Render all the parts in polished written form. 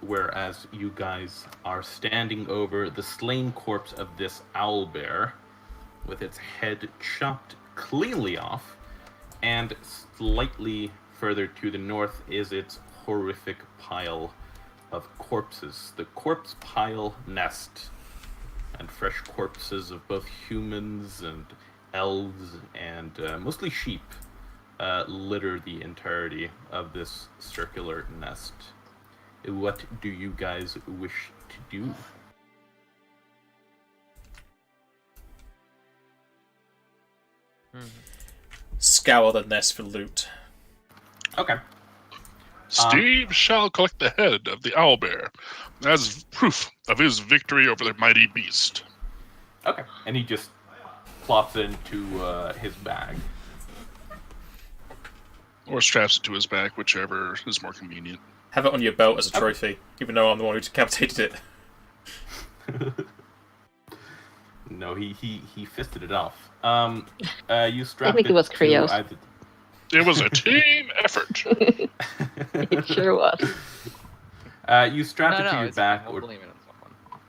whereas you guys are standing over the slain corpse of this owlbear with its head chopped cleanly off, and slightly further to the north is its horrific pile of corpses. The corpse pile nest, and fresh corpses of both humans and elves and mostly sheep litter the entirety of this circular nest. What do you guys wish to do? Scour the nest for loot. Okay. Steve shall collect the head of the owlbear as proof of his victory over the mighty beast. Okay. And he just plops it into his bag. Or straps it to his back, whichever is more convenient. Have it on your belt as a trophy, even though I'm the one who decapitated it. No, he fisted it off. You strapped I think it was Krios. It was a team effort. It sure was. You strap it to your back. I'll blame it on someone.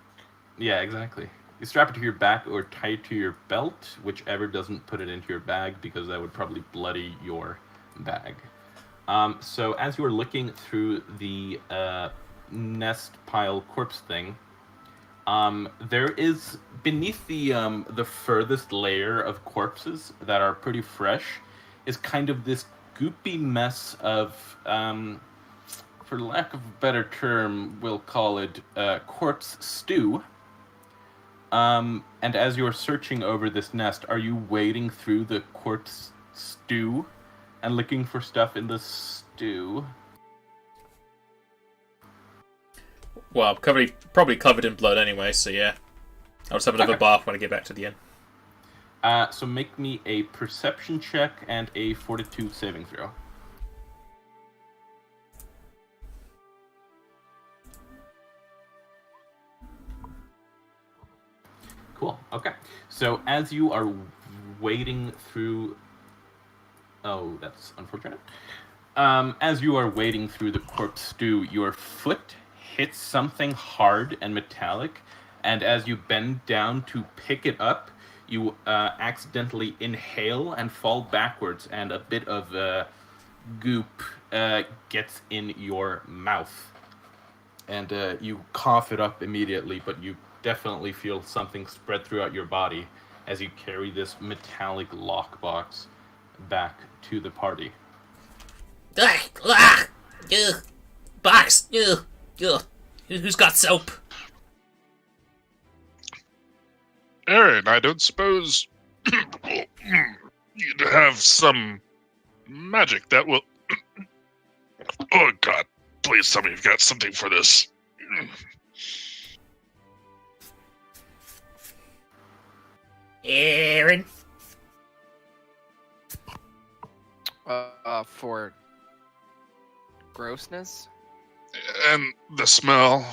Yeah, exactly. You strap it to your back or tie it to your belt, whichever doesn't put it into your bag, because that would probably bloody your bag. So as you are looking through the nest pile corpse thing, there is beneath the furthest layer of corpses that are pretty fresh, is kind of this goopy mess of, for lack of a better term, we'll call it corpse stew. And as you're searching over this nest, are you wading through the corpse stew and looking for stuff in the stew? Well, I'm probably covered in blood anyway, so yeah. I'll just have another bath when I get back to the inn. So make me a perception check and a fortitude saving throw. Cool. Okay. So as you are wading through... Oh, that's unfortunate. As you are wading through the corpse stew, your foot hits something hard and metallic, and as you bend down to pick it up, you accidentally inhale and fall backwards, and a bit of goop gets in your mouth. And you cough it up immediately, but you definitely feel something spread throughout your body as you carry this metallic lockbox back to the party. Box! Who's got soap? Aaron, I don't suppose you'd have some magic that will... Oh, God. Please tell me you've got something for this. Aaron? For grossness? And the smell.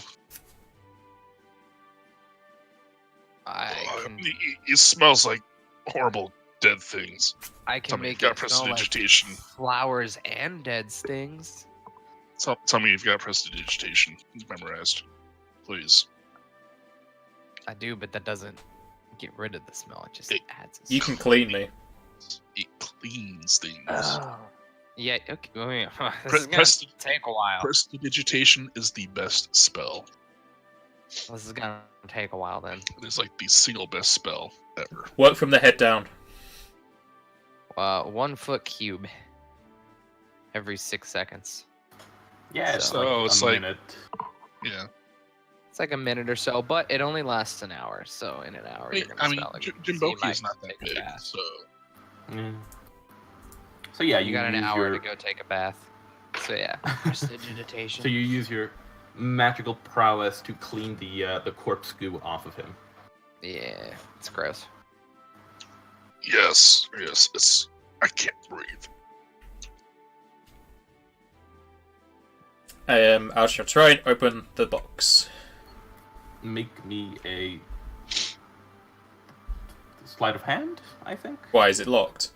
It smells like horrible dead things. I can Tell me make you've it got smell like prestidigitation. flowers and dead stings. Tell me you've got prestidigitation memorized. Please. I do, but that doesn't get rid of the smell. It just adds a You can clean me. It cleans things. Oh. Yeah, okay. This is gonna take a while. Prestidigitation is the best spell. This is gonna take a while then. It is like the single best spell ever. Work from the head down. 1 foot cube. Every 6 seconds. Yeah, So it's it's like a like- minute. Yeah. It's like a minute or so, but it only lasts an hour. So in an hour, you're gonna I mean, smell like Jimboki is not that take a big, bath. so... Yeah. So yeah, You got an use hour your... to go take a bath. So yeah, prestidigitation. So you use your magical prowess to clean the corpse goo off of him. Yeah, it's gross. Yes, it's... I can't breathe. I shall try and open the box. Make me a sleight of hand, I think. Why is it locked?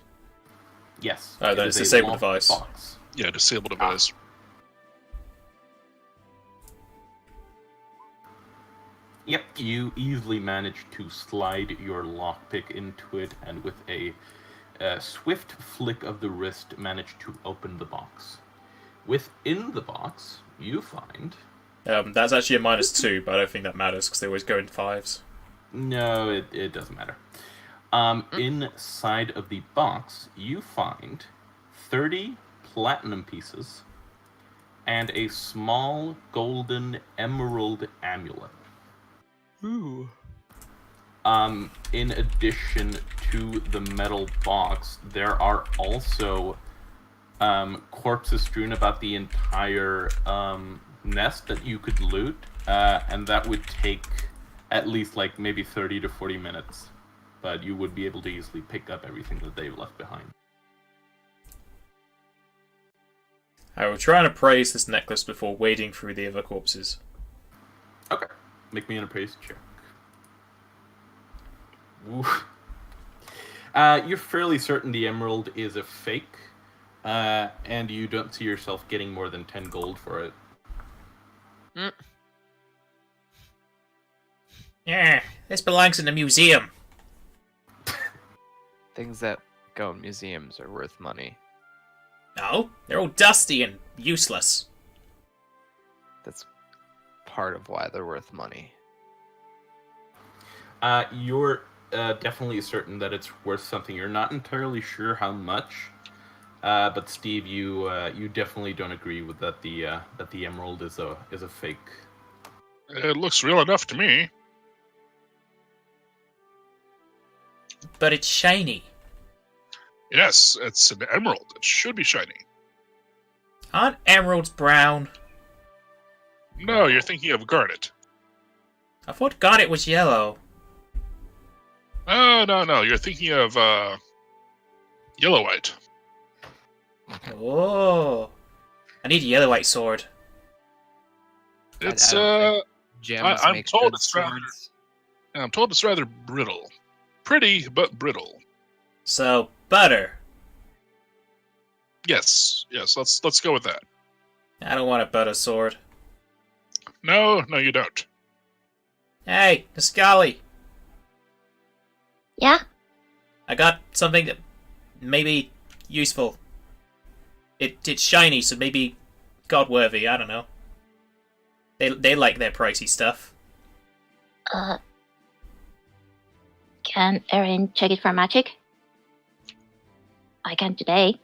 Yes. Oh, then it it's is a disabled locked device. box. Yeah, disable device. Yep, you easily manage to slide your lockpick into it, and with a swift flick of the wrist, manage to open the box. Within the box, you find... That's actually a -2, but I don't think that matters because they always go in 5s. No, it doesn't matter. Inside of the box, you find 30 platinum pieces and a small golden emerald amulet. Ooh. In addition to the metal box, there are also corpses strewn about the entire nest that you could loot, and that would take at least like maybe 30 to 40 minutes, but you would be able to easily pick up everything that they've left behind. I will try and appraise this necklace before wading through the other corpses. Okay, make me an appraise check. Ooh. You're fairly certain the emerald is a fake, and you don't see yourself getting more than 10 gold for it. Yeah, this belongs in the museum. Things that go in museums are worth money. No, they're all dusty and useless. That's part of why they're worth money. You're definitely certain that it's worth something. You're not entirely sure how much, but Steve, you definitely don't agree with that the emerald is a fake. It looks real enough to me. But it's shiny. Yes, it's an emerald. It should be shiny. Aren't emeralds brown? No, you're thinking of garnet. I thought garnet was yellow. Oh, no. You're thinking of yellow white. Oh, I need a yellow white sword. It's I don't think gems I'm make told good it's rather- swords. I'm told it's rather brittle. Pretty, but brittle. So butter. Yes. Let's go with that. I don't want a butter sword. No, you don't. Hey, Niscali, Yeah? I got something that may be useful. It's shiny, so maybe god-worthy. I don't know. They like their pricey stuff. Can Erin check it for magic? I can today.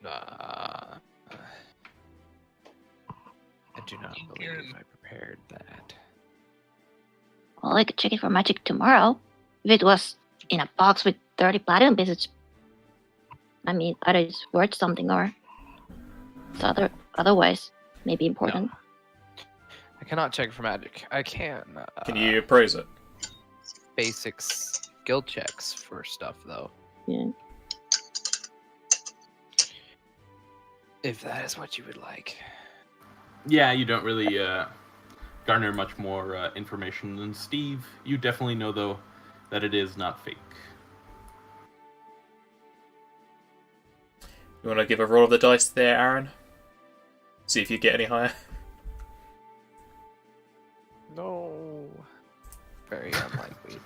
I do not believe I prepared that. Well, I could check it for magic tomorrow. If it was in a box with 30 platinum pieces. I mean, either it's worth something or it's otherwise maybe important. I cannot check for magic. I can. Can you appraise it? Basic skill checks for stuff, though. Yeah. If that is what you would like. Yeah, you don't really garner much more information than Steve. You definitely know, though, that it is not fake. You want to give a roll of the dice there, Aaron? See if you get any higher. No. Very unlikely.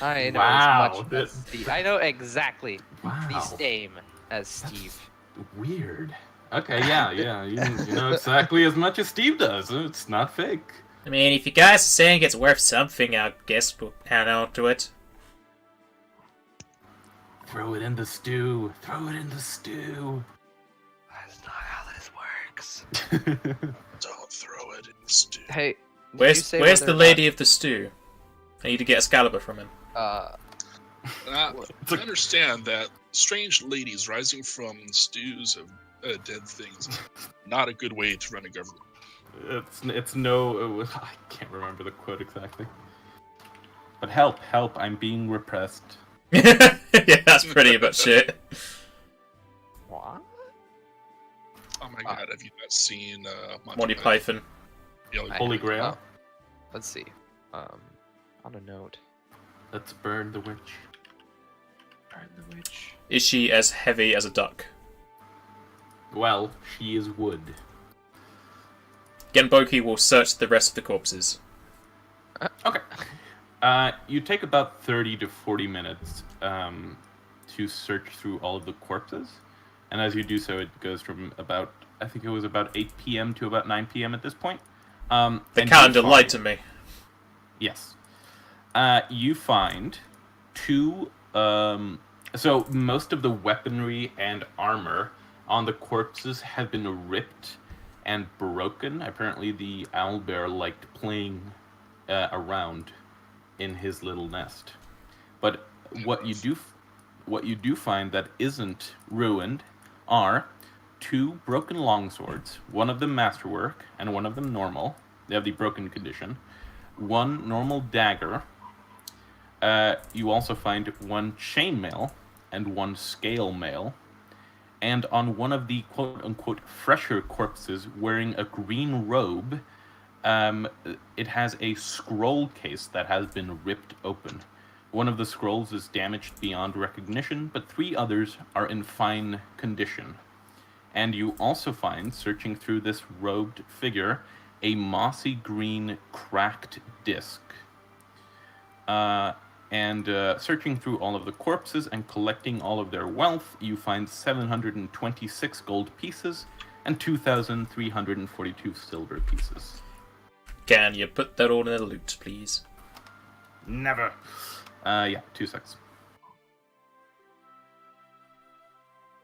I know Wow, as much as Steve. I know exactly the Wow. same as Steve. Weird. Okay, yeah. You know exactly as much as Steve does. It's not fake. I mean, if you guys are saying it's worth something, I guess we'll hang on to it. Throw it in the stew. Throw it in the stew. That's not how this works. Don't throw it in the stew. Hey, did you Where's say the whether or lady of the stew? I need to get Excalibur from him. not, I understand that strange ladies rising from stews of dead things is not a good way to run a government. It's no. I can't remember the quote exactly. But help! I'm being repressed. Yeah, that's pretty much shit. What? Oh my god, have you not seen Monty Python. Yeah, like, Holy Grail. Let's see. On a note. Let's burn the witch. Burn the witch. Is she as heavy as a duck? Well, she is wood. Genboki will search the rest of the corpses. Okay. You take about 30 to 40 minutes to search through all of the corpses. And as you do so, it goes from about, I think it was about 8 p.m. to about 9 p.m. at this point. The calendar lied to me. Yes. You find two... so most of the weaponry and armor on the corpses have been ripped and broken. Apparently the owlbear liked playing around in his little nest. But what you do find that isn't ruined are two broken longswords, one of them masterwork and one of them normal. They have the broken condition. One normal dagger. You also find one chainmail and one scale mail. And on one of the quote-unquote fresher corpses wearing a green robe, it has a scroll case that has been ripped open. One of the scrolls is damaged beyond recognition, but 3 others are in fine condition. And you also find, searching through this robed figure, a mossy green cracked disc. Searching through all of the corpses and collecting all of their wealth, you find 726 gold pieces and 2,342 silver pieces. Can you put that all in the loot, please? Never. Yeah, 2 seconds.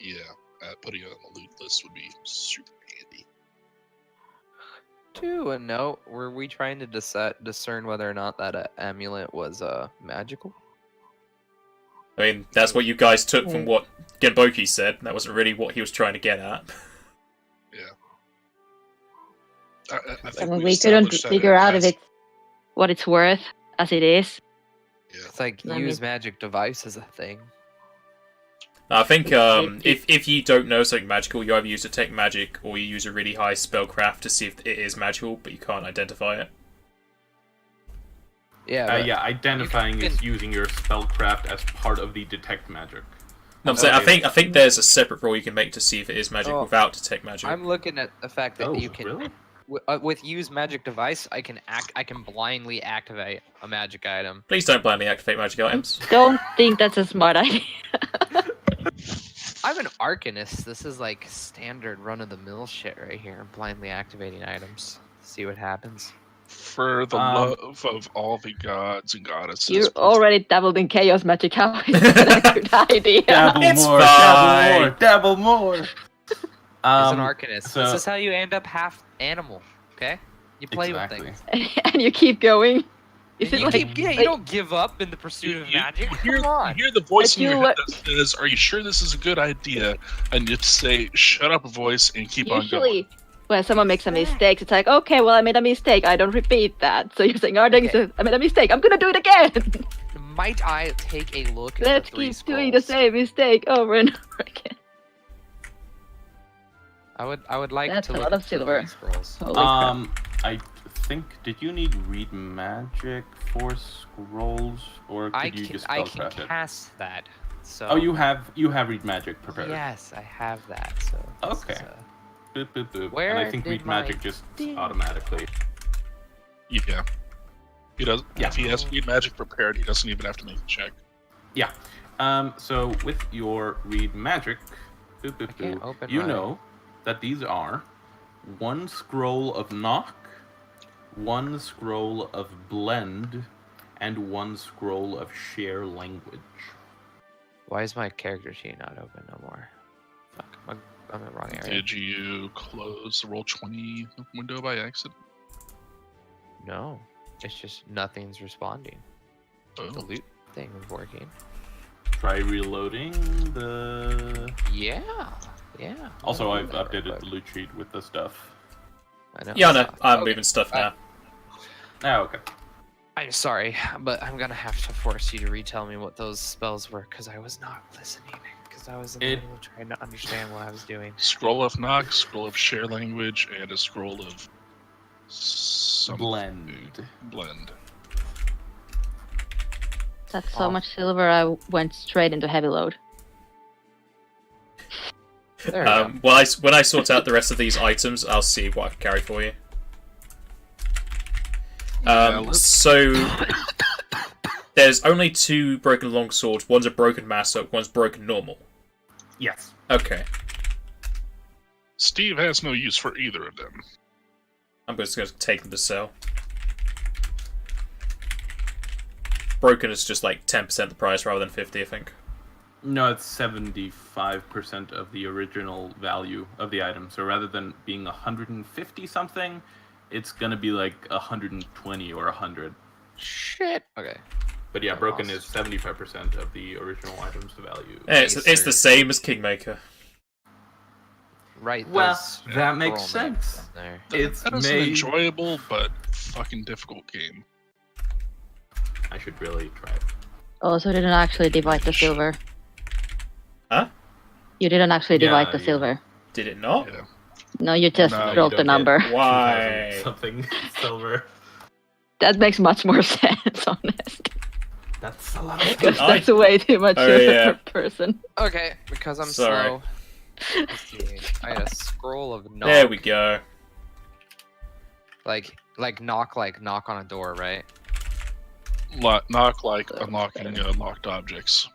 Yeah, putting it on the loot list would be super handy. To a note, were we trying to discern whether or not that amulet was magical? I mean, that's what you guys took from what Genboki said. That wasn't really what he was trying to get at. Yeah. I think I mean, we we couldn't established that figure out has- if it's what it's worth as it is. Yeah. It's like I use mean- magic device is a thing. I think if you don't know something magical, you either use detect magic or you use a really high spellcraft to see if it is magical, but you can't identify it. Yeah. But Identifying you is can- using your spellcraft as part of the detect magic. No, I'm saying I think there's a separate roll you can make to see if it is magic Oh, without detect magic. I'm looking at the fact that Oh, you can really? with use magic device, I can blindly activate a magic item. Please don't blindly activate magic items. Don't think that's a smart idea. I'm an arcanist. This is like standard run-of-the-mill shit right here. Blindly activating items. See what happens. For the love of all the gods and goddesses. You please- already dabbled in chaos magic. How is that a good idea? Dabble It's more, fine. dabble more, dabble more. As an arcanist, so- this is how you end up half animal. Okay, you play Exactly. with things. And you keep going. Is it You like keep, yeah, you don't give up in the pursuit of magic. You Come on. hear the voice in But your you head that says, "Are you sure this is a good idea?" And you say, "Shut up, voice," and keep on going. usually when someone makes a mistake, it's like, okay, well, I made a mistake. I don't repeat that. So you're saying, I made a mistake. I'm gonna do it again. Might I take a look at Let's the 3 keep doing the scrolls? same mistake over and over again. I would like That's to a look lot of at the 3 silver. scrolls. Holy crap. I think, did you need read magic for scrolls, or could I you can just I can spellcraft it? cast that. So Oh, you have read magic prepared. Yes, I have that. So this Okay. is, Boop, boop, boop. Where and I think did read my magic just thing- automatically. Yeah. He does. Yeah. If he has read magic prepared, he doesn't even have to make a check. Yeah. So with your read magic, boop, boop, I can't boop, open you my- know that these are 1 scroll of knock, 1 scroll of blend, and 1 scroll of share language. Why is my character sheet not open no more? Fuck, I'm in the wrong area. Did you close the Roll20 window by accident? No, it's just nothing's responding. The Oh. loot thing was working. Try reloading the. Yeah, yeah. Also, I'll I've do that real updated the quick. loot sheet with the stuff. I know. Yeah, no, stuff. I'm Okay. moving stuff now. Oh, okay. I'm sorry, but I'm gonna have to force you to retell me what those spells were because I was not listening. Because I was in the It- middle of trying to understand what I was doing. Scroll of knock, scroll of share language, and a scroll of something. Blend. That's so Oh. much silver. I went straight into heavy load. There we go. When I sort out the rest of these items, I'll see what I can carry for you. So there's only 2 broken longswords. One's a broken master, one's broken normal. Yes. Okay. Steve has no use for either of them. I'm just going to take them to sell. Broken is just like 10% the price rather than 50, I think. No, it's 75% of the original value of the item. So rather than being 150 something, it's gonna be like 120 or 100. Shit. Okay. But yeah, I broken lost. is 75% of the original item's value. Yeah, it's the same as Kingmaker. Right. Well, those that makes scroll names sense. in there. It's That is an made. enjoyable but fucking difficult game. I should really try it. Oh, so you didn't actually divide the silver. Huh? You didn't actually divide Yeah, the yeah. silver. Did it not? Yeah. No, you just No, you rolled the don't get number. 2,000 Why? something silver. That makes much more sense, honest. That's a lot. Because I- that's way too much Oh, silver yeah. per person. Okay, because I'm Sorry. slow. Let's see. I had a scroll of knock. There we go. Like knock on a door, right? Knock like That's unlocking better. locked objects.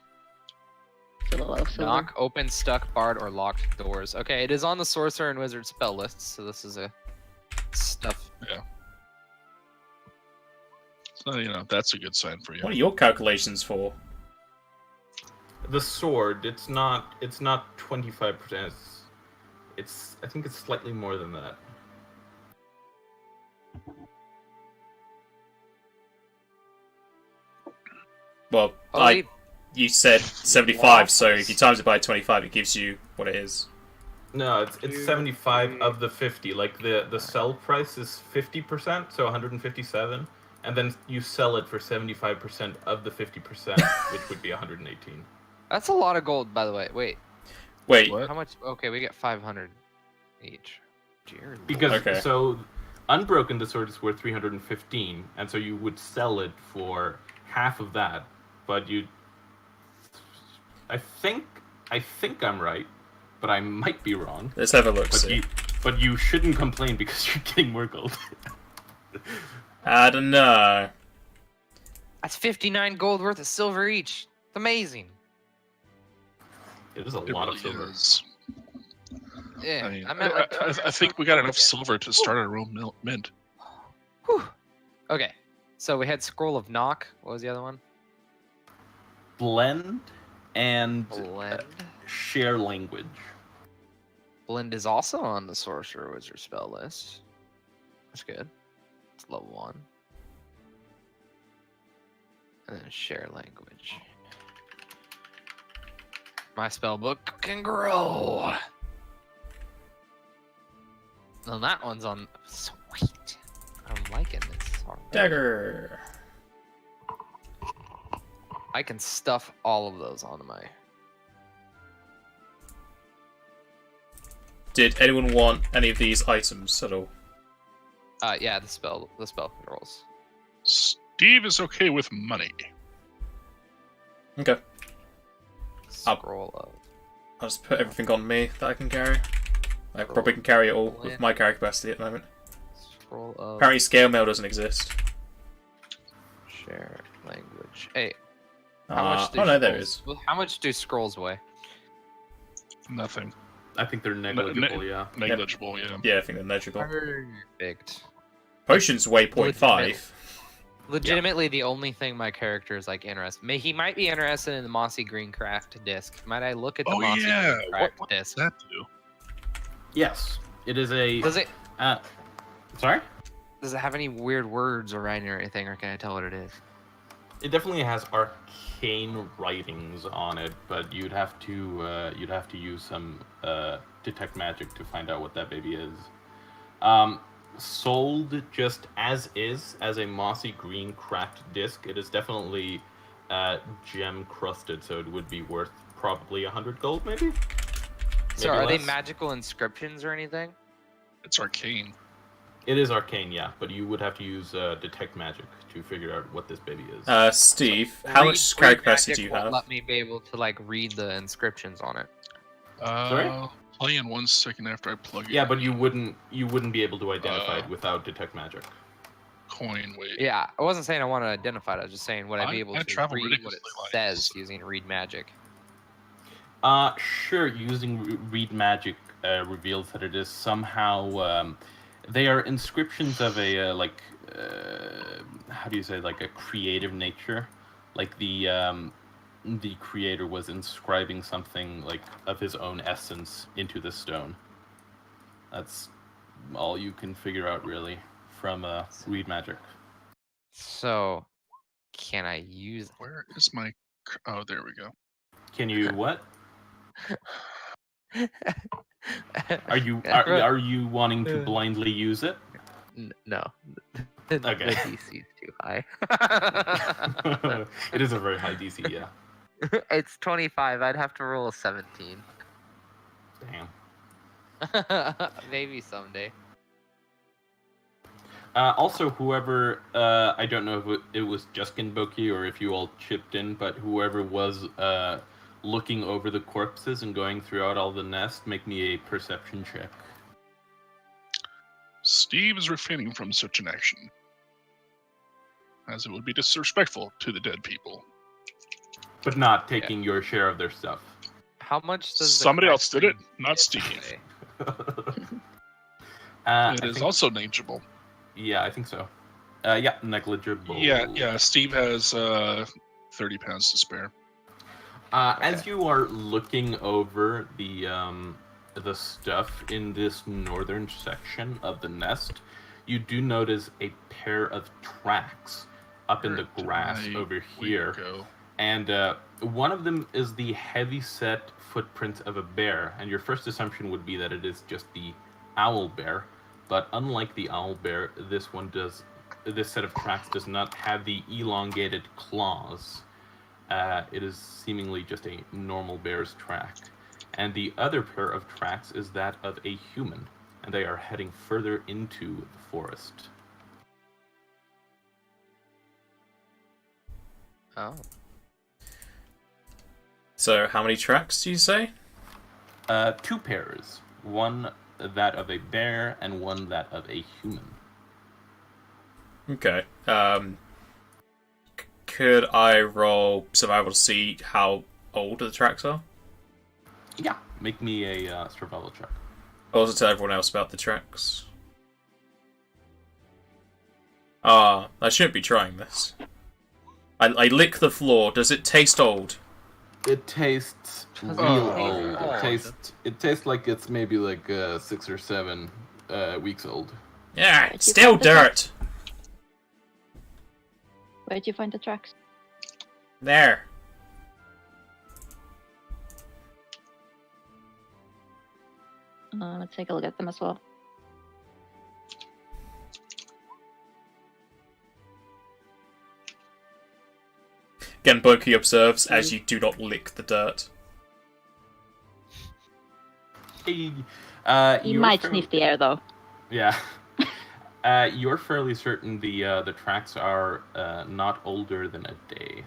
Still a lot of silver. Knock, open, stuck, barred, or locked doors. Okay, it is on the sorcerer and wizard spell list, so this is a stuff. So that's a good sign for you. What are your calculations for? The sword, it's not 25%. I think it's slightly more than that. Well, Holy you said 75, so if you times it by 25, it gives you what it is. No, it's 75 of the 50. Like the sell price is 50%, so 157, and then you sell it for 75% of the 50%, which would be 118. That's a lot of gold, by the way. Wait, Wait, What? how much? Okay, we get 500 each. Dear Because Okay. so unbroken the sword is worth 315, and so you would sell it for half of that, but I think I'm right, but I might be wrong. let's have a look. See. But you shouldn't complain because you're getting more gold. I don't know. That's 59 gold worth of silver each. It's amazing. It is a It lot of really silver. is. Yeah, I mean, I'm at like. I think we got enough silver to start our own mint. Whew. Okay, so we had scroll of knock. What was the other one? Blend and Blend. share language. Blend is also on the sorcerer wizard spell list. That's good. It's level 1. And then share language. My spell book can grow. And that one's on. Sweet. I'm liking this. already. Dagger. I can stuff all of those onto my. Did anyone want any of these items at all? Yeah, the spell rolls. Steve is okay with money. Okay. Up. Scroll of. I'll just put everything on me that I can carry. I probably can carry it all with my carry capacity at the moment. Scroll of. Apparently scale mail doesn't exist. Share language. Hey, how much do Oh no, there is. scrolls- How much do scrolls weigh? Nothing. I think they're negligible, yeah. Negligible, yeah. Yeah, I think they're negligible. Perfect. Potions weigh 0.5. Legitimately, the only thing my character is like interested. He might be interested in the mossy green craft disc. Might I look at the Oh mossy yeah. green craft What disc? does that do? Yes, it is a. Does it Sorry? does it have any weird words or writing or anything, or can I tell what it is? It definitely has arcane writings on it, but you'd have to use some detect magic to find out what that baby is. Sold just as is, as a mossy green cracked disc, it is definitely gem crusted, so it would be worth probably 100 gold, maybe. So Maybe are they less. magical inscriptions or anything? It's arcane. It is arcane, yeah, but you would have to use detect magic to figure out what this baby is. Steve, how much carry capacity do you Magic won't have? Let me be able to like read the inscriptions on it. Sorry? Play in 1 second after I plug it. Yeah, but you wouldn't be able to identify Uh, it without detect magic. coin weight. Yeah, I wasn't saying I want to identify it. I was just saying, would I be able I to travel read what it ridiculously light, says so- using read magic? Sure. Using read magic reveals that it is somehow. They are inscriptions of a how do you say, like a creative nature, like the creator was inscribing something like of his own essence into the stone. That's all you can figure out really from read magic. So, can I use? Where is my? Oh, there we go. Can you what? Are you Yeah, are you wanting to blindly use it? No. The Okay. DC is too high. It is a very high DC, yeah. It's 25. I'd have to roll a 17. Damn. Maybe someday. Also, whoever, I don't know if it was just Genboki or if you all chipped in, but whoever was looking over the corpses and going throughout all the nest, make me a perception check. Steve is refraining from such an action, as it would be disrespectful to the dead people. But not taking your share of their stuff. How much does Somebody else did it, crafting not get Steve. today? It I is think- also negligible. Yeah, I think so. Yeah, negligible. Yeah. Steve has 30 pounds to spare. As you are looking over the stuff in this northern section of the nest, you do notice a pair of tracks up in the Where grass did over we here, go? and one of them is the heavy-set footprint of a bear. And your first assumption would be that it is just the owl bear, but unlike the owl bear, this set of tracks does not have the elongated claws. It is seemingly just a normal bear's track. And the other pair of tracks is that of a human, and they are heading further into the forest. Oh. So, how many tracks do you say? Two pairs. One that of a bear and one that of a human. Okay. Could I roll survival to see how old the tracks are? Yeah, make me a survival check. I'll also tell everyone else about the tracks. I shouldn't be trying this. I lick the floor. Does it taste old? It tastes real old. It tastes like it's maybe like 6 or 7 weeks old. Yeah, Where'd you still find the tracks? dirt. Where'd you find the tracks? There. Let's take a look at them as well. Genboki observes as you do not lick the dirt. Hey, You you're might fairly- sniff the air though. Yeah. You're fairly certain the tracks are not older than a day.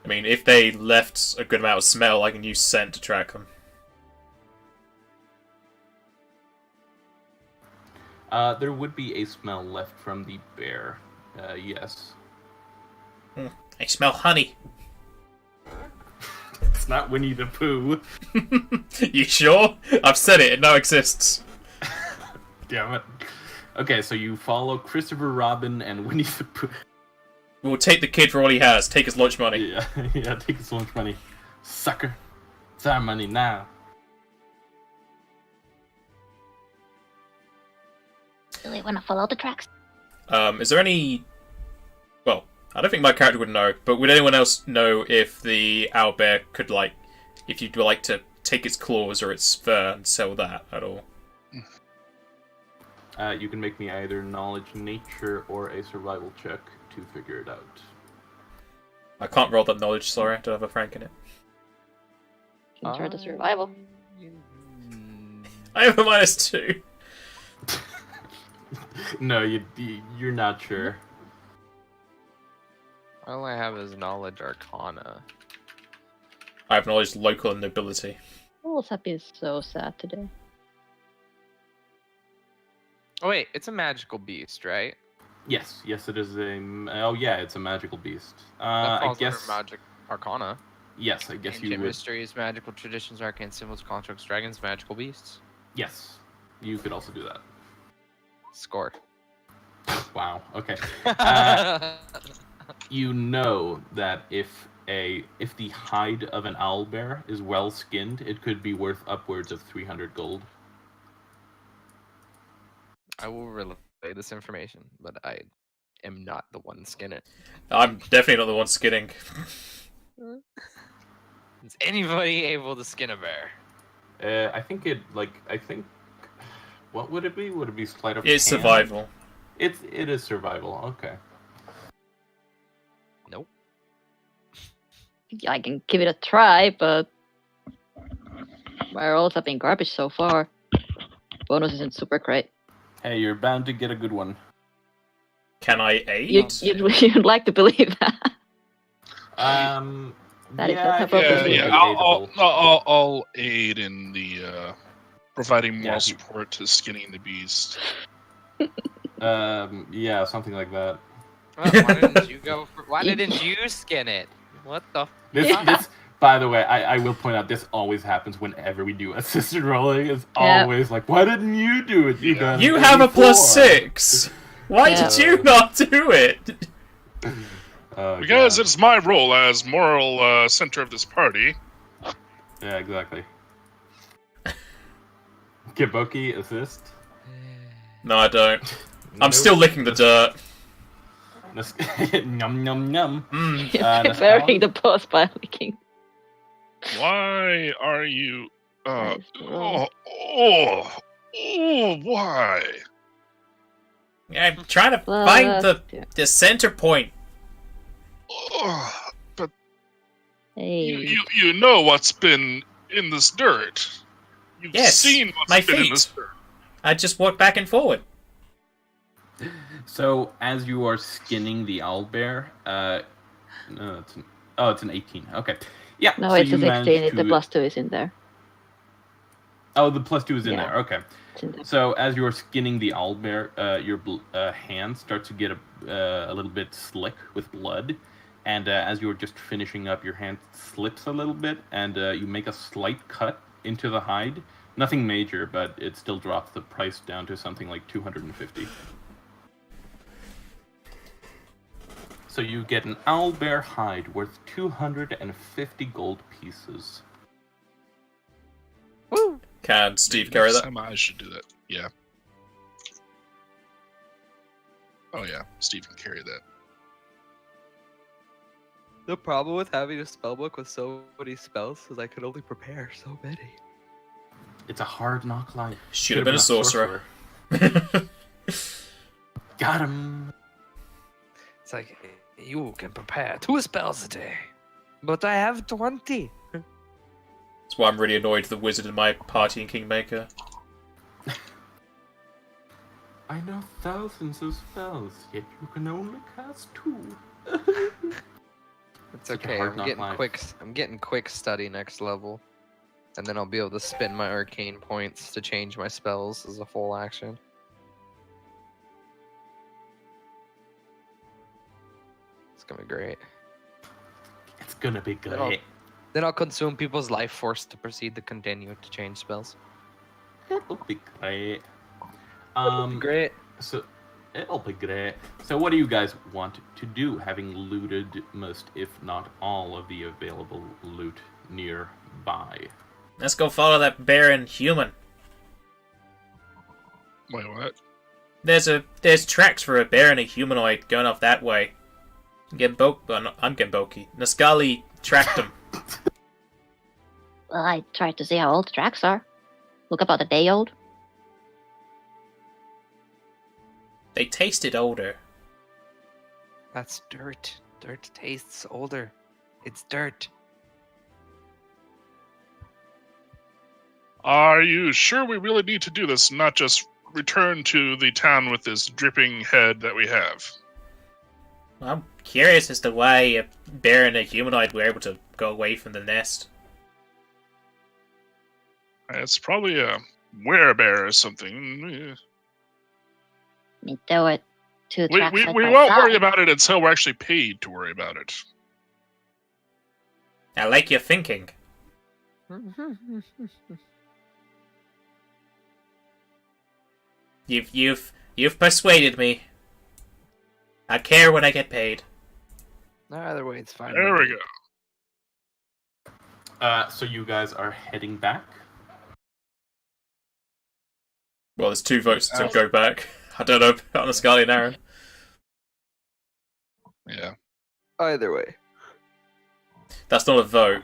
I mean, if they left a good amount of smell, I can use scent to track them. There would be a smell left from the bear. Yes. I smell honey. It's not Winnie the Pooh. You sure? I've said it. It now exists. Damn it. Okay, so you follow Christopher Robin and Winnie the Pooh. We'll take the kid for all he has. Take his lunch money. Yeah, yeah, take his lunch money. Sucker. It's our money now. Do they want to follow the tracks? Is there any... Well, I don't think my character would know, but would anyone else know if the owlbear could, like... If you'd like to take its claws or its fur and sell that at all? You can make me either knowledge, nature, or a survival check to figure it out. I can't roll that knowledge, sorry. I don't have a frank in it. Can try the survival. I have a -2. No, you're not sure. All I have is knowledge arcana. I have knowledge local and nobility. Oh, Sappy is so sad today. Oh wait, it's a magical beast, right? Yes, it is a. Oh yeah, it's a magical beast. That I falls guess. under magic arcana. Yes, I guess Ancient you would. mysteries, magical traditions, arcane symbols, constructs, dragons, magical beasts. Yes, you could also do that. Score. Wow. Okay. You know that if the hide of an owlbear is well skinned, it could be worth upwards of 300 gold. I will relay this information, but I am not the one skin it. I'm definitely not the one skinning. Is anybody able to skin a bear? I think what would it be? Would it be sleight of It's hand? survival. It is survival. Okay. Nope. I can give it a try, but my rolls have been garbage so far. Bonus isn't super great. Hey, you're bound to get a good one. Can I aid? You'd like to believe that. That is yeah, not appropriate. Yeah. I'll aid in the providing moral support to skinning the beast. Yeah, something like that. Well, why didn't you go? Why didn't you skin it? What the? This, by the way, I will point out this always happens whenever we do assisted rolling. It's always like, why didn't you do it? You have a +6. Why did you not do it? Because it's my role as moral center of this party. Yeah, exactly. Kiboki, assist. No, I don't. I'm still licking the dirt. Num num num. You're burying the boss by licking. Why are you? Nice roll. Why? I'm trying to find the center point. But Hey. you know what's been in this dirt. You've seen what's my been in feet. this dirt. I just walk back and forward. So as you are skinning the owlbear, no, it's an 18. Okay, yeah. No, so it's you a 16. managed The +2 is in there. Oh, the +2 is in Yeah. there. Okay. It's in there. So as you are skinning the owlbear, your hands start to get a little bit slick with blood, and as you are just finishing up, your hand slips a little bit, and you make a slight cut into the hide. Nothing major, but it still drops the price down to something like 250. So you get an owlbear hide worth 250 gold pieces. Woo! Can Steve carry that? I should do that. Yeah. Oh yeah, Steve can carry that. The problem with having a spellbook with so many spells is I could only prepare so many. It's a hard knock life. Should have been a sorcerer. Got him. It's like, you can prepare 2 spells a day, but I have 20. That's why I'm really annoyed the wizard in my party in Kingmaker. I know thousands of spells, yet you can only cast 2. It's Such a okay. hard I'm knock getting life. I'm getting quick study next level, and then I'll be able to spend my arcane points to change my spells as a full action. It's gonna be great. It's gonna be Then I'll- great. Then I'll consume people's life force to proceed to continue to change spells. It'll be great. It'll be great. So it'll be great. So what do you guys want to do, having looted most, if not all, of the available loot nearby? Let's go follow that bear and human. Wait, what? There's tracks for a bear and a humanoid going off that way. I'm Genboki. Nascali tracked them. Well, I tried to see how old the tracks are. Look about a day old. They tasted older. That's dirt. Dirt tastes older. It's dirt. Are you sure we really need to do this, and not just return to the town with this dripping head that we have? I'm curious as to why a bear and a humanoid were able to go away from the nest. It's probably a werebear or something. Me do it. 2 We, tracks we, side we by won't side. worry about it until we're actually paid to worry about it. I like your thinking. You've persuaded me. I care when I get paid. Either way, it's fine. There we go. So you guys are heading back. Well, there's 2 votes to go back. I don't know on the Scully and Aaron. Yeah. Either way. That's not a vote.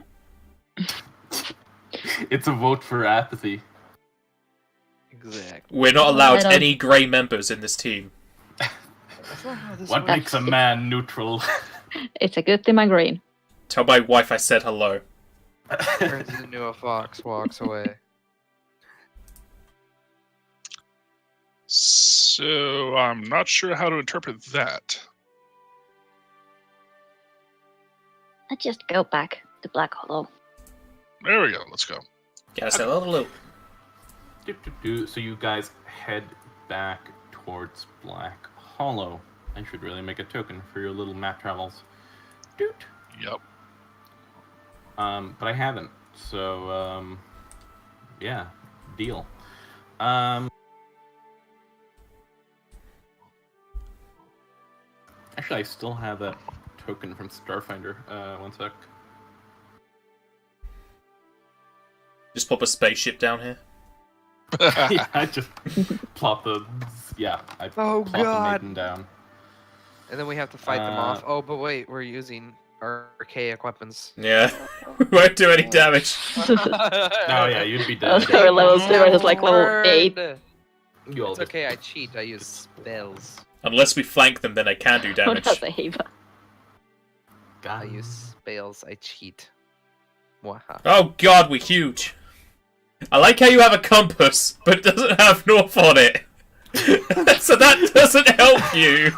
It's a vote for apathy. Exactly. We're not allowed any grey members in this team. That's not how this What works. makes a man neutral? It's a good thing I'm green. Tell my wife I said hello. Turns into a fox, walks away. So I'm not sure how to interpret that. Let's just go back to Black Hollow. There we go. Let's go. Get us a little loot. So you guys head back towards Black Hollow. I should really make a token for your little map travels. Doot. Yep. But I haven't. So, yeah, deal. Actually, I still have that token from Starfinder. One sec. Just pop a spaceship down here. Yeah, I just plop the... Yeah, I Oh, plop God. the maiden down. And then we have to fight them off. Oh, but wait, we're using archaic weapons. Yeah. We won't do any damage. Oh, yeah, you'd be dead. Also, we're level 2 versus like level 8. You all It's just... okay, I cheat. I use spells. Unless we flank them, then they can do damage. What a save. I use spells. I cheat. Waha. Oh god, we're huge. I like how you have a compass, but it doesn't have north on it. So that doesn't help you.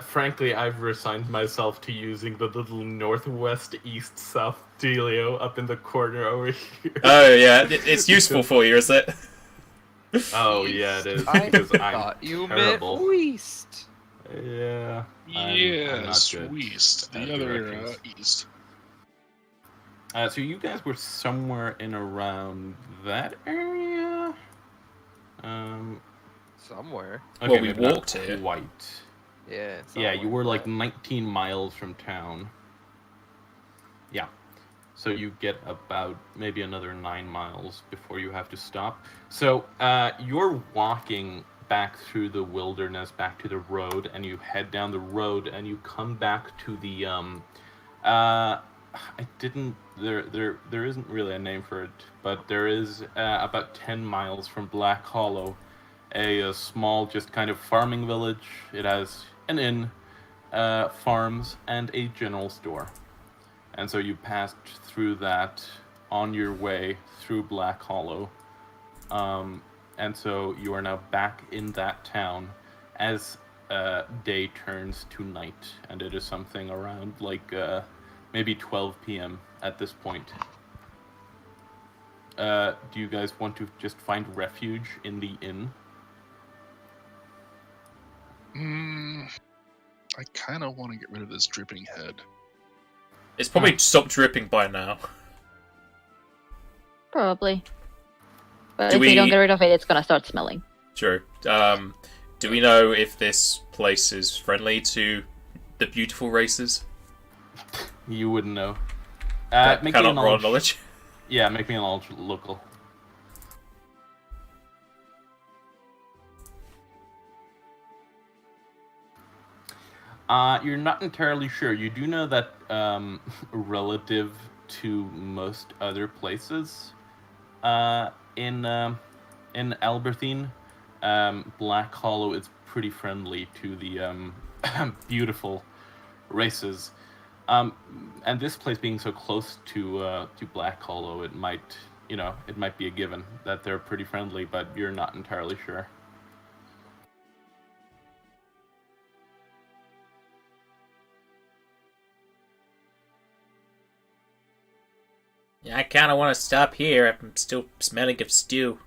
Frankly, I've resigned myself to using the little northwest, east, south dealio up in the corner over here. Oh yeah, it's useful for you, is it? Oh yeah, it is, I because I'm thought you terrible. meant west. Yeah. I'm Yes, not good west. at The other directions. east. So you guys were somewhere in around that area? Somewhere. Well, we maybe not walked here. Quite. Yeah. Yeah, you somewhere, were like but- 19 miles from town. Yeah. So you get about maybe another 9 miles before you have to stop. So you're walking back through the wilderness, back to the road, and you head down the road, and you come back to the there isn't really a name for it, but there is about 10 miles from Black Hollow, a small, just kind of farming village. It has an inn, farms, and a general store. And so you passed through that on your way through Black Hollow. And so you are now back in that town as day turns to night. And it is something around like maybe 12 p.m. at this point. Do you guys want to just find refuge in the inn? I kind of want to get rid of this dripping head. It's probably stopped dripping by now. Probably. But Do if we don't we- get rid of it, it's gonna start smelling. True. Do we know if this place is friendly to the beautiful races? You wouldn't know. That Make me cannot an roll knowledge. knowledge. Yeah, make me an knowledge local. You're not entirely sure. You do know that relative to most other places in Alberthine, Black Hollow is pretty friendly to the beautiful races. And this place being so close to Black Hollow, it might be a given that they're pretty friendly, but you're not entirely sure. Yeah, I kind of want to stop here. I'm still smelling of stew.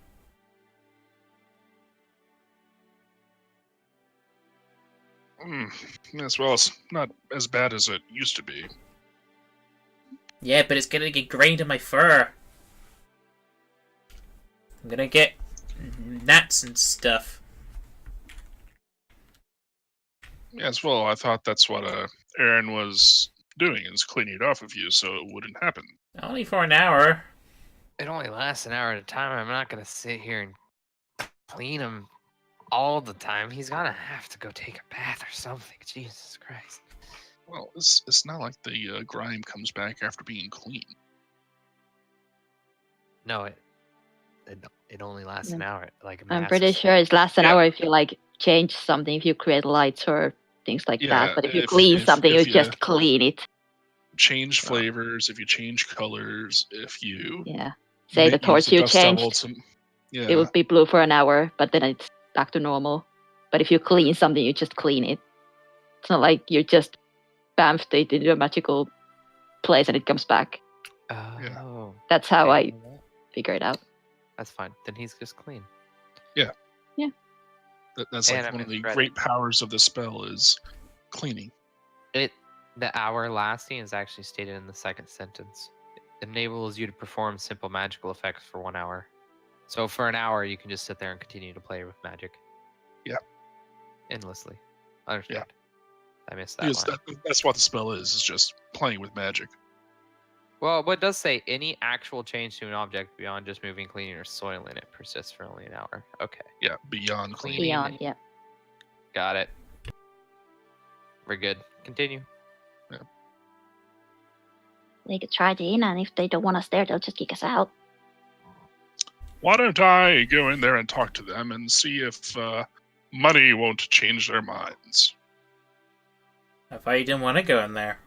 As well, it's not as bad as it used to be. Yeah, but it's gonna get grained in my fur. I'm gonna get gnats and stuff. As well, I thought that's what Aaron was doing, is cleaning it off of you so it wouldn't happen. Only for an hour. It only lasts an hour at a time. I'm not gonna sit here and clean him all the time. He's gonna have to go take a bath or something. Jesus Christ. Well, it's not like the grime comes back after being clean. No, it only lasts an hour. Like a I'm pretty mask. sure it lasts an Yeah. hour if you like change something, if you create lights or things like Yeah, that. But if you if- clean if- something, if you you- just clean it. Change flavors, if you change colors, if you Yeah. Say the use torch you dust devil changed, yeah, it would be blue for an hour, but then it's back to normal. But if you clean something, you just clean it. It's not like you just bamfed it into a magical place and it comes back. Oh. That's how okay. I figure it out. That's fine. Then he's just clean. that's And like I'm one of the regretting. great powers of the spell is cleaning. The hour lasting is actually stated in the second sentence. It enables you to perform simple magical effects for 1 hour. So for an hour, you can just sit there and continue to play with magic. Yeah. Endlessly. Understand. I missed that Because line. that's what the spell is just playing with magic. Well, what does say any actual change to an object beyond just moving, cleaning, or soiling it persists for only an hour. Okay. Yeah, beyond cleaning. Cleaning. Beyond, yeah. Got it. We're good. Continue. They could try the inn, and if they don't want us there, they'll just kick us out. Why don't I go in there and talk to them and see if money won't change their minds? I thought you didn't want to go in there.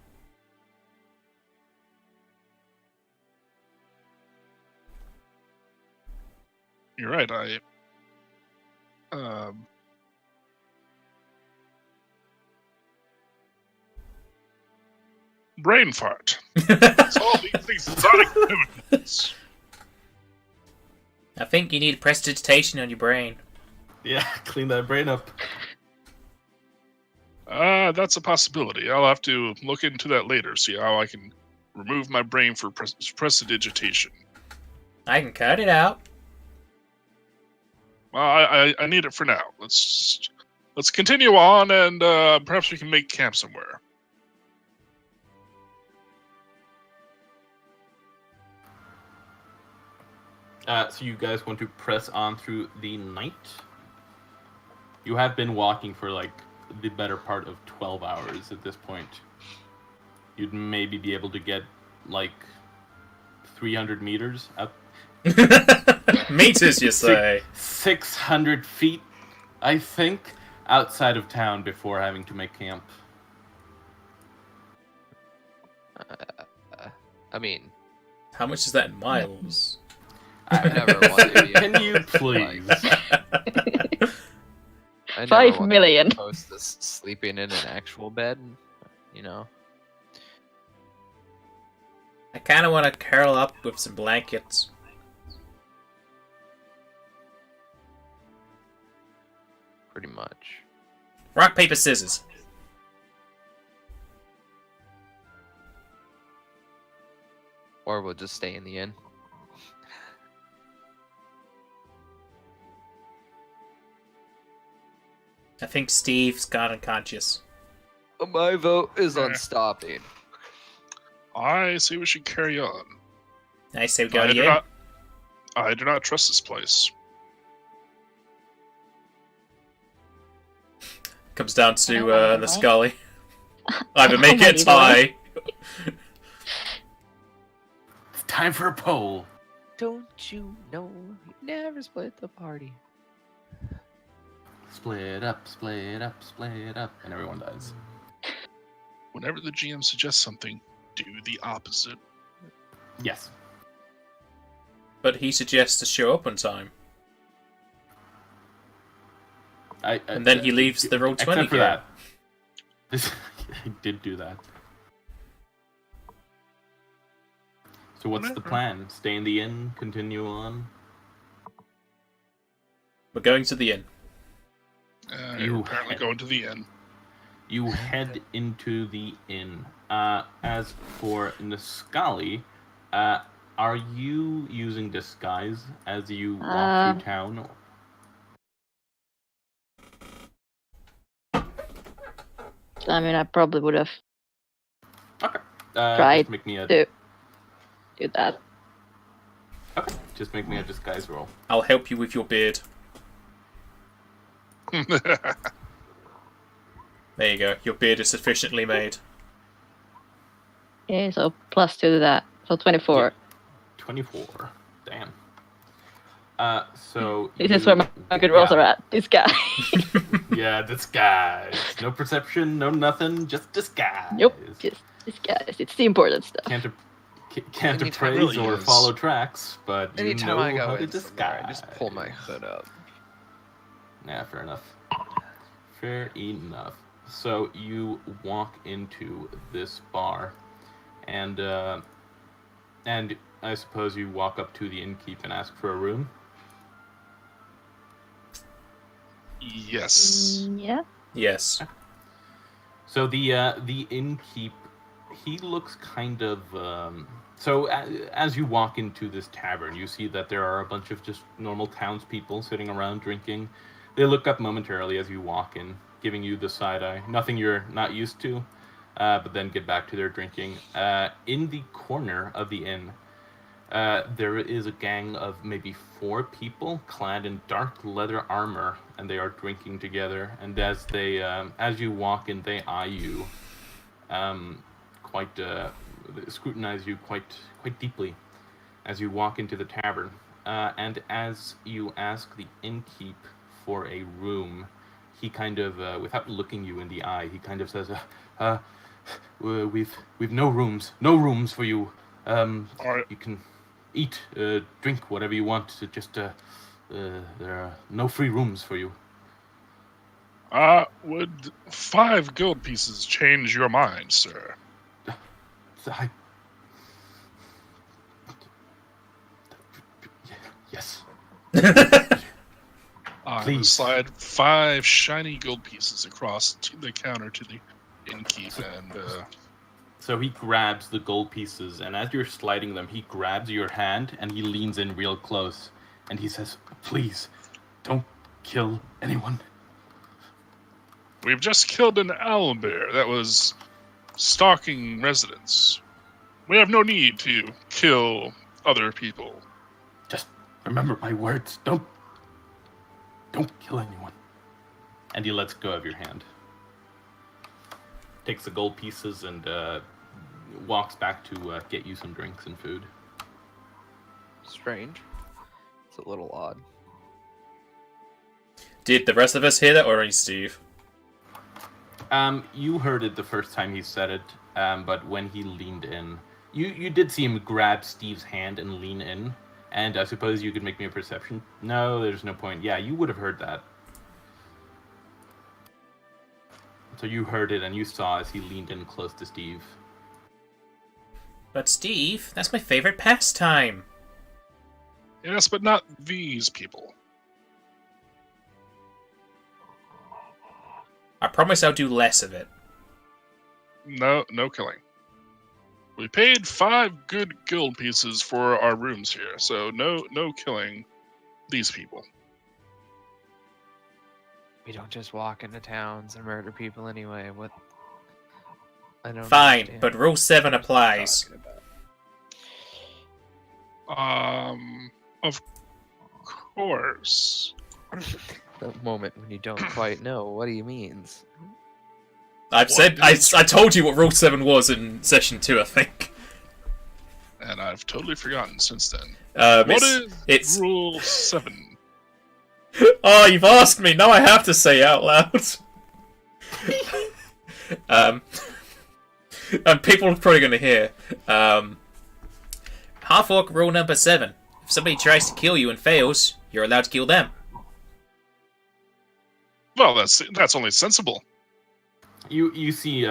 You're right, brain fart. It's all these exotic chemicals. I think you need prestidigitation on your brain. Yeah, clean that brain up. That's a possibility. I'll have to look into that later, see how I can remove my brain for prestidigitation. I can cut it out. Well, I need it for now. Let's continue on, and perhaps we can make camp somewhere. So you guys want to press on through the night? You have been walking for like the better part of 12 hours at this point. You'd maybe be able to get like 300 meters up. Meters, you say? 600 feet, I think, outside of town before having to make camp. I mean, How much is that in miles? I never wanted to be Can you please? I never 5 wanted million. to post this sleeping in an actual bed, you know. I kind of want to curl up with some blankets. Pretty much. Rock, paper, scissors. Or we'll just stay in the inn. I think Steve's gone unconscious. My vote is on Eh. stopping. I say we should carry on. I say we go to the inn. I do not trust this place. Comes down I to don't wanna the go. Scully. Either make I it don't wanna tie. It's time for a poll. Don't you know you never split the party? Split up, split up, split up, and everyone dies. Whenever the GM suggests something, do the opposite. Yes. But he suggests to show up on time. And then he leaves the roll 20 Except for card. that. I did do that. So what's the Whatever. plan? Stay in the inn, continue on? We're going to the inn. You're You apparently had- going to the inn. You head into the inn. As for Niscali, are you using disguise as you walk through town? I mean, I probably would have Okay. tried just make me a... to do that. Okay. Just make me a disguise roll. I'll help you with your beard. There you go. Your beard is sufficiently made. Okay, so +2 to that. So 24. Yeah. 24. Damn. So This is where my good rolls are at. This guy. Yeah, disguise. No perception, no nothing, just disguise. Nope, just disguise. It's the important stuff. Can't Anytime appraise really or is. follow tracks, but you Anytime know I go how to in somewhere, disguise. I just pull my hood up. Yeah, fair enough. Fair enough. So you walk into this bar, and I suppose you walk up to the innkeep and ask for a room. Yes. Yeah. Yes. So the innkeep, he looks kind of so as you walk into this tavern, you see that there are a bunch of just normal townspeople sitting around drinking. They look up momentarily as you walk in, giving you the side eye. Nothing you're not used to, but then get back to their drinking. In the corner of the inn, there is a gang of maybe 4 people clad in dark leather armor, and they are drinking together. And as they, as you walk in, they eye you, scrutinize you quite deeply as you walk into the tavern. And as you ask the innkeep for a room, he kind of, without looking you in the eye, he kind of says, "We've no rooms for you. You can eat, drink, whatever you want. Just there are no free rooms for you." Would 5 gold pieces change your mind, sir? Yes. I will Please. slide 5 shiny gold pieces across to the counter to the innkeep, and So he grabs the gold pieces, and as you're sliding them, he grabs your hand and he leans in real close, and he says, "Please, don't kill anyone." we've just killed an owlbear that was stalking residents. We have no need to kill other people. Just remember my words. Don't kill anyone. And he lets go of your hand. Takes the gold pieces and walks back to get you some drinks and food. Strange. It's a little odd. Did the rest of us hear that, or only Steve? You heard it the first time he said it, but when he leaned in, you did see him grab Steve's hand and lean in. And I suppose you could make me a perception. No, there's no point. Yeah, you would have heard that. So you heard it and you saw as he leaned in close to Steve. But Steve, that's my favorite pastime. Yes, but not these people. I promise I'll do less of it. No killing. We paid 5 good gold pieces for our rooms here, so no killing these people. We don't just walk into towns and murder people anyway. What? I don't. Fine, understand but Rule 7 what you're applies. talking about. Of course. The moment when you don't quite know what he means. I've said I told you what Rule 7 was in session 2, I think. And I've totally forgotten since then. What is Rule 7? Oh, you've asked me. Now I have to say out loud. And people are probably going to hear. Half-orc rule number 7. If somebody tries to kill you and fails, you're allowed to kill them. Well, that's only sensible. You see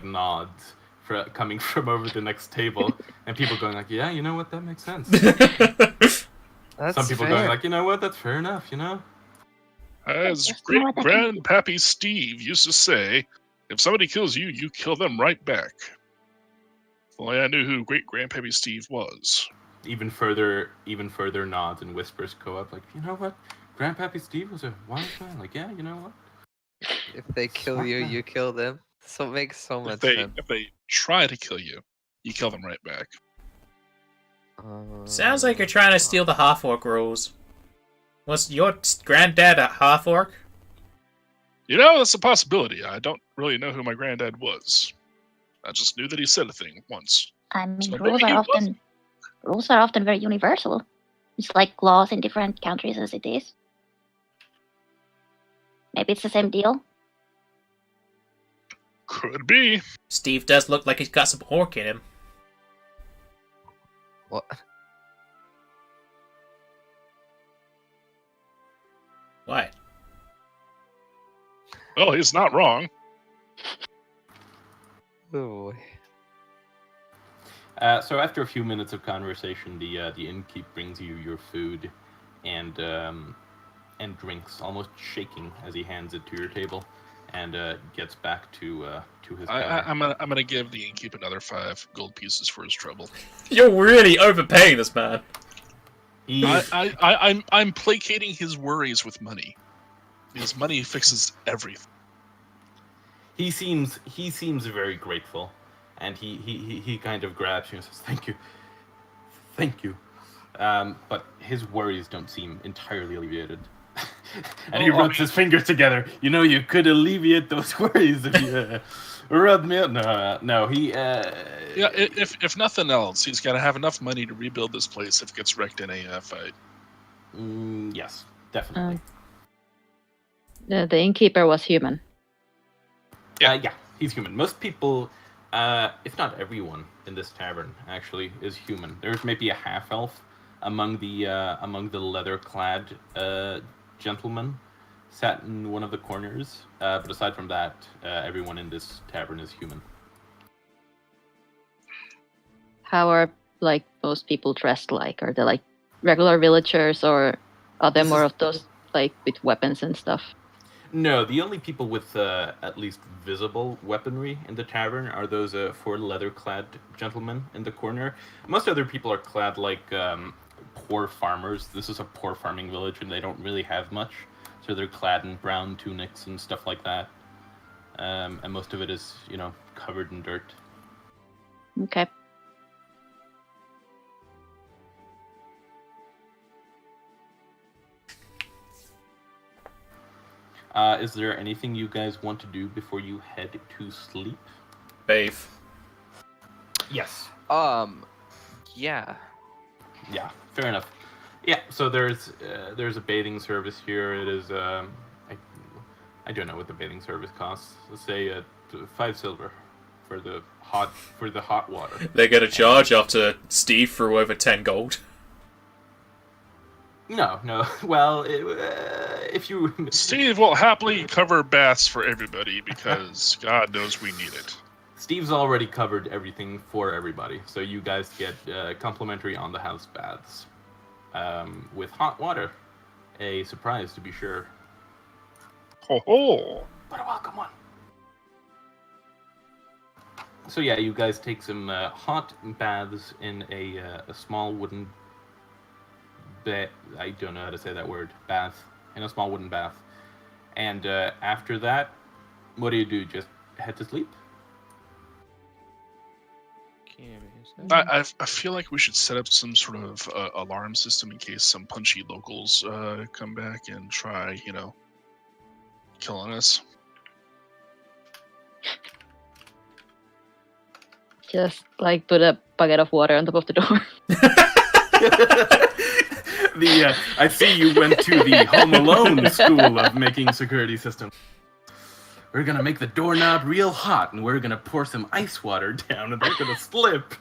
nods coming from over the next table, and people going like, "Yeah, you know what? That makes sense." That's Some people fair. going like, "You know what? That's fair enough." You know. As Just great know what I can- grandpappy Steve used to say, if somebody kills you, you kill them right back. If only I knew who great grandpappy Steve was. Even further nods and whispers go up, like, you know what? Grandpappy Steve was a wise man. Like, yeah, you know what? If they kill Smart you, man. you kill them. So it makes so If much they sense. if they try to kill you, you kill them right back. Sounds like you're trying to steal the half-orc rules. Was your granddad a half-orc? You know, that's a possibility. I don't really know who my granddad was. I just knew that he said a thing once. I mean, So rules maybe are he often very universal. It's like laws in different countries and cities. Maybe it's the same deal. Could be. Steve does look like he's got some orc in him. What? What? Well, he's not wrong. Oh, So after a few minutes of conversation, the innkeep brings you your food and drinks, almost shaking as he hands it to your table, and gets back to his. I'm gonna give the innkeep another 5 gold pieces for his trouble. You're really overpaying this man. I'm placating his worries with money. Because money fixes everything. He seems very grateful, and he kind of grabs you and says, "Thank you," but his worries don't seem entirely alleviated. And he rubs his fingers together. You know, you could alleviate those worries if you rubbed me up. No, he. Yeah, if nothing else, he's got to have enough money to rebuild this place if it gets wrecked in a fight. Yes, definitely. The innkeeper was human. Yeah, he's human. Most people, if not everyone in this tavern, actually is human. There's maybe a half elf among the leather-clad gentlemen sat in one of the corners. But aside from that, everyone in this tavern is human. How are like most people dressed like? Are they like regular villagers, or are they more of those like with weapons and stuff? No, the only people with at least visible weaponry in the tavern are those 4 leather-clad gentlemen in the corner. Most other people are clad like poor farmers. This is a poor farming village, and they don't really have much, so they're clad in brown tunics and stuff like that. And most of it is, covered in dirt. Okay. Is there anything you guys want to do before you head to sleep? Bathe. Yes. yeah. Yeah, fair enough. Yeah, so there's a bathing service here. It is I don't know what the bathing service costs. Let's say 5 silver for the hot water. They're gonna charge after Steve threw over 10 gold. No. Well, if you Steve will happily cover baths for everybody because God knows we need it. Steve's already covered everything for everybody, so you guys get complimentary on the house baths with hot water. A surprise, to be sure. Ho ho! But a welcome one. So yeah, you guys take some hot baths in a small wooden I don't know how to say that word. Bath. In a small wooden bath. And after that, what do? Just head to sleep? I feel like we should set up some sort of alarm system in case some punchy locals come back and try, killing us. Just like put a bucket of water on top of the door. I see you went to the Home Alone school of making security systems. We're gonna make the doorknob real hot, and we're gonna pour some ice water down, and they're gonna slip.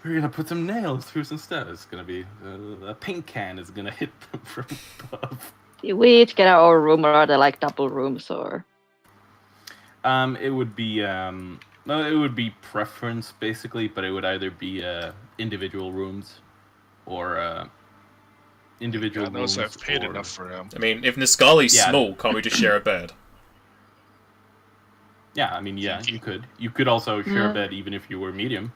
We're gonna put some nails through some stuff. It's gonna be a paint can is gonna hit them from above. We each get our own room, or are they like double rooms, or? It would be it would be preference basically, but it would either be individual rooms, or individual God knows rooms. I've paid or- enough for him. I mean, if Niscali's Yeah. small, can't we just share a bed? Yeah, I mean, yeah, you could. You could also share Yeah. a bed even if you were medium.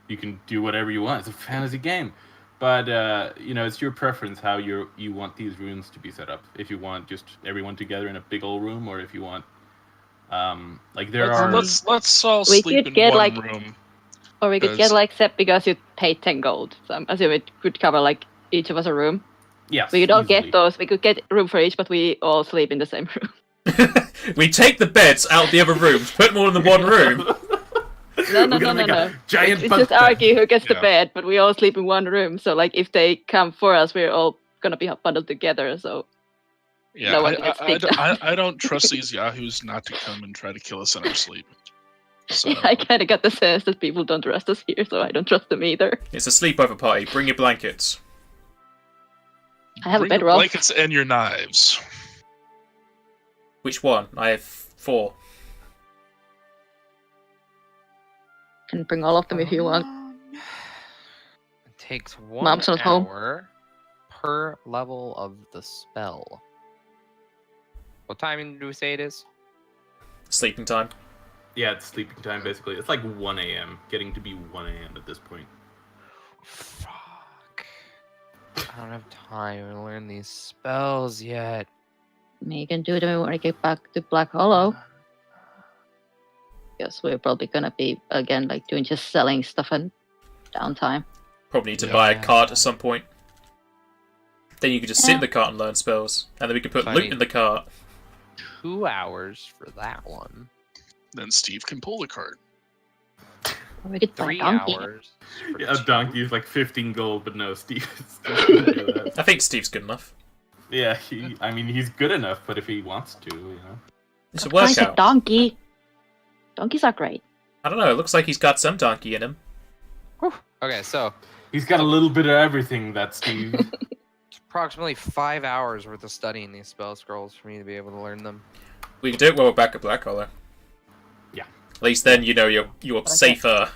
You can do whatever you want. It's a fantasy game, but it's your preference how you want these rooms to be set up. If you want just everyone together in a big old room, or if you want, Let's all We sleep could in get, one like- room. Or we could get Because- like set because you paid 10 gold. So I'm assuming it could cover like each of us a room. yes, We could all easily. get those. We could get room for each, but we all sleep in the same room. We take the beds out of the other rooms, put them all in the one room. No. We're gonna make a giant It's bunk just bed. argue who gets the Yeah. bed, but we all sleep in one room. So like if they come for us, we're all gonna be bundled together. So Yeah, No one gets picked I don't trust these yahoos not to come and try to kill us in our sleep. So, I kind of got the sense that people don't trust us here, so I don't trust them either. It's a sleepover party. Bring your blankets. I have a bring your bedroll. blankets and your knives. Which one? I have 4. Can bring all of them if you want. It takes 1 Mom's not home. hour per level of the spell. What timing do we say it is? Sleeping time. Yeah, it's sleeping time basically. It's like 1 a.m. Getting to be 1 a.m. at this point. Fuck. I don't have time to learn these spells yet. We can do them when we get back to Black Hollow. Because we're probably gonna be again like doing just selling stuff and downtime. Probably need to Yeah. buy a cart at some point. Then you could just sit in Yeah. the cart and learn spells. And then we could put Funny. loot in the cart. 2 hours for that one. Then Steve can pull the cart. Or we could buy a 3 donkey. hours. for Yeah, a 2. donkey is like 15 gold, but no, Steve. Steve can do that. I think Steve's good enough. Yeah, he's good enough, but if he wants to. It's a Price a workout. donkey. Donkeys are great. I don't know, it looks like he's got some donkey in him. Okay, so He's got a little bit of everything, that Steve. it's approximately 5 hours worth of studying these spell scrolls for me to be able to learn them. We can do it while we're back at Black Hollow. Yeah. At least then you know you're safer.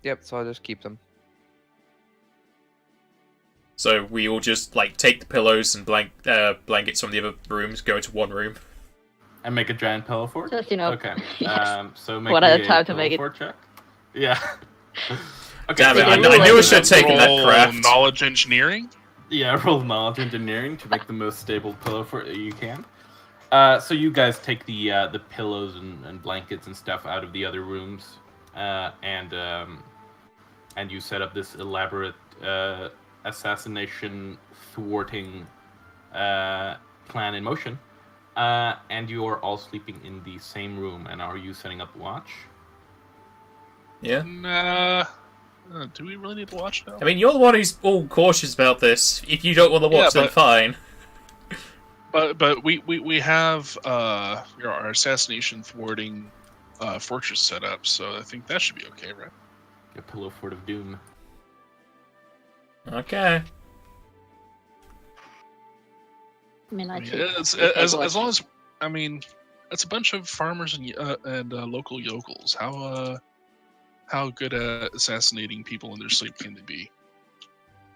Yep, so I'll just keep them. So we all just like take the pillows and blankets from the other rooms, go into one room. And make a giant pillow fort? Just, Okay. Yes. So make One me at a a time to pillow make it. fort check. Yeah. Okay. Damn it, so I you knew I roll- should have taken that Roll craft. knowledge engineering. Yeah, roll knowledge engineering to make the most stable pillow fort that you can. So you guys take the pillows and blankets and stuff out of the other rooms, and you set up this elaborate assassination thwarting plan in motion. And you are all sleeping in the same room. And are you setting up watch? Yeah. Nah. Do we really need to watch now? I mean, you're the one who's all cautious about this. If you don't want to watch, Yeah, then but- fine. But we have our assassination thwarting fortress set up, so I think that should be okay, right? Your pillow fort of doom. Okay. I mean, I I mean, should as watch. long as it's a bunch of farmers and local yokels. How good at assassinating people in their sleep can they be?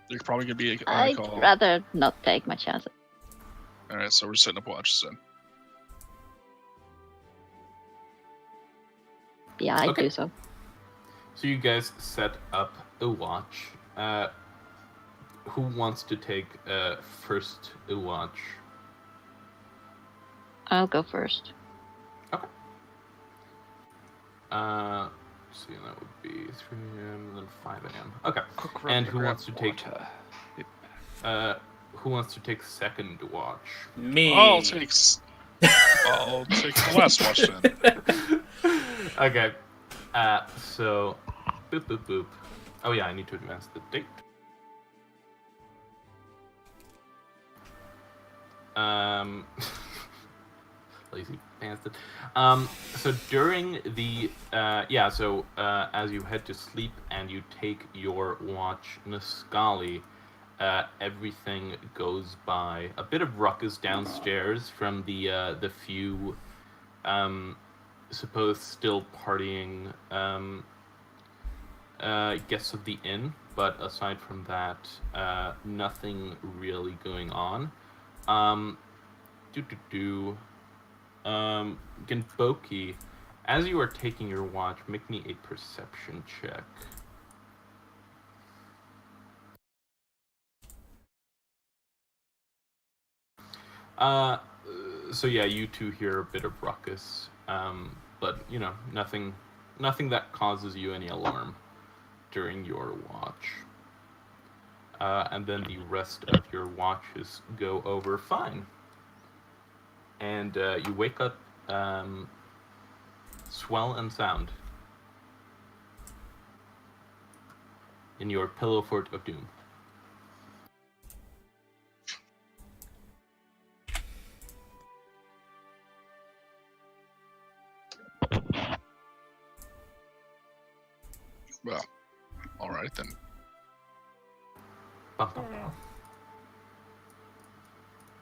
They're probably gonna be I'd call. rather not take my chances. All right, so we're setting up watches then. Yeah, I Okay. do so. So you guys set up a watch. Who wants to take first a watch? I'll go first. See, that would be 3 a.m. and then 5 a.m. Okay. And who wants to take? Who wants to take second watch? Me. I'll take the last watch then. Okay. So, boop boop boop. Oh yeah, I need to advance the date. Lazy bastard. So during the as you head to sleep and you take your watch, Niscali, everything goes by. A bit of ruckus downstairs from the few supposed still partying guests of the inn, but aside from that, nothing really going on. Genboki, as you are taking your watch, make me a perception check. So yeah, you two hear a bit of ruckus, but nothing that causes you any alarm during your watch. And then the rest of your watches go over fine. And you wake up swell and sound in your pillow fort of doom. Well, all right then.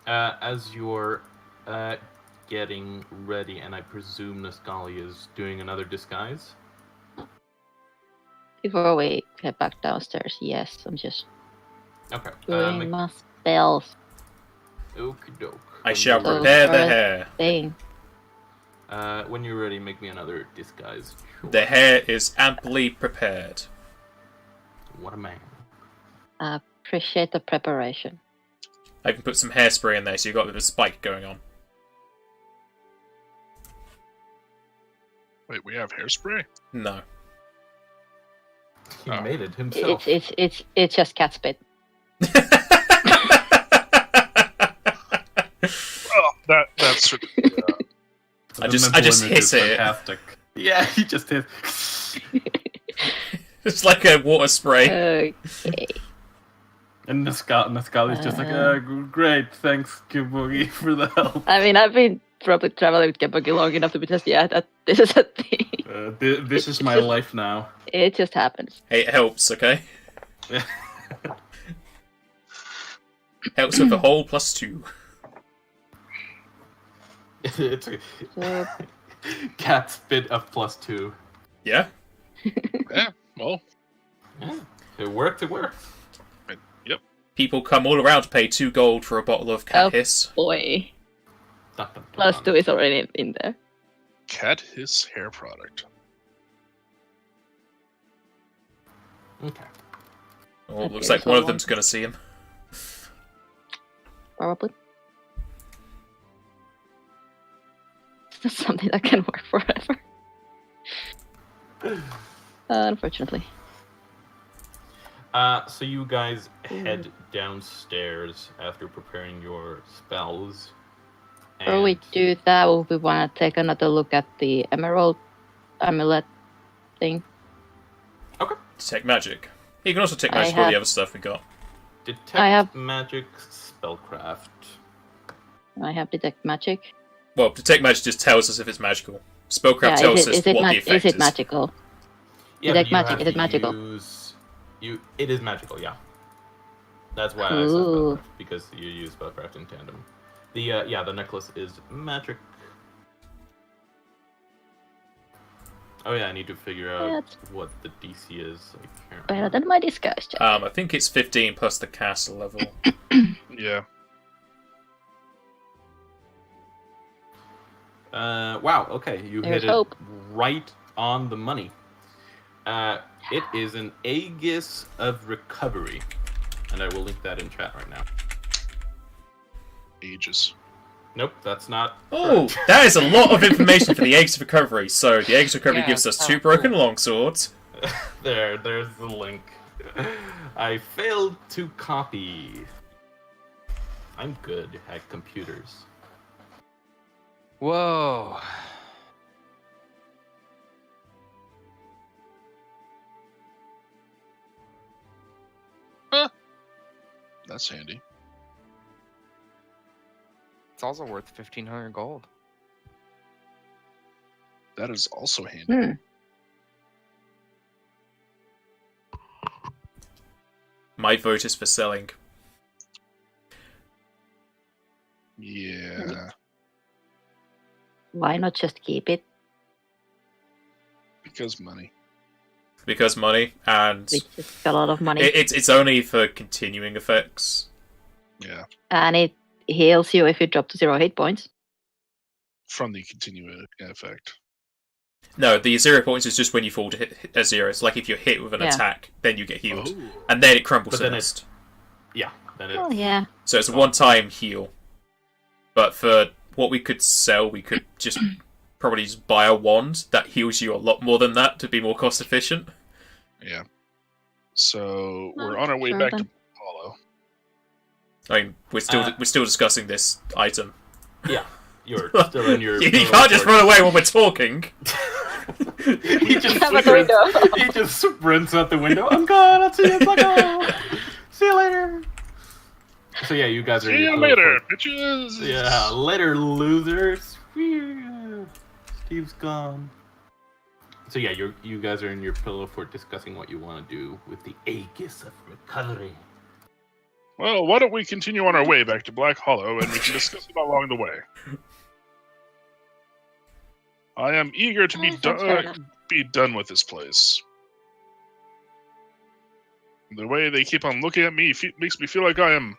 As you're getting ready, and I presume Niscali is doing another disguise. Before we head back downstairs, yes, I'm just Okay. doing my spells. Okie doke. I shall So prepare the first hair. thing, When you're ready, make me another disguise. Sure. The hair is amply prepared. What a man. I appreciate the preparation. I can put some hairspray in there, so you've got a bit of a spike going on. Wait, we have hairspray? No. He made it himself. It's just cat spit. Oh, that's I just hiss it. Fantastic. Yeah, he just hiss. It's like a water spray. Okay. And Niscali's just like, great, thanks, Kibugi, for the help. I mean, I've been probably traveling with Gebagi long enough to be just, this is a thing. This is my life now. It just happens. Hey, it helps, okay? Helps with a whole +2. It's a So, cat spit of +2. Yeah? yeah. Well, Yeah, it worked. yep. People come all around to pay 2 gold for a bottle of cat Oh. hiss. boy. Dun, dun, dun, Plus dun. 2 is already in there. Cat hiss hair product. Okay. Oh, Okay, looks like so one of one- them's gonna see him. Probably. It's not something that can work forever. Unfortunately. So you guys head downstairs after preparing your spells. Before we do that, we want to take another look at the emerald amulet thing. Detect magic. You can also take I magic for all have- the other stuff we got. Detect I have- magic spellcraft. I have detect magic. Well, detect magic just tells us if it's magical. Spellcraft tells us what the effect is it magical? Yeah, Detect but you magic, have is it to magical? It is magical, yeah. That's why I said Ooh. spellcraft, because you use spellcraft in tandem. The the necklace is magic. Oh yeah, I need to figure out That's what the DC is. I can't better remember. than my disguise check. I think it's 15 plus the castle level. Yeah. Wow. Okay, you There's hit hope. it right on the money. It is an Aegis of Recovery, and I will link that in chat right now. Ages. Nope, that's not. Oh, that is a lot of information for the Eggs of Recovery. So, the Eggs of Recovery Yeah, gives us oh, 2 broken longswords. There's the link. I failed to copy. I'm good at computers. Whoa. That's handy. It's also worth 1,500 gold. That is also handy. Hmm. My vote is for selling. Yeah. Why not just keep it? Because money. because money, and Which is a lot of money. it's only for continuing effects. Yeah, And it heals you if you drop to 0 hit points. from the continuing effect. No, the 0 points is just when you fall to hit a 0. It's like if you're hit with an Yeah. attack, then you get healed, Oh. and then it crumbles But to then dust. Yeah, then it. Oh, yeah. So it's a one-time heal. But for what we could sell, we could just probably just buy a wand that heals you a lot more than that to be more cost efficient. Yeah. So we're Oh, on our way sure back then. to Hollow. I mean, we're still discussing this item. Yeah, you're still in your. You can't just run away when we're talking. he just Have a sprints, window. he just sprints out the window. I'm gone. I'll see you. Bye. See you later. So yeah, you guys are. in See your you pillow later, fort. bitches! Yeah, later, losers. Phew. Steve's gone. So yeah, you guys are in your pillow fort discussing what you want to do with the Aegis of Recovery. Well, why don't we continue on our way back to Black Hollow and we can discuss it along the way. I am eager to be, Sounds fair enough. be done with this place. The way they keep on looking at me makes me feel like I am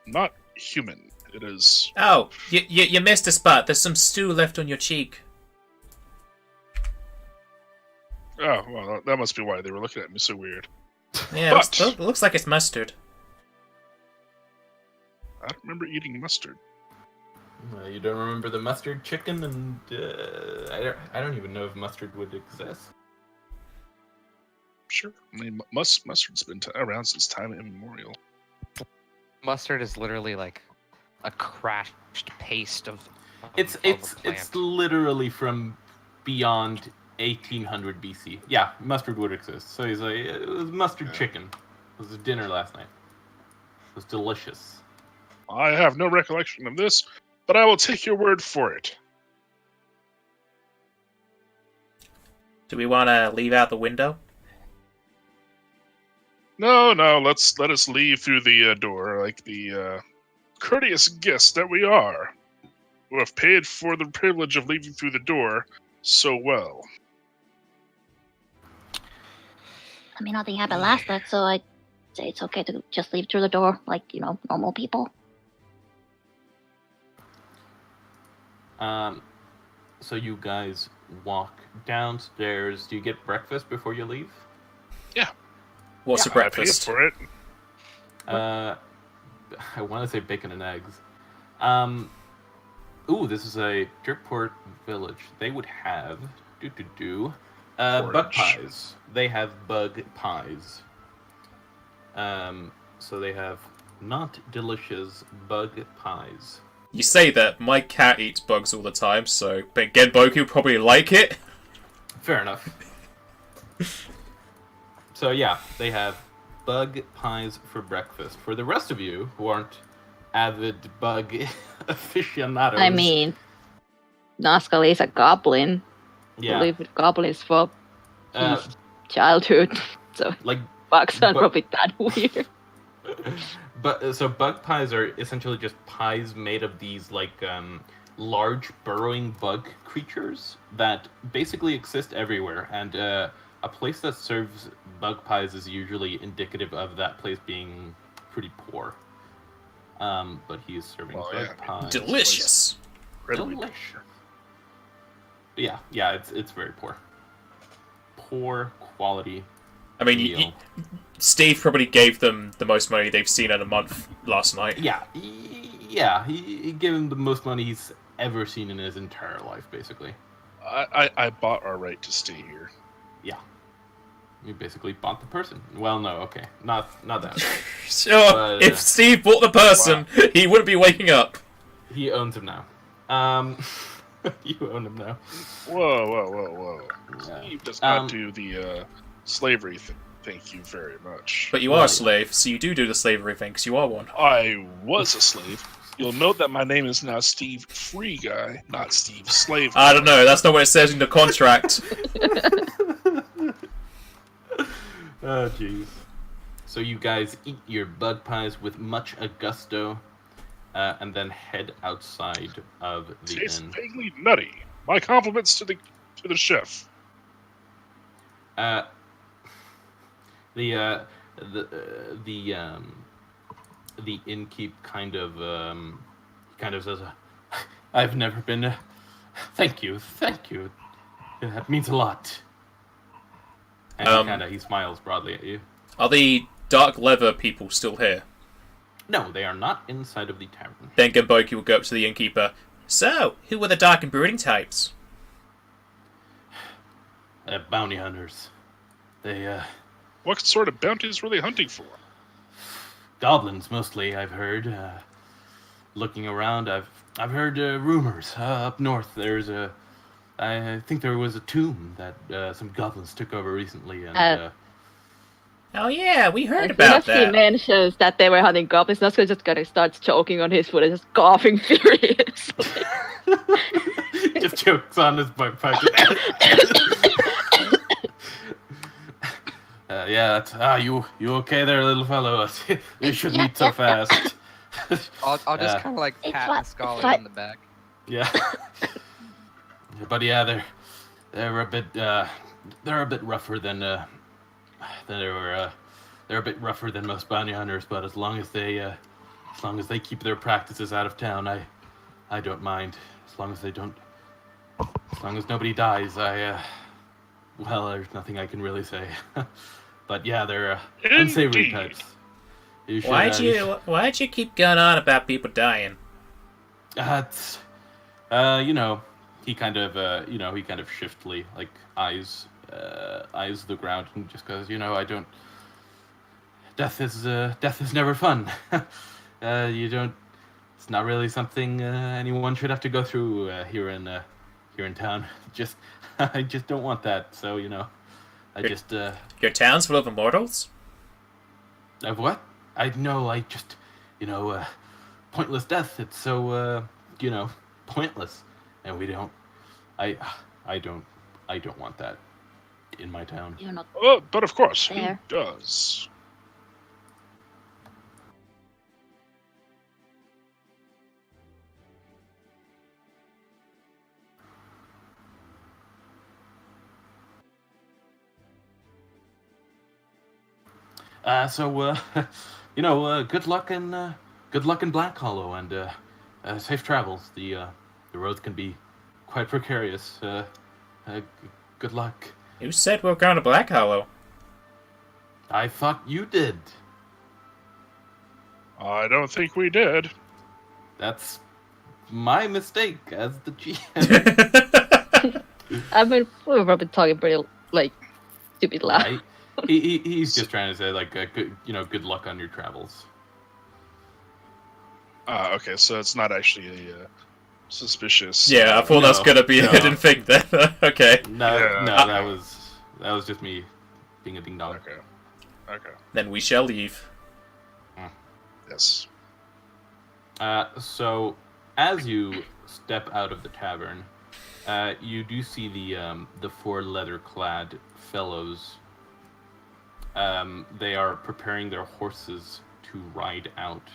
not human. It is... Oh, you missed a spot. There's some stew left on your cheek. Oh, well, that must be why they were looking at me so weird. Yeah, But- it looks like it's mustard. I don't remember eating mustard. You don't remember the mustard chicken, and I don't even know if mustard would exist. Sure. I mean, mustard's been around since time immemorial. Mustard is literally like a crashed paste of. It's a plant. literally from beyond 1800 BC. Yeah, mustard would exist. So he's like, it was mustard chicken. It was dinner last night. It was delicious. I have no recollection of this, but I will take your word for it. Do we want to leave out the window? No, let us leave through the door like the courteous guests that we are, who have paid for the privilege of leaving through the door so well. I mean, nothing happened last night, so I'd say it's okay to just leave through the door, like, normal people. So you guys walk downstairs. Do you get breakfast before you leave? What's Yeah, a I paid breakfast? for it. I want to say bacon and eggs. Ooh, this is a Dirtport village. They would have bug Porridge. pies. They have bug pies. So they have not delicious bug pies. You say that. My cat eats bugs all the time, so but Genboku would probably like it. Fair enough. So yeah, they have bug pies for breakfast. For the rest of you who aren't avid bug aficionados, I mean, Nazca is a goblin. yeah, Live with goblins for uh, childhood. So like bugs aren't but- probably that weird. But so bug pies are essentially just pies made of these large burrowing bug creatures that basically exist everywhere, and a place that serves bug pies is usually indicative of that place being pretty poor. But he is serving Well, bug yeah. pies. Delicious. Incredibly Delicious. Yeah, it's very poor. Poor quality. I mean, meal. Steve probably gave them the most money they've seen in a month last night. Yeah, he gave him the most money he's ever seen in his entire life, basically. I bought our right to stay here. Yeah. You basically bought the person. Well, no, okay. Not that. Sure, But, if Steve bought the person, he wouldn't be waking up. He owns him now. You own him now. Whoa. Yeah. Steve does not do the slavery thing. Thank you very much. But you are a Right. slave, so you do the slavery thing, because you are one. I was a slave. You'll note that my name is now Steve Free Guy, not Steve Slave. I don't know, that's not what it says in the contract. Oh, jeez. So you guys eat your bug pies with much gusto, and then head outside of the Tastes inn. vaguely nutty. My compliments to the chef. The innkeep kind of says, "I've never been. Thank you. That means a lot." And he smiles broadly at you. Are the dark leather people still here? No, they are not inside of the tavern. Then Genboki will go up to the innkeeper. So, who were the dark and brooding types? Bounty hunters. They What sort of bounties were they hunting for? goblins mostly. I've heard. Looking around, I've heard rumors up north. I think there was a tomb that some goblins took over recently, and Oh yeah, we heard As about soon as he that. mentions that they were hunting goblins, Nazca just kind of starts choking on his foot and just coughing furiously. just chokes on his butt pipe. Yeah, that's, you okay there, little fellow? You shouldn't eat so fast. I'll just kind of like It's pat fi- the Scully fi- on the back. Yeah, but yeah, they're a bit rougher than they're a bit rougher than most bounty hunters. But as long as they keep their practices out of town, I don't mind. As long as nobody dies, well, there's nothing I can really say. But yeah, they're unsavory Indeed. types. You should, Why'd you keep going on about people dying? It's, he kind of shiftily eyes the ground and just goes, I don't. Death is never fun. It's not really something anyone should have to go through here in town. I just don't want that. So Your town's full of immortals? of what? I just pointless death. It's so pointless, and we don't. I don't want that in my town. You're not Oh, but of course, Fair. who does? Good luck in Black Hollow and safe travels. The roads can be quite precarious. Good luck. Who said we're going to Black Hollow? I thought you did. I don't think we did. That's my mistake as the GM. I mean, we were probably talking pretty, stupid loud. Right? He's just trying to say good luck on your travels. Okay, so it's not actually a suspicious. Yeah, I thought that's No, gonna be a no. hidden thing then. Okay. No, Yeah. no, that was just me being a ding dong. Okay. Then we shall leave. Yes. So as you step out of the tavern, you do see the four leather-clad fellows. They are preparing their horses to ride out.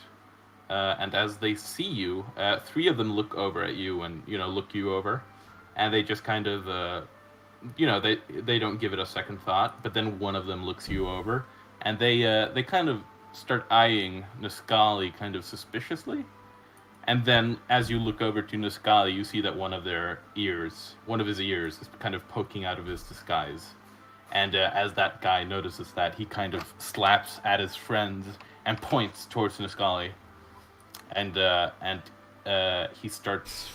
And as they see you, three of them look over at you and look you over, and they just kind of they don't give it a second thought. But then one of them looks you over, and they kind of start eyeing Niscali kind of suspiciously. And then as you look over to Niscali, you see that one of his ears is kind of poking out of his disguise. And as that guy notices that, he kind of slaps at his friends and points towards Niscali. And he starts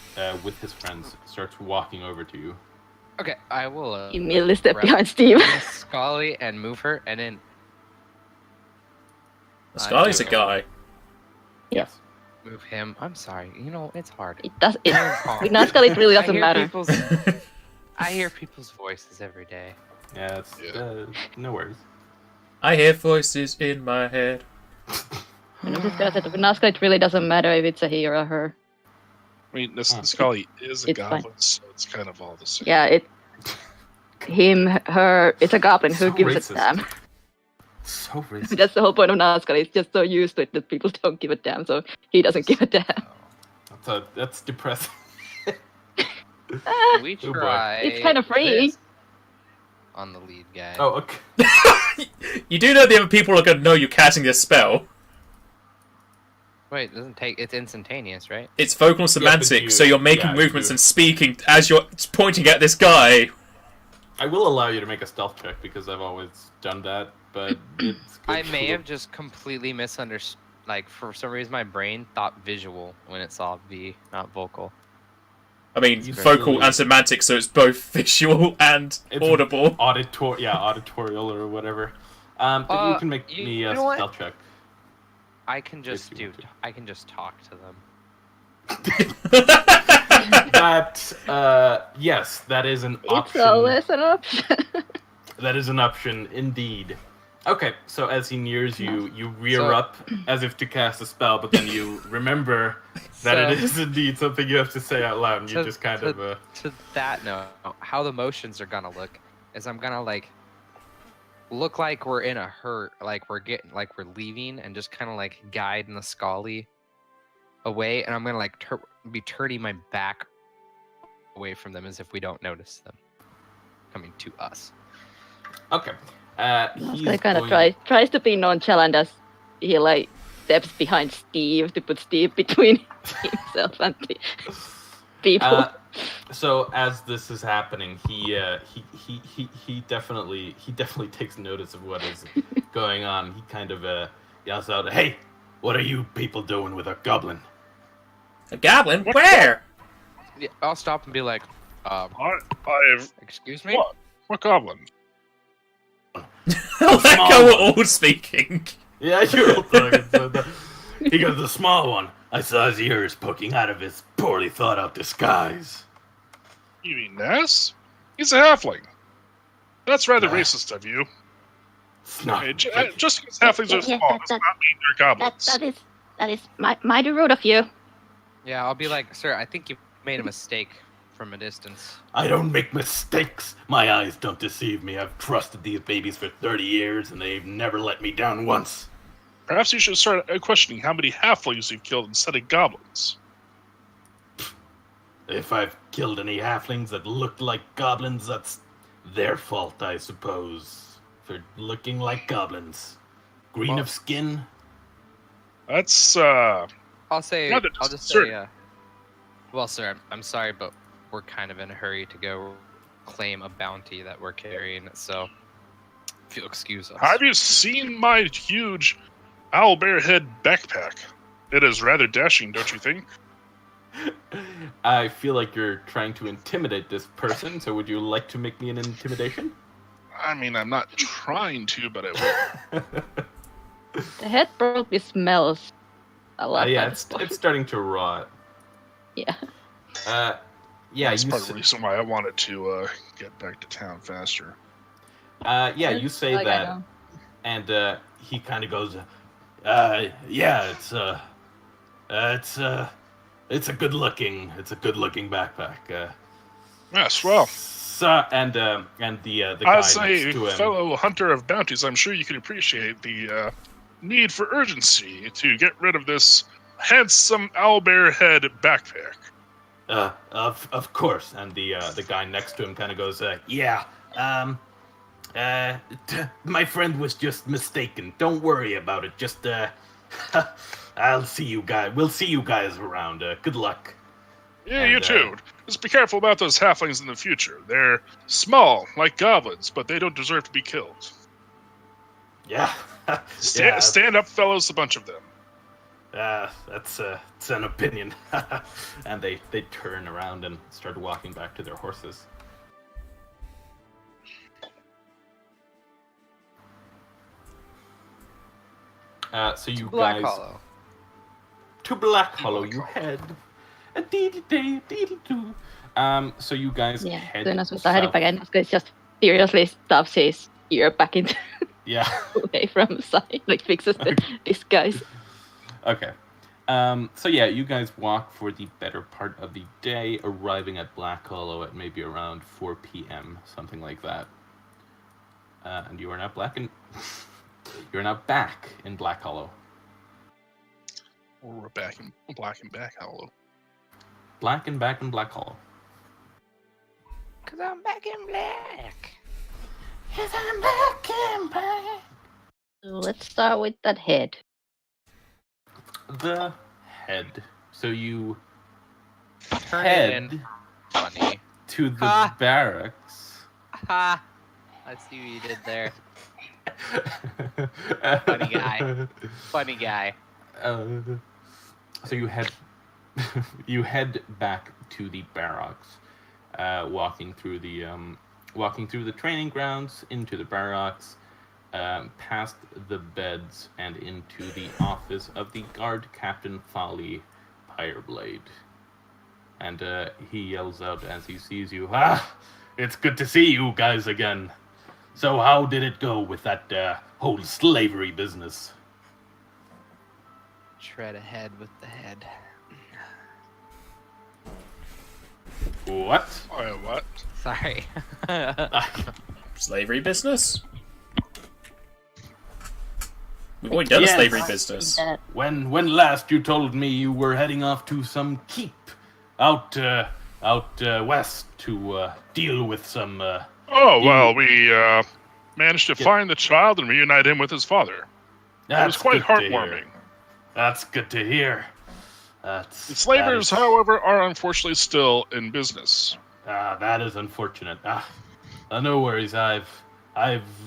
with his friends, starts walking over to you. Okay, I will. Immediately step grab behind Steve. Scully and move her, and then Scully's a guy. Yes. move him. I'm sorry. It's hard. It does. With I Nazca, it really doesn't hear matter. I hear people's voices every day. Yeah, it's no worries. I hear voices in my head. And I'm just gonna say that with Nazca, it really doesn't matter if it's a he or a her. I mean, Niscali is a It's fine. goblin, so it's kind of all the same. Yeah, him, her, it's a goblin. Who So gives racist. a damn? So racist. That's the whole point of Nazca. He's just so used to it that people don't give a damn, so he doesn't give a damn. That's depressing. We Oh boy. try. It's kind of free. this. on the lead guy. Oh, okay. You do know the other people are going to know you're casting this spell. Wait, it doesn't take. It's instantaneous, right? It's vocal semantics, so you're making yeah, movements and speaking as you're pointing at this guy. I will allow you to make a stealth check because I've always done that, but it's good I may to- have just completely misunderstood. Like, for some reason, my brain thought visual when it saw V, not vocal. I mean, You vocal really- and semantics, so it's both visual and It's audible. auditorial or whatever. But you can make me a you know what? stealth check. I can just you do. want to. I can just talk to them. That yes, that is an option. It's always an option. That is an option, indeed. Okay, so as he nears you, you rear So- up as if to cast a spell, but then you remember that it So- is indeed something you have to say out loud, and you To- just kind to- of To that note, how the motions are gonna look is I'm gonna look like we're in a hurt, like we're leaving, and just kind of guide Niscali away, and I'm gonna be turning my back away from them as if we don't notice them coming to us. okay. He He's kind of going- tries to be nonchalant as he steps behind Steve to put Steve between himself and the people. So as this is happening, he definitely takes notice of what is going on. He kind of yells out, "Hey, what are you people doing with a goblin?" A goblin? Where? Yeah, I'll stop and be like, I've excuse me? what goblin? Let Small go, we're one. all speaking. Yeah, you're all talking. He goes, "The small one. I saw his ears poking out of his poorly thought out disguise." You mean Ness? He's a halfling. That's rather Ah. racist of you. Snot. Hey, just because halflings are Yeah, small does not mean they're goblins. That is mighty rude of you. Yeah, I'll be like, sir, I think you made a mistake from a distance. I don't make mistakes. My eyes don't deceive me. I've trusted these babies for 30 years, and they've never let me down once. Perhaps you should start questioning how many halflings you've killed instead of goblins. If I've killed any halflings that looked like goblins, that's their fault, I suppose. For looking like goblins. Green of skin? That's, I'll say, Rather I'll just certain. say, well, sir, I'm sorry, but we're kind of in a hurry to go claim a bounty that we're carrying, so if you'll excuse us. have you seen my huge owlbear head backpack? It is rather dashing, don't you think? I feel like you're trying to intimidate this person, so would you like to make me an intimidation? I mean, I'm not trying to, but I will. The head probably smells a lot. Yeah, at it's this point. starting to rot. Yeah. Yeah, That's you part of the reason why I wanted to get back to town faster. yeah, you say Like I that, know. and he kind of goes, yeah, it's a good looking backpack. Yes, well, And the guy as next a to him. fellow hunter of bounties, I'm sure you can appreciate the need for urgency to get rid of this handsome owlbear head backpack. Of course, and the guy next to him kind of goes, yeah, my friend was just mistaken. Don't worry about it. Just I'll see you guys. We'll see you guys around. Good luck. Yeah, And, you too. Just be careful about those halflings in the future. They're small, like goblins, but they don't deserve to be killed. Yeah. Stand up, fellows, a bunch of them. That's it's an opinion. And they turn around and start walking back to their horses. So you Black guys Hollow. to Black Hollow you head. A dee-dee-dee-dee-dee-doo. So you guys Yeah. head Soon as we start heading south. back in, it's just furiously stuffs his ear back into Yeah. away from the side, like fixes the disguise. Okay. So yeah, you guys walk for the better part of the day, arriving at Black Hollow at maybe around 4 p.m., something like that. And you are now you are now back in Black Hollow. Or we're back in Black and Back Hollow. Back in Black Hollow. 'Cause I'm back in black. Yes, I'm back, I'm back. Let's start with that head. The head. So you Turn it in. head Funny. to the Ha. barracks. Ha! I see what you did there. Funny guy. Funny guy. So you head you head back to the barracks, walking through the training grounds, into the barracks, past the beds, and into the office of the guard captain Folly Fireblade. And he yells out as he sees you, "Ah, it's good to see you guys again. So how did it go with that whole slavery business?" Tread ahead with the head. What? What? Sorry. Slavery business? We've already done Yes. a slavery business. That When last you told me you were heading off to some keep out west to deal with some Oh, well, we managed to find the child and reunite him with his father. It was quite heartwarming. That's good to hear. The slavers, however, are unfortunately still in business. That is unfortunate. No worries. I've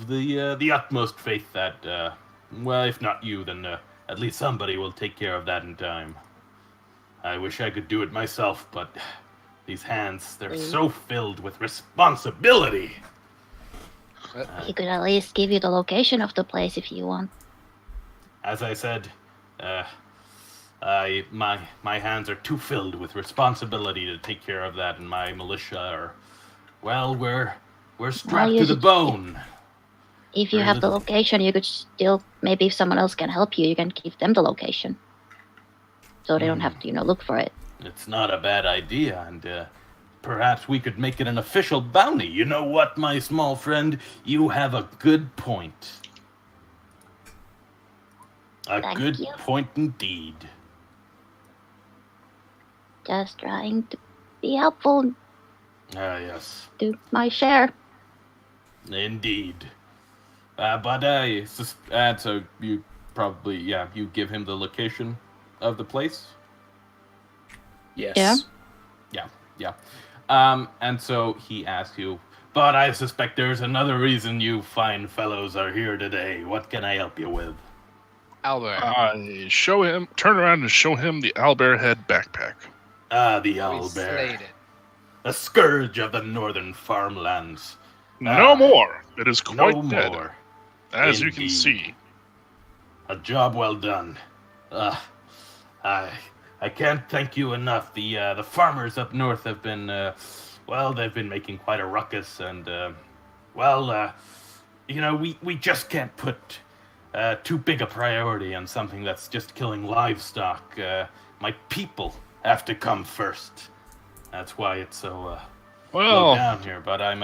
the utmost faith that well, if not you, then at least somebody will take care of that in time. I wish I could do it myself, but these hands, they're so filled with responsibility. He could at least give you the location of the place if you want. As I said, my hands are too filled with responsibility to take care of that, and my militia are, well, we're strapped you to the should- bone. If you Very have the little. location, you could still, maybe if someone else can help you, you can give them the location. So they don't have to, look for it. It's not a bad idea, and perhaps we could make it an official bounty. You know what, my small friend? You have a good point. A Thank good you. point indeed. Just trying to be helpful, Yes, do my share. indeed. But so you probably, you give him the location of the place? Yes. Yeah. And so he asks you, but I suspect there's another reason you fine fellows are here today. What can I help you with? Albert. I turn around and show him the owlbear head backpack. The we owlbear. slayed it. A scourge of the northern farmlands. No more. It is No quite dead, more. as you can Indeed. see. A job well done. I can't thank you enough. The farmers up north have been, they've been making quite a ruckus, and we just can't put too big a priority on something that's just killing livestock. My people have to come first. That's why it's so low Well, down here. But I'm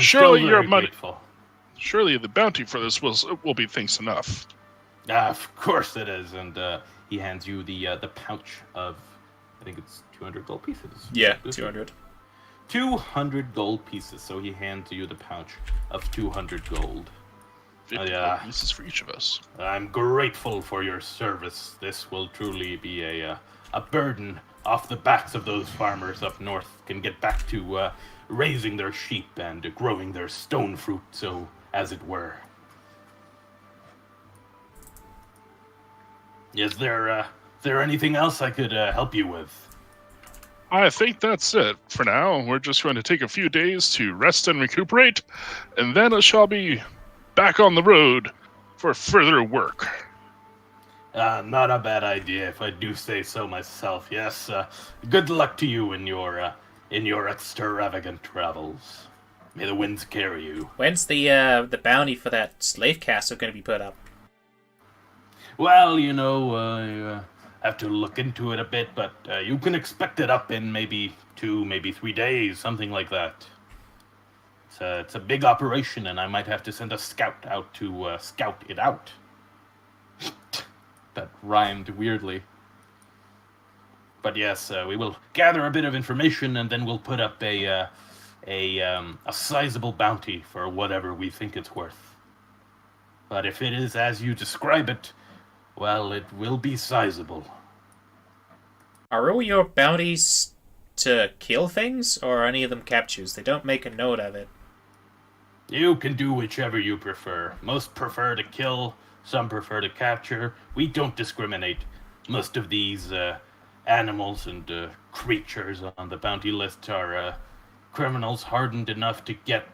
surely still your very money- grateful. surely the bounty for this will be thanks enough. Of course it is, and he hands you the pouch of, I think it's 200 gold pieces. Yeah, 200. 200 gold pieces. So he hands you the pouch of 200 gold. 50 yeah. pieces for each of us. I'm grateful for your service. This will truly be a burden off the backs of those farmers up north. Can get back to raising their sheep and growing their stone fruit, so as it were. Is there anything else I could help you with? I think that's it for now. We're just going to take a few days to rest and recuperate, and then I shall be back on the road for further work. Not a bad idea, if I do say so myself. Yes. Good luck to you in your extravagant travels. May the winds carry you. When's the bounty for that slave castle going to be put up? Well, I have to look into it a bit, but you can expect it up in maybe 2, maybe 3 days, something like that. It's a big operation, and I might have to send a scout out to scout it out. That rhymed weirdly. But yes, we will gather a bit of information, and then we'll put up a a sizable bounty for whatever we think it's worth. But if it is as you describe it, well, it will be sizable. Are all your bounties to kill things, or are any of them captures? They don't make a note of it. You can do whichever you prefer. Most prefer to kill, some prefer to capture. We don't discriminate. Most of these animals and creatures on the bounty list are criminals hardened enough to get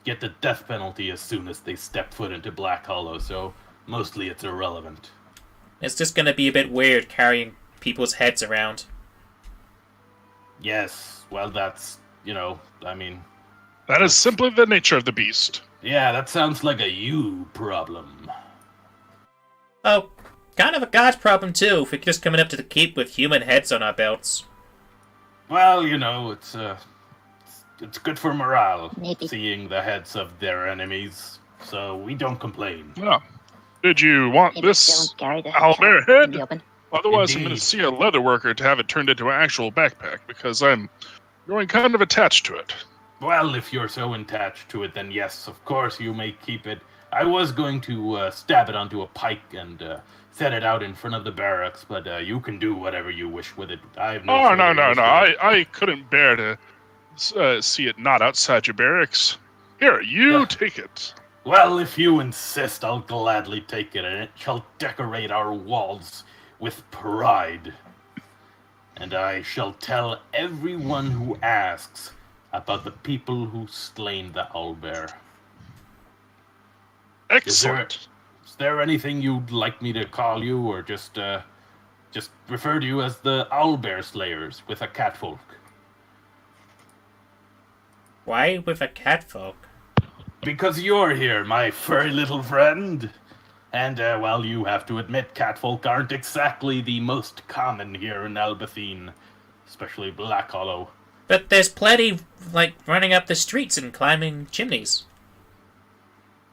the death penalty as soon as they step foot into Black Hollow, so mostly it's irrelevant. It's just gonna be a bit weird carrying people's heads around. Yes, well, that's, That is simply the nature of the beast. Yeah, that sounds like a you problem. Oh, kind of a God's problem too, if we're just coming up to the keep with human heads on our belts. Well, it's good for morale, Maybe. seeing the heads of their enemies, so we don't complain. Yeah. Did you want Maybe this don't carry the owlbear in head? the open. Otherwise, I'm Indeed. going to see a leatherworker to have it turned into an actual backpack, because I'm growing kind of attached to it. Well, if you're so attached to it, then yes, of course you may keep it. I was going to stab it onto a pike and set it out in front of the barracks, but you can do whatever you wish with it. I have no. Oh, no, further no, wish no. with it. I couldn't bear to see it not outside your barracks. Here, you Yeah. take it. Well, if you insist, I'll gladly take it, and it shall decorate our walls with pride. And I shall tell everyone who asks about the people who slain the owlbear. Excellent. Is there anything you'd like me to call you, or just refer to you as the owlbear slayers with a catfolk? Why with a catfolk? Because you're here, my furry little friend. And, well, you have to admit, catfolk aren't exactly the most common here in Albathine, especially Black Hollow. But there's plenty, running up the streets and climbing chimneys.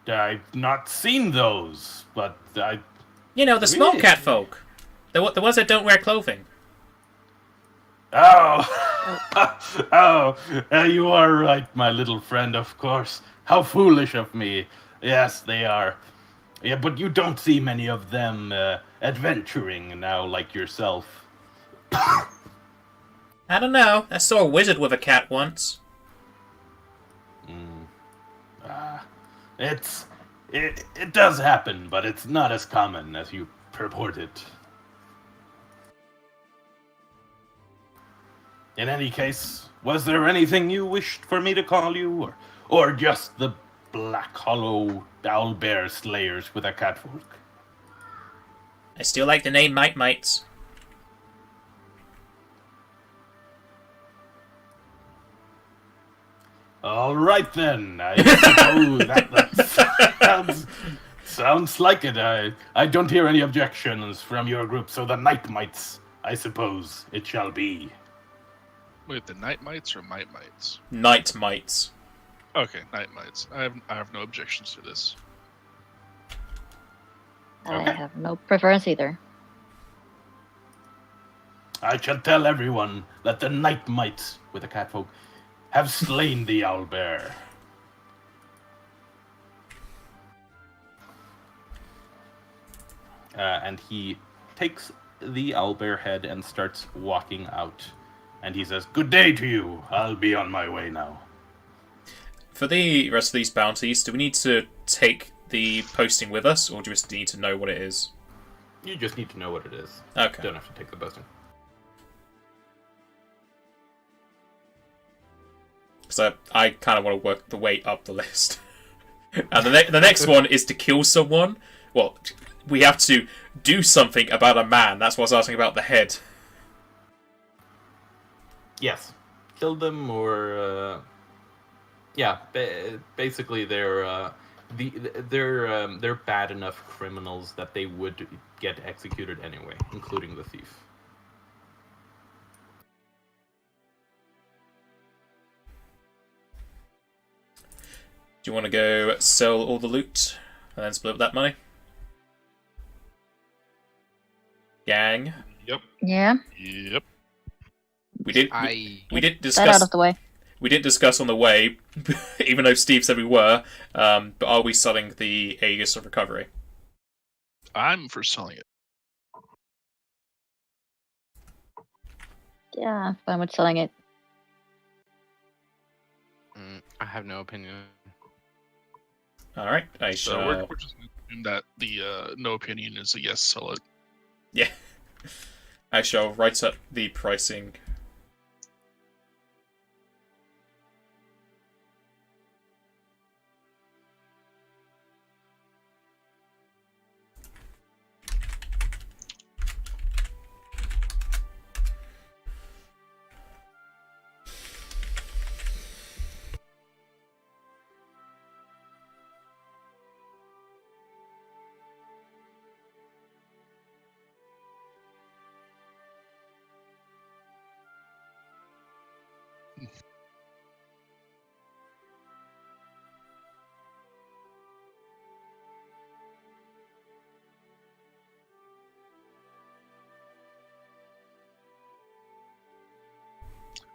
I've not seen those, but I... You know, the small Really? catfolk. The ones that don't wear clothing. Oh, you are right, my little friend, of course. How foolish of me. Yes, they are. Yeah, but you don't see many of them adventuring now like yourself. I don't know. I saw a wizard with a cat once. It does happen, but it's not as common as you purport it. In any case, was there anything you wished for me to call you, or just the Black Hollow Owlbear Slayers with a catfolk? I still like the name Mite Mites. All right then. I suppose that sounds like it. I don't hear any objections from your group, so the Night Mites, I suppose it shall be. Wait, the night mites or mite mites? Night Mites. Okay, night mites. I have no objections to this. I have no preference either. I shall tell everyone that the Night Mites with a catfolk have slain the owlbear. And he takes the owlbear head and starts walking out. And he says, "Good day to you. I'll be on my way now." For the rest of these bounties, do we need to take the posting with us, or do we just need to know what it is? You just need to know what it is. Okay. Don't have to take the posting. Because I kind of want to work the way up the list. And the next one is to kill someone. Well, we have to do something about a man. That's what I was asking about the head. Yes. Kill them or... yeah, basically they're bad enough criminals that they would get executed anyway, including the thief. Do you want to go sell all the loot and then split up that money? Gang. Yep. Yeah, Yep. We did I we did that out discuss of the way. we didn't discuss on the way, even though Steve said we were, but are we selling the Aegis of Recovery? I'm for selling it. Yeah, I'm fine with selling it. I have no opinion. Alright, I So shall... we're just assuming that the no opinion is a yes, sell it. Yeah. I shall write up the pricing.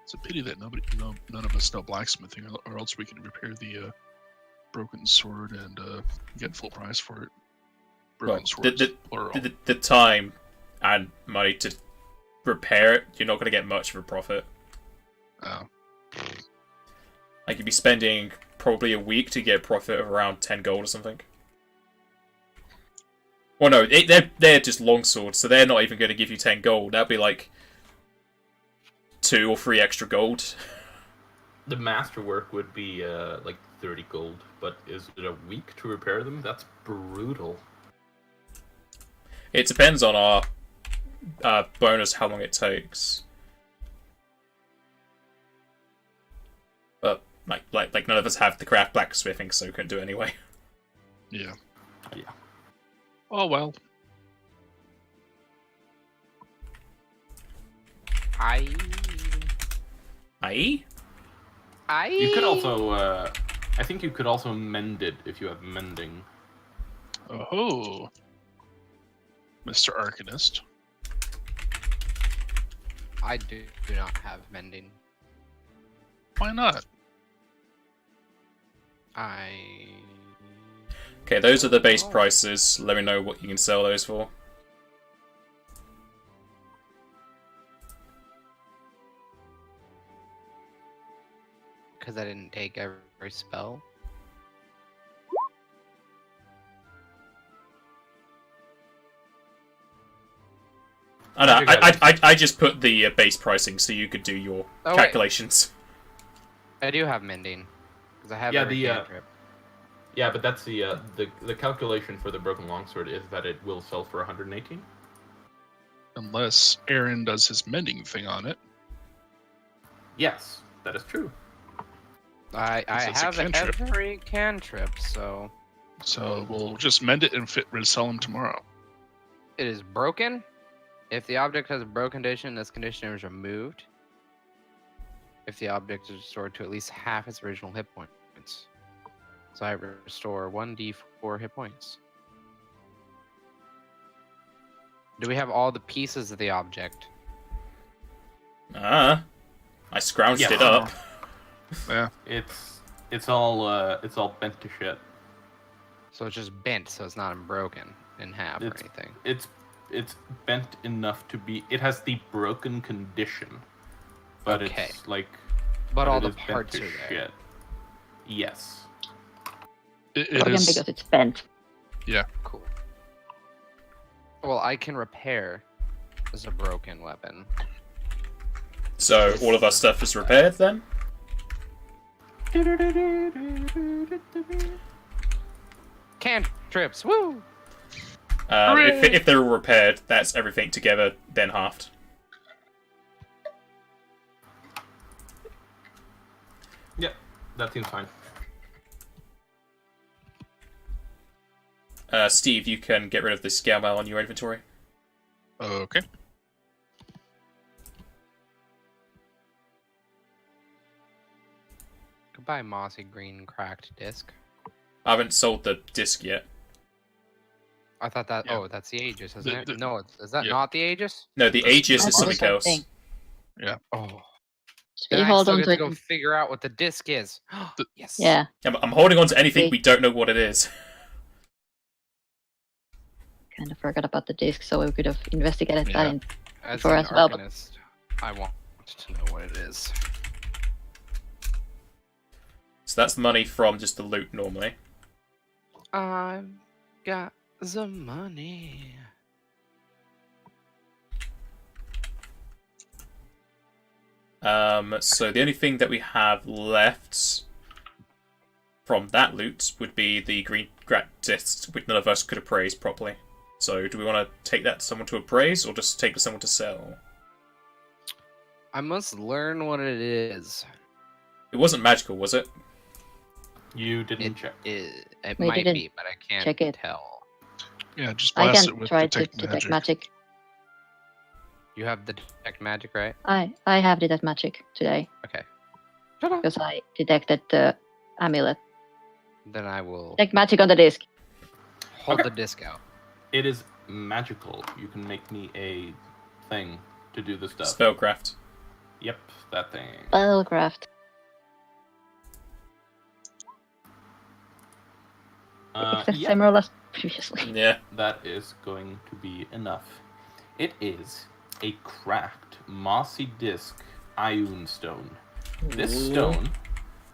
It's a pity that none of us know blacksmithing, or else we can repair the broken sword and get full price for it. Broken swords, plural. The time and money to repair it, you're not going to get much of a profit. Oh. Like, you'd be spending probably a week to get a profit of around 10 gold or something. Well, no, they're just longswords, so they're not even going to give you 10 gold. That'd be like 2 or 3 extra gold. The masterwork would be like 30 gold, but is it a week to repair them? That's brutal. It depends on our bonus, how long it takes. But like none of us have the craft blacksmithing, so we couldn't do it anyway. Yeah. Yeah. Oh well. Aye? You could also, I think you could also mend it if you have mending. Oh, Mr. Arcanist. I do not have mending. Why not? Okay, those are the base prices. Let me know what you can sell those for. Because I didn't take every spell. I just put the base pricing so you could do your calculations. I do have mending. Because I have every cantrip. Yeah, but that's the calculation for the broken longsword is that it will sell for 118. Unless Aaron does his mending thing on it. Yes, that is true. I have every cantrip, so... So we'll just mend it and sell them tomorrow. It is broken. If the object has a broken condition, this condition is removed. If the object is restored to at least half its original hit points. So I restore 1d4 hit points. Do we have all the pieces of the object? I scrounged it up. Yeah. It's all bent to shit. So it's just bent, so it's not broken in half or anything. It's bent enough to be. It has the broken condition, but it's like. But all the parts are there. Shit. Yes. It Broken is because it's bent. Yeah. Cool. Well, I can repair as a broken weapon. So all of our stuff is repaired then? Cantrips, woo! If they're all repaired, that's everything together, then halved. Yep, that seems fine. Steve, you can get rid of the scale mail on your inventory. Okay. Goodbye, mossy green cracked disc. I haven't sold the disc yet. I thought that. Yeah. Oh, that's the Aegis, isn't it? No, is that not the Aegis? No, the Aegis is That's something the else. thing. Yeah. Oh, Speedy, Then I hold still on get to to it. go figure out what the disc is. Yes. Yeah. I'm holding on to anything Okay. we don't know what it is. Kind of forgot about the disc, so we could have investigated Yeah. that in. As For an as well, but- arcanist, I want to know what it is. So that's the money from just the loot normally. I've got the money. So the only thing that we have left from that loot would be the green grat discs, which none of us could appraise properly. So do we want to take that to someone to appraise, or just take it to someone to sell? I must learn what it is. It wasn't magical, was it? You didn't check. It We might didn't be, but I can't check it. tell. Yeah, just I blast it can with try to detect detect magic. magic. You have the detect magic, right? I have detect magic today Okay. because I detected the amulet. Then I will Detect magic on the disc. hold Okay. the disc out. It is magical. You can make me a thing to do the stuff. Spellcraft. Yep, that thing. Spellcraft. Exact Yep, same roll as previously. Yeah. that is going to be enough. It is a cracked, mossy disc Ioun stone. This stone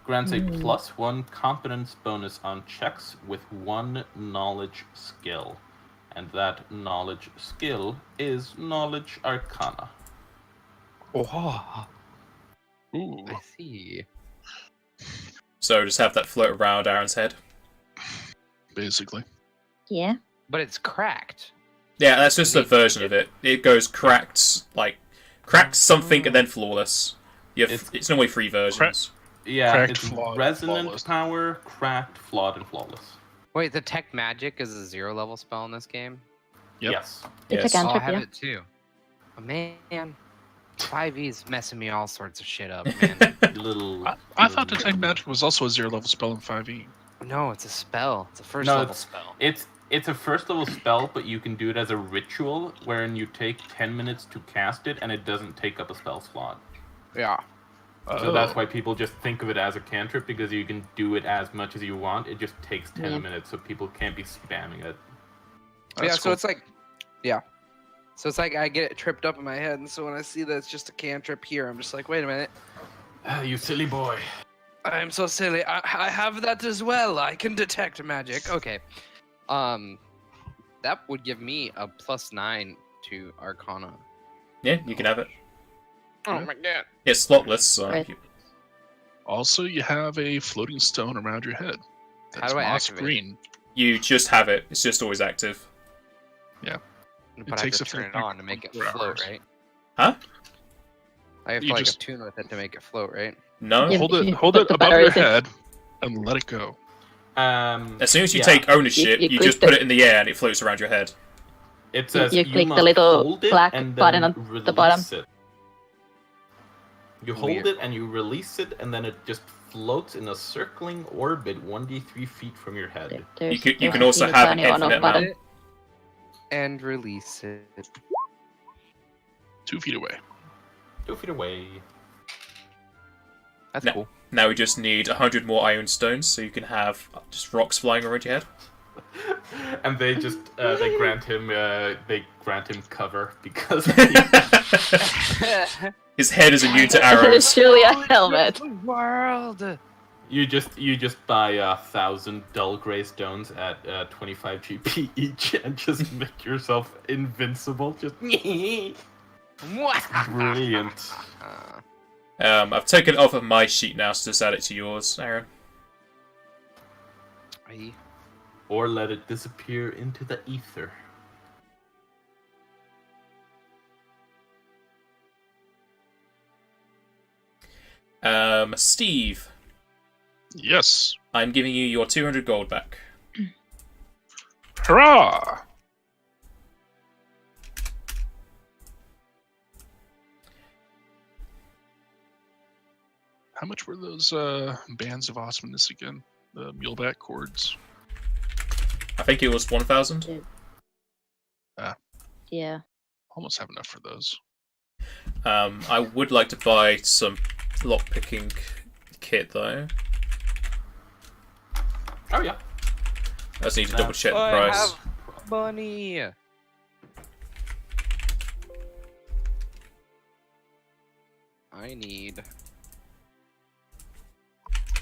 grants a +1 competence bonus on checks with 1 knowledge skill. And that knowledge skill is Knowledge Arcana. Oh, Ooh. I see. So just have that float around Aaron's head. Basically. Yeah. But it's cracked. Yeah, that's just a version of it. It goes cracked, like cracked something and then flawless. You have, it's normally 3 versions. Yeah, Cracked, it's flawed, resonant flawless. power, cracked, flawed, and flawless. Wait, detect magic is a 0 level spell in this game? Yep. Yes. It's Yes. a Oh, I cantrip, have yeah. it too. Oh, man. 5e's messing me all sorts of shit up, man. Little. I thought detect magic was also a 0-level spell in 5e. No, it's a spell. It's a first No, level it's- spell. It's a first level spell, but you can do it as a ritual, wherein you take 10 minutes to cast it, and it doesn't take up a spell slot. Yeah. So that's why people just think of it as a cantrip, because you can do it as much as you want. It just takes 10 Yeah. minutes, so people can't be spamming it. Yeah, That's so cool. it's like, yeah. So it's like I get it tripped up in my head, and so when I see that it's just a cantrip here, I'm just like, wait a minute. You silly boy. I'm so silly. I have that as well. I can detect magic. Okay. That would give me a +9 to Arcana. Yeah, you can have it. Oh my god. It's slotless, so Right. Also, you have a floating stone around your head. How That's do I moss activate it? green. you just have it. It's just always active. But I have takes to a turn it few on to make it 4 float, hours. right? Huh? I have to You like just- attune with it to make it float, right? No. Yeah. Hold you it, hold put it the above your batteries in. head and let it go. As soon as you yeah. take ownership, You you click just put the- it in the air and it floats around your head. It says you click the must little hold it black and button then on the release bottom. It. You hold Weird. it and you release it, and then it just floats in a circling orbit 1d3 feet from your head. There's, You can there's also a have tiny on-off infinite button. amount. And release it. 2 feet away. 2 feet away. That's No. cool. Now we just need 100 more iron stones so you can have just rocks flying around your head. And they just they grant him cover because His head is immune to It's arrows. surely a helmet. World. you just buy 1,000 dull gray stones at 25 GP each and just make yourself invincible. Just brilliant. I've taken it off of my sheet now, so just add it to yours, Aaron. Or let it disappear into the ether. Steve, Yes. I'm giving you your 200 gold back. Hurrah! How much were those bands of awesomeness again? The muleback cords? I think it was 1,000. Yeah. Almost have enough for those. I would like to buy some lockpicking kit though. Oh yeah. I just need to double check the I price. have money. I need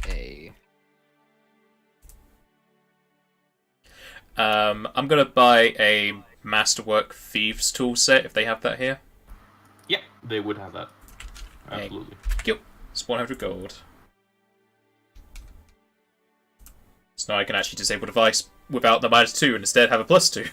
a. I'm gonna buy a Masterwork Thieves tool set if they have that here. Yeah, they would have that. Absolutely. Yep, it's 100 gold. So now I can actually disable the device without the -2 and instead have a +2.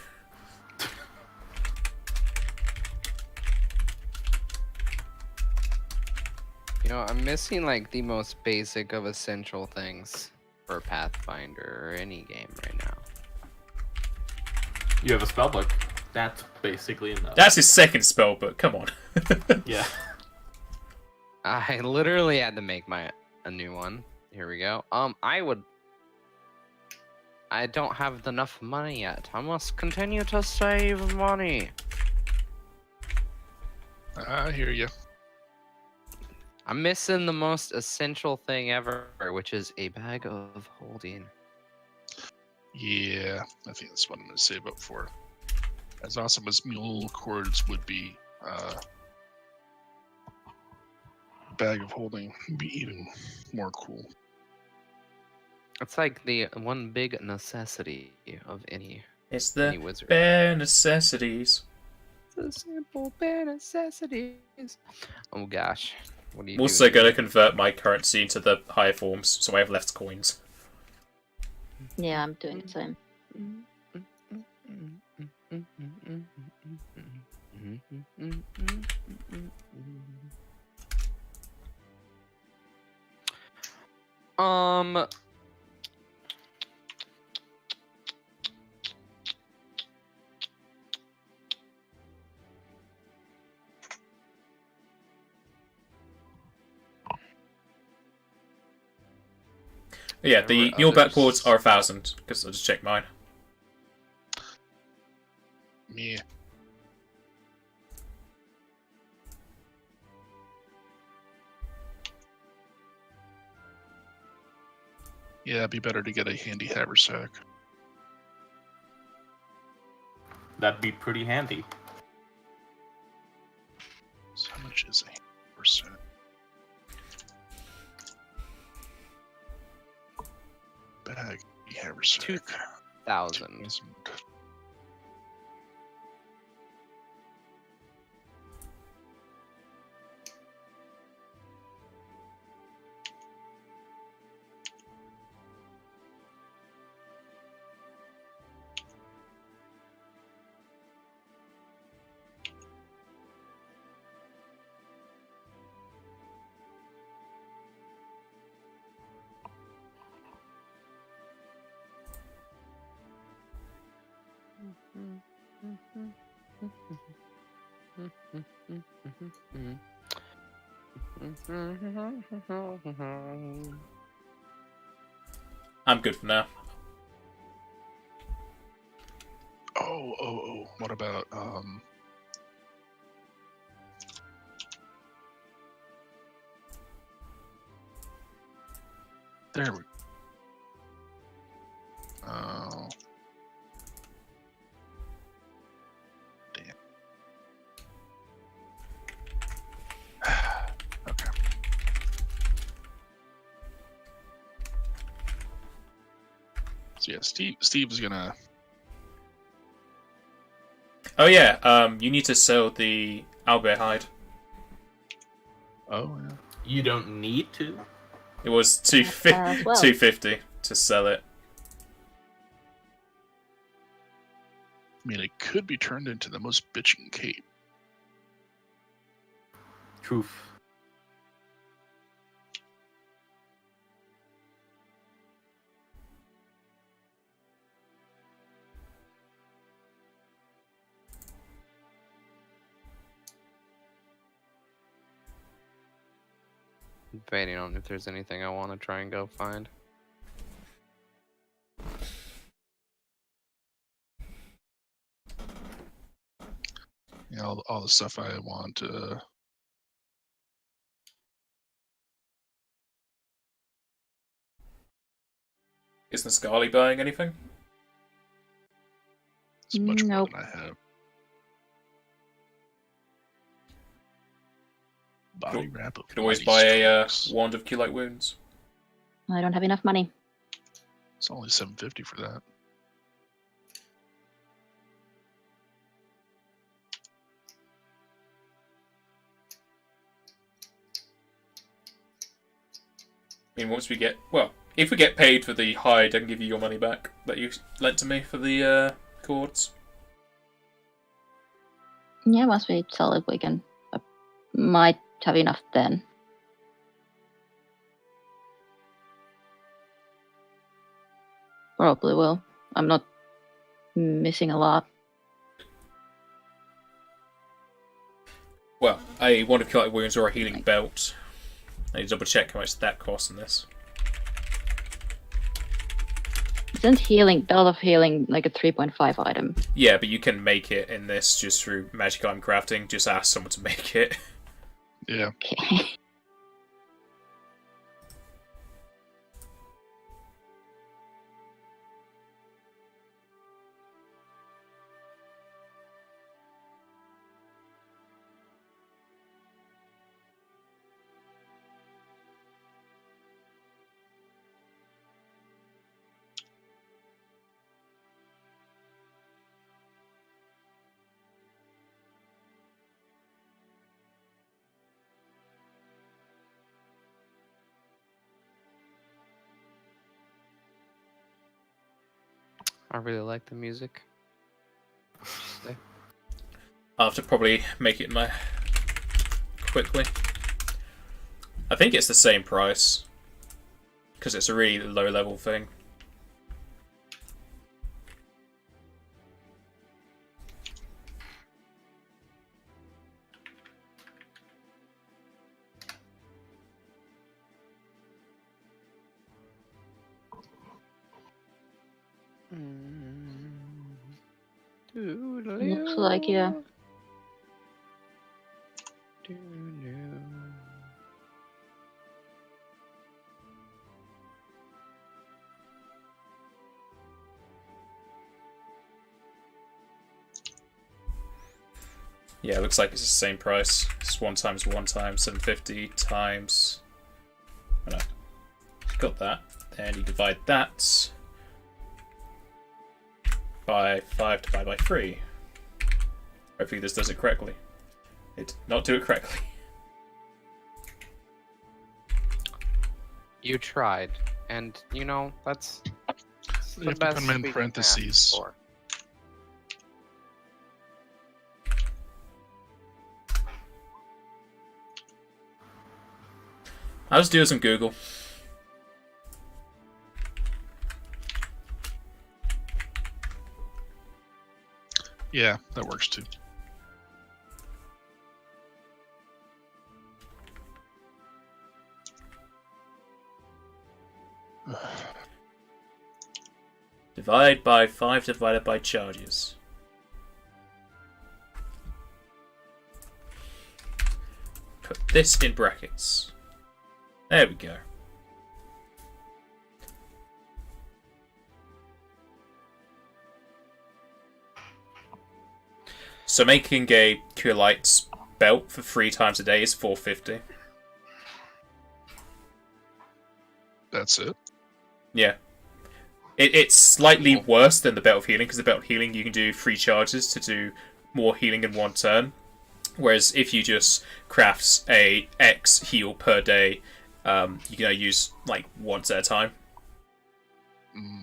You know, I'm missing like the most basic of essential things for Pathfinder or any game right now. You have a spellbook. That's basically enough. That's his second spell book, come on. Yeah. I literally had to make a new one. Here we go. I don't have enough money yet. I must continue to save money. I hear you. I'm missing the most essential thing ever, which is a bag of holding. Yeah, I think that's what I'm going to save up for. As awesome as mule cords would be, bag of holding would be even more cool. It's like the one big necessity of any It's the wizard. bare necessities. The simple bare necessities. Oh gosh. What do you I'm also doing going to here? convert my currency into the higher forms, so I have less coins. Yeah, I'm doing the same. Um. Yeah, There the were mule backboards others. are 1,000, because I just checked mine. Me. Yeah, it'd be better to get a handy haversack. That'd be pretty handy. So how much is a haversack? Bag haversack. 2,000. I'm good for now. Oh. What about there we Oh. Damn. Okay. So yeah, Steve's gonna. Oh yeah, you need to sell the owlbear hide. Oh yeah. You don't need to. It was well. 250 to sell it. I mean, it could be turned into the most bitching cape. Truth. Debating on if there's anything I want to try and go find. You know, all the stuff I want. Isn't Scarly buying anything? It's much more Nope. than I have. Body wrap of Could always mighty buy a strokes. wand of Cure Light Wounds. I don't have enough money. It's only $750 for that. I mean, once we get... Well, if we get paid for the hide, I can give you your money back that you lent to me for the cords. Yeah, once we sell it, we can. Might have enough then. Probably will. I'm not missing a lot. Well, a wand of Cure Light Wounds or a healing belt. I need to double check how much that costs in this. Isn't healing belt of healing like a 3.5 item? Yeah, but you can make it in this just through magic item crafting. Just ask someone to make it. Yeah. Okay. I really like the music. I'll have to probably make it my quickly. I think it's the same price because it's a really low level thing. Looks like, yeah. Yeah, it looks like it's the same price. It's 1 times 1 times 750 times. Oh, no. Got that. Then you divide that by 5 divided by 3. Hopefully this does it correctly. It did not do it correctly. You tried, and you know that's You the have to best put them in we can parentheses. ask for. I'll just do some Google. Yeah, that works too. Divide by 5 divided by charges. Put this in brackets. There we go. So making a Cure Light's belt for 3 times a day is $450. That's it. Yeah. It's slightly worse than the Belt of Healing, because the Belt of Healing you can do 3 charges to do more healing in 1 turn. Whereas if you just craft a X heal per day, you can only use like once at a time.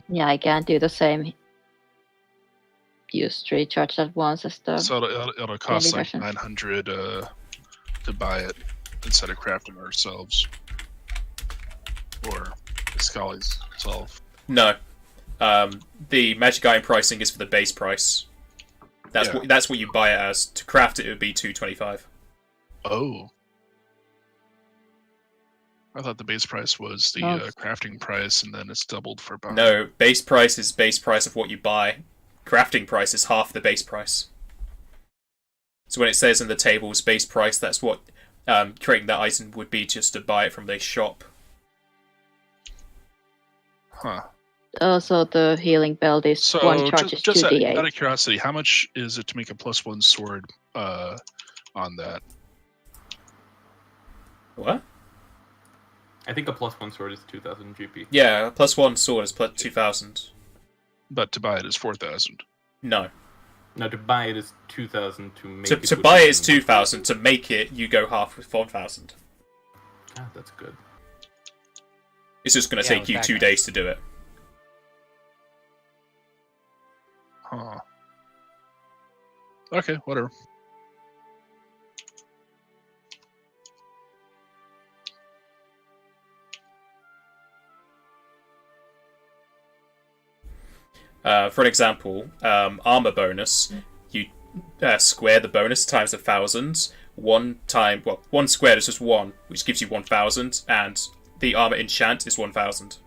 Yeah, I can't do the same. Use 3 charges at once as the. So it'll cost Daily like version. 900 to buy it instead of crafting ourselves. Or Scully's itself. No. The magic item pricing is for the base price. That's Yeah. that's what you buy it as. To craft it would be $225. Oh. I thought the base price was the Oh. crafting price, and then it's doubled for buying. No, base price is base price of what you buy. Crafting price is half the base price. So when it says in the tables base price, that's what creating that item would be just to buy it from the shop. Huh. Also, the healing belt is So, one charge is just out 2d8. of curiosity, how much is it to make a +1 sword on that? What? I think a +1 sword is 2,000 GP. Yeah, +1 sword is plus 2,000. But to buy it is 4,000. No. No, to buy it is 2,000. To make it To would buy be it is 2,000. To make it, you go half with 1,000. Ah, that's good. It's just going to Yeah, take you with 2 that days to do it. Huh. Okay, whatever. For an example, armor bonus, you square the bonus times 1,000. One squared is just 1, which gives you 1,000, and the armor enchant is 1,000.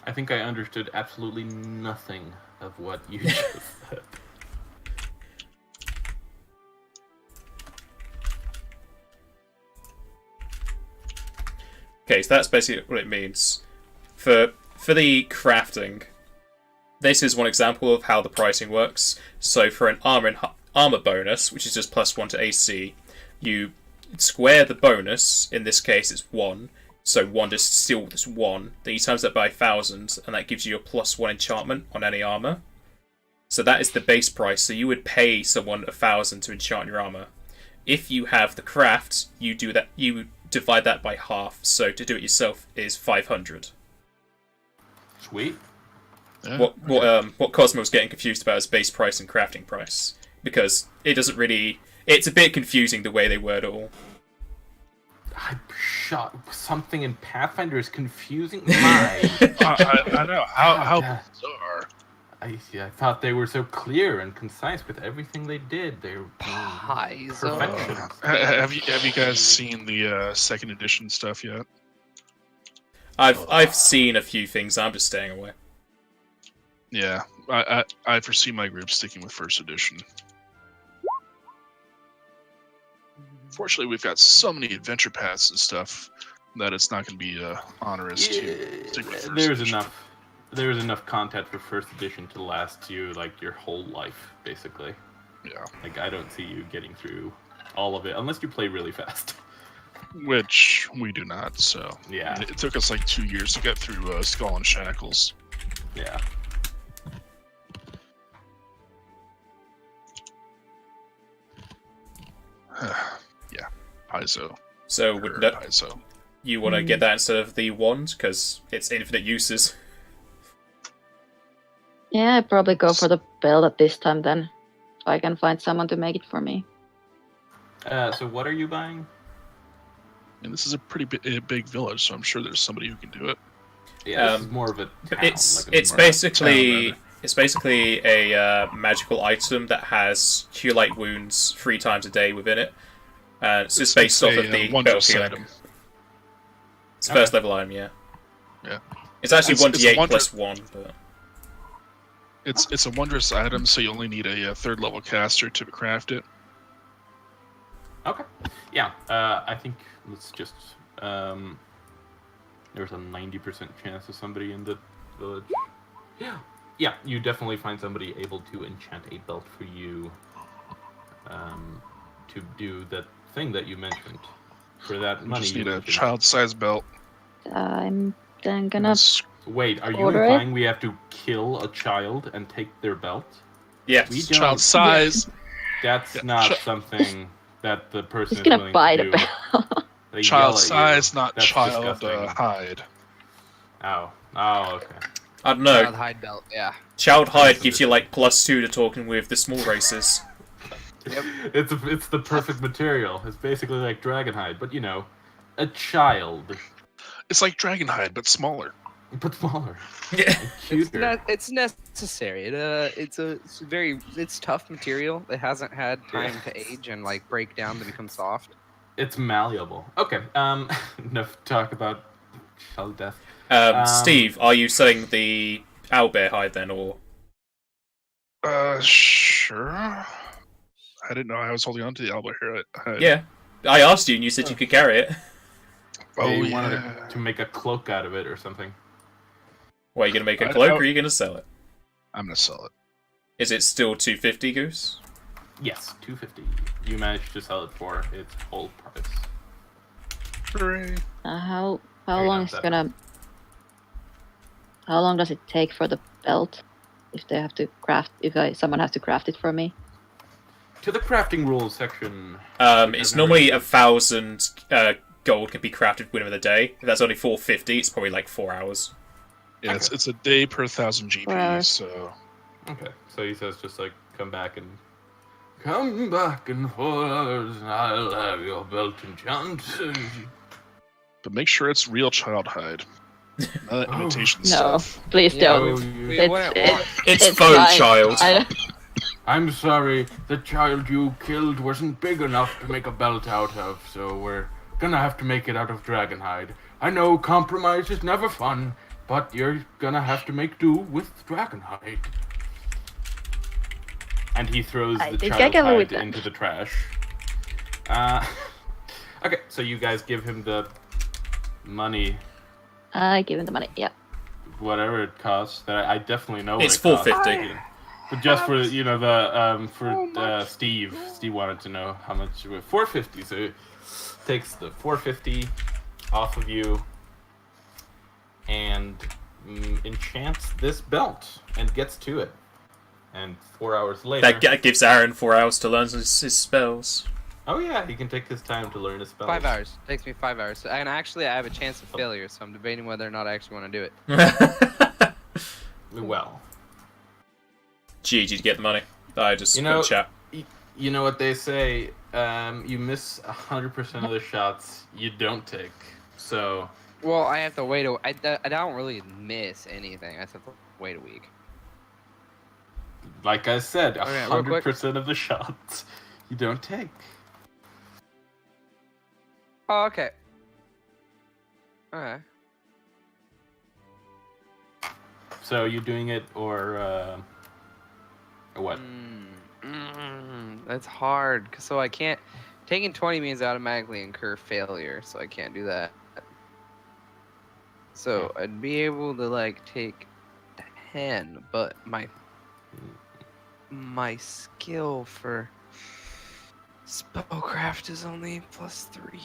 I think I understood absolutely nothing of what you just said. Okay, so that's basically what it means. For the crafting, this is one example of how the pricing works. So for an armor bonus, which is just +1 to AC, you square the bonus. In this case, it's 1. So 1 is still just 1. Then you times that by 1,000, and that gives you a +1 enchantment on any armor. So that is the base price. So you would pay someone 1,000 to enchant your armor. If you have the craft, you do that. You divide that by half. So to do it yourself is 500. Sweet. Yeah, What Cosmo was getting confused about is base price and crafting price, because it doesn't really. It's a bit confusing the way they word it all. I shot something in Pathfinder is confusing. My, I know. How Yeah. bizarre. I thought they were so clear and concise with everything they did. They were Paizo. perfection. Have you guys seen the second edition stuff yet? I've seen a few things. I'm just staying away. Yeah, I foresee my group sticking with first edition. Fortunately, we've got so many adventure paths and stuff that it's not going to be onerous to stick with first edition. There's enough content for first edition to last you like your whole life, basically. Yeah, Like I don't see you getting through all of it unless you play really fast. which we do not. So Yeah. it took us like 2 years to get through Skull and Shackles. Yeah. Yeah, Paizo. So would no, Paizo. you want to get that instead of the wand because it's infinite uses? Yeah, I'd probably go for the belt at this time then. If I can find someone to make it for me. So what are you buying? And this is a pretty big village, so I'm sure there's somebody who can do it. Yeah, this is more of a town. It's like a more- basically a magical item that has cure light wounds 3 times a day within it. It's just based off of the wondrous spell healing. item. It's first level item, yeah. Yeah. It's actually It's a 1d8 wonder- plus 1, but It's a wondrous item, so you only need a third level caster to craft it. Okay. Yeah. I think let's just. There's a 90% chance of somebody in the village. Yeah. Yeah. You definitely find somebody able to enchant a belt for you. To do that thing that you mentioned. For that You money. just you need a mentioned. child-sized belt. I'm then gonna. Wait, are you Order it? implying we have to kill a child and take their belt? yes. We don't. Child size. That's Yeah, not something that the person He's is gonna willing buy to the do. belt. They Child yell at you. size, not That's child disgusting. hide. Oh, okay. I don't know. Child hide belt, yeah. Child hide gives you like +2 to talking with the small races. It's the perfect material. It's basically like Dragonhide, but a child, It's like Dragonhide, but smaller. but smaller, Yeah. and cuter. It's necessary. It's tough material. It hasn't had time to age and like break down to become soft. It's malleable. Okay. Enough talk about child death. Steve, are you selling the owlbear hide then, or Sure. I didn't know I was holding on to the Albert here. yeah? I asked you, and you said you could carry it. Oh, They yeah. wanted to make a cloak out of it or something. Well, are you going to make a I- cloak I- or are you going to sell it? I'm gonna sell it. Is it still 250, Goose? Yes, 250. You managed to sell it for its whole price. Hooray! How Very long nice, is that gonna? How long does it take for the belt? If they have to craft, someone has to craft it for me. To the crafting rules section. It's normally 1,000 gold can be crafted within a day. If that's only 450, it's probably like 4 hours. Yeah, Okay. it's a day per 1,000 GP. 4 hours. So Okay, so he says just like come back in 4 hours and I'll have your belt enchanted. but make sure it's real child hide. Not Oh. imitation No, stuff. please Yeah, don't. We wouldn't want. It's It's faux fine. child. I'm sorry, the child you killed wasn't big enough to make a belt out of, so we're gonna have to make it out of dragon hide. I know compromise is never fun, but you're gonna have to make do with dragon hide. And he throws I the think I child can live with hide that. into the trash. Okay, so you guys give him the money, I give him the money. Yeah. whatever it costs. That I definitely know. It's what it costs. 450. But just for Steve. Steve wanted to know how much. 450. So it takes the 450 off of you and enchants this belt and gets to it. And 4 hours later. That gives Aaron 4 hours to learn his spells. Oh yeah, he can take his time to learn his spells. 5 hours. Takes me 5 hours. And actually, I have a chance of failure, so I'm debating whether or not I actually want to do it. Well, GG to get the money. I just You know- couldn't chat. you know what they say. You miss 100% of the shots you don't take. So Well, I have to wait. I don't really miss anything. I just have to wait a week. like I said, Okay, real quick. 100% of the shots you don't take. Oh, okay. Alright. So you doing it or what? That's hard. So I can't. Taking 20 means I automatically incur failure, so I can't do that. So I'd be able to like take 10, but my skill for spellcraft is only +3.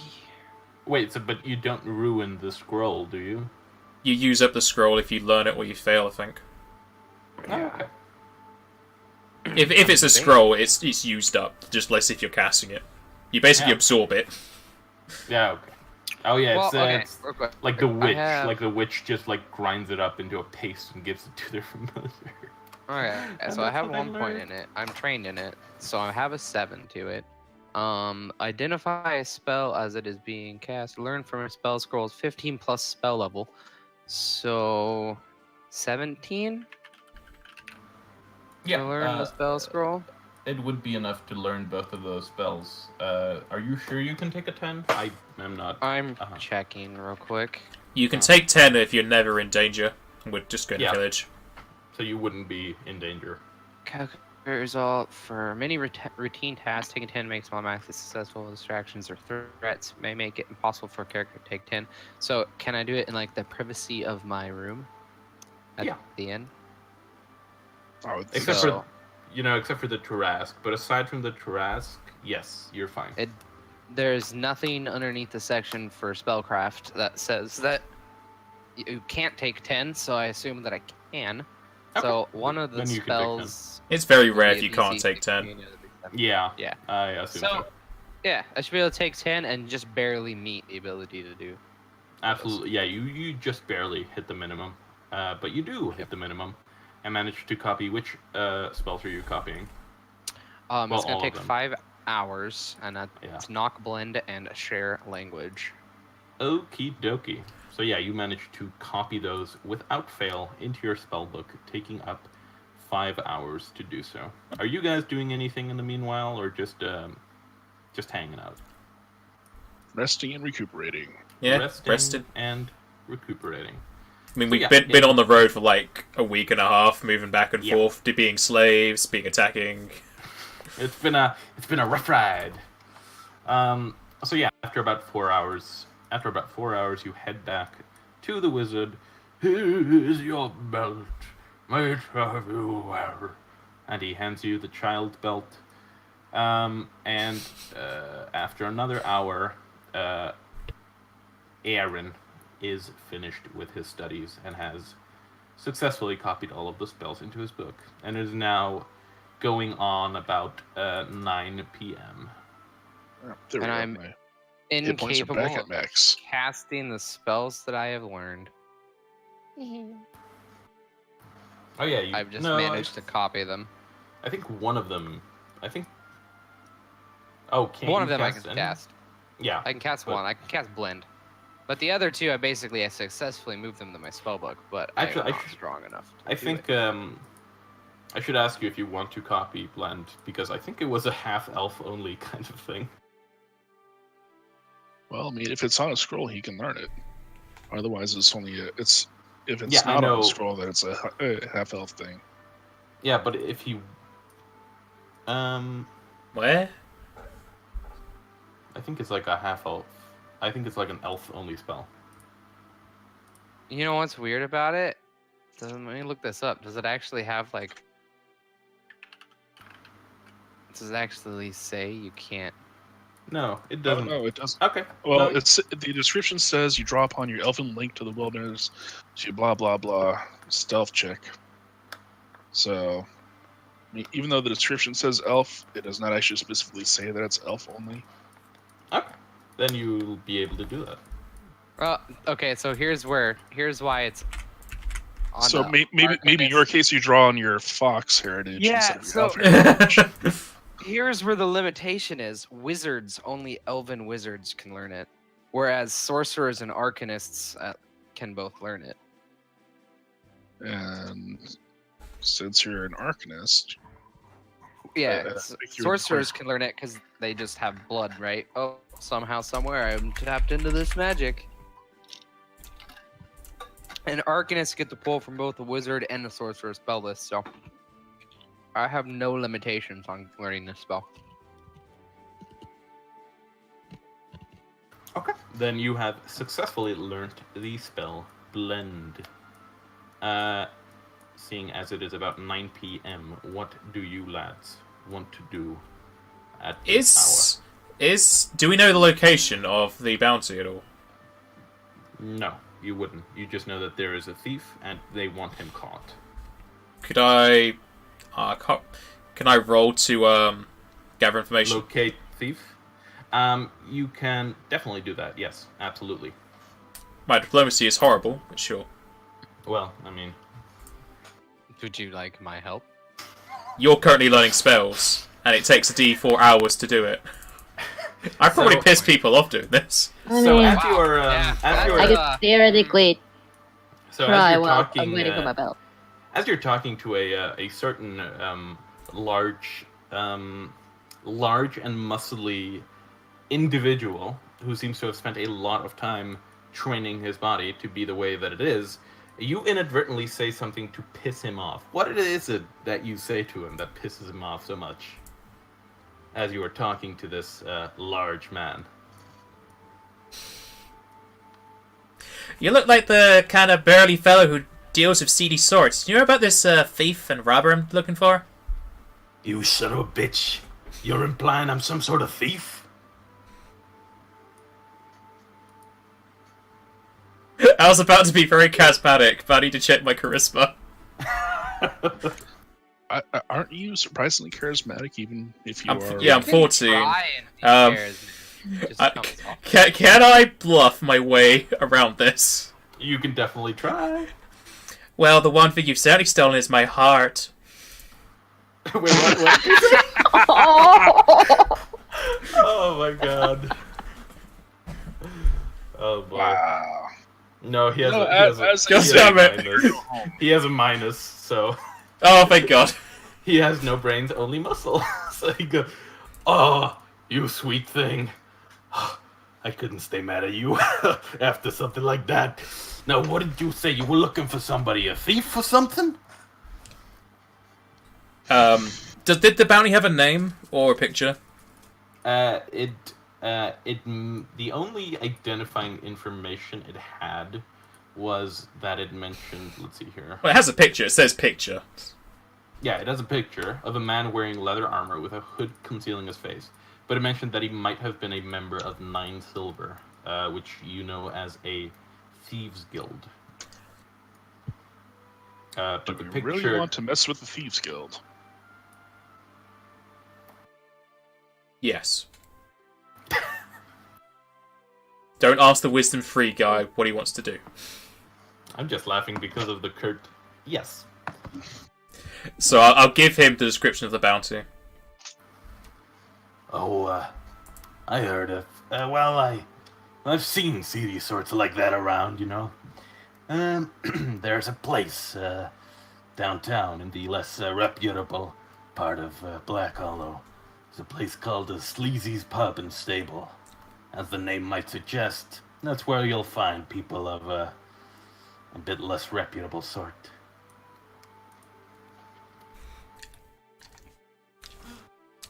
Wait, so but you don't ruin the scroll, do you? You use up the scroll if you learn it or you fail, I think. Oh, okay. If it's a scroll, it's used up, just less if you're casting it. You basically Yeah. absorb it. Yeah, okay. Oh yeah, Well, it's, okay, it's real quick. like the witch. have- Like the witch just like grinds it up into a paste and gives it to their familiar. Okay, And so I that's have what I 1 point learned. in it. I'm trained in it, so I have a 7 to it. Identify a spell as it is being cast. Learn from a spell scroll's 15 plus spell level. So, 17 to learn the spell scroll. It would be enough to learn both of those spells. Are you sure you can take a 10? I am not. I'm Uh-huh. checking real quick. You can take 10 if you're never in danger. We're just going to Yeah. village. So you wouldn't be in danger. Calculate result for many routine tasks. Taking 10 makes them automatically successful. Distractions or threats may make it impossible for a character to take 10. So can I do it in like the privacy of my room? At Yeah. the end. I would think Except so. for, except for the Tarrasque. But aside from the Tarrasque, yes, you're fine. There's nothing underneath the section for spellcraft that says that you can't take 10. So I assume that I can. So Okay. one of the Then you can take 10. spells. It's very rare will if be you a can't DC take 10. 16. Yeah. Yeah. I assume so. So, yeah, I should be able to take 10 and just barely meet the ability to do. Absolutely. Yeah, you just barely hit the minimum. But you do hit the minimum. And manage to copy. Which spells are you copying? It's Well, going all to of take them. 5 hours, and that's Yeah. knock, blend, and share language. Okie dokie. So yeah, you managed to copy those without fail into your spellbook, taking up 5 hours to do so. Are you guys doing anything in the meanwhile, or just hanging out? Resting and recuperating. Yeah, Resting rested. and recuperating. I mean, So we've yeah, been yeah. on the road for like a week and a half, moving back and Yeah. forth, to being slaves, being attacking. It's been a rough ride. So yeah, after about 4 hours, you head back to the wizard, Here is your belt. May it serve you well. And he hands you the child belt. And after another hour, Aaron is finished with his studies and has successfully copied all of the spells into his book, and is now going on about 9 p.m. There we And go. I'm My hit points are incapable back at of max. casting the spells that I have learned. Oh yeah, you, I've just no, managed to copy them. I think one of them. Oh, can't One you of them I cast can any? cast. Yeah. I can cast but- one. I can cast blend. But the other two, I successfully moved them to my spellbook. But Actually, I'm I not should- strong enough. To I do think it. I should ask you if you want to copy blend, because I think it was a half elf only kind of thing. Well, I mean, if it's on a scroll, he can learn it. Otherwise, it's only if it's Yeah, I not on know. a scroll, then it's a half elf thing. Yeah, but if he, Where? I think it's like a half elf. I think it's like an elf only spell. You know what's weird about it? Let me look this up. Does it actually have like? Does it actually say you can't? No, it Oh, doesn't. no, it doesn't. Okay. Well, no, it's the description says you draw upon your elfin link to the wilderness to blah blah blah stealth check. So, I mean, even though the description says elf, it does not actually specifically say that it's elf only. okay. Then you'll be able to do that. Well, okay. So here's why it's. On So the maybe in your Arcanist. case you draw on your fox heritage Yeah, instead of so- your elf heritage. Here's where the limitation is. Wizards, only elven wizards can learn it, whereas sorcerers and arcanists can both learn it. And since you're an arcanist, Yeah, I s- think you would sorcerers can learn it because they just have blood, right? Oh, somehow, somewhere, I'm tapped into this magic. And arcanists get to pull from both the wizard and the sorcerer spell list, so I have no limitations on learning this spell. Okay. Then you have successfully learnt the spell Blend. Seeing as it is about 9 p.m., what do you lads want to do at this Do we know the location of the bounty at all? hour? No, you wouldn't. You just know that there is a thief and they want him caught. Could I... can I roll to gather information? Locate thief? You can definitely do that, yes, absolutely. My diplomacy is horrible, but sure. Well, I mean, Would you like my help? You're currently learning spells, and it takes a D4 hours to do it. I probably So- piss people off doing this. I so mean, as you are, Yeah, as you I are, could theoretically so as try you're while talking, I'm waiting for my belt. as you're talking to a certain large and muscly individual who seems to have spent a lot of time training his body to be the way that it is, you inadvertently say something to piss him off. What is it that you say to him that pisses him off so much as you are talking to this large man? You look like the kind of burly fellow who deals with seedy sorts. Do you know about this thief and robber I'm looking for? You son of a bitch. You're implying I'm some sort of thief? I was about to be very charismatic, but I need to check my charisma. aren't you surprisingly charismatic, even if you are? I'm 14. Try and be Um, charismatic. It just I- comes off. Can I bluff my way around this? You can definitely try. Well, the one thing you've certainly stolen is my heart. Wait, what? Oh! Oh my god. Oh boy. Wow. No, he has No, a, he has a, as- he has damn a it. minus. He has a minus, so Oh, thank God. he has no brains, only muscle. So he goes, "Oh, you sweet thing. I couldn't stay mad at you after something like that. Now, what did you say? You were looking for somebody, a thief or something?" Did the bounty have a name or a picture? The only identifying information it had was that it mentioned. Let's see here. Well, it has a picture. It says picture. Yeah, it has a picture of a man wearing leather armor with a hood concealing his face. But it mentioned that he might have been a member of 9 Silver, which you know as a thieves guild. But Do the we picture. really want to mess with the Thieves Guild? Yes. Don't ask the Wisdom 3 guy what he wants to do. I'm just laughing because of the curt. Yes. So I'll give him the description of the bounty. Oh, I heard of. I've seen seedy sorts like that around, you know. There's a place downtown in the less reputable part of Black Hollow. It's a place called the Sleazy's Pub and Stable. As the name might suggest, that's where you'll find people of a bit less reputable sort.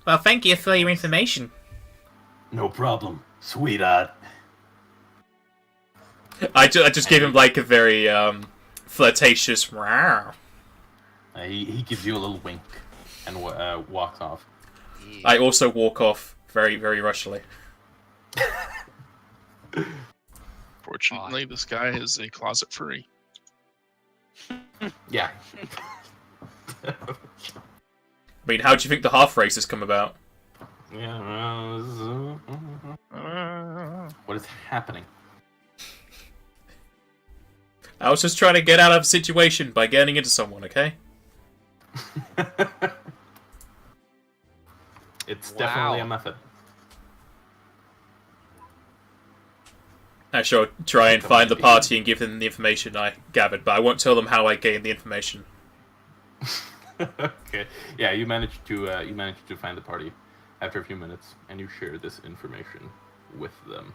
Well, thank you for your information. No problem, sweetheart. I just gave him like a very flirtatious. Rawr. He gives you a little wink and walks off. I also walk off very, very rushily. Fortunately, this guy is a closet furry. Yeah. I mean, how do you think the half race has come about? Yeah. What is happening? I was just trying to get out of a situation by getting into someone, okay? It's Wow. definitely a method. I shall try and find the party and give them the information I gathered, but I won't tell them how I gained the information. Okay. Yeah, you managed to find the party after a few minutes, and you share this information with them.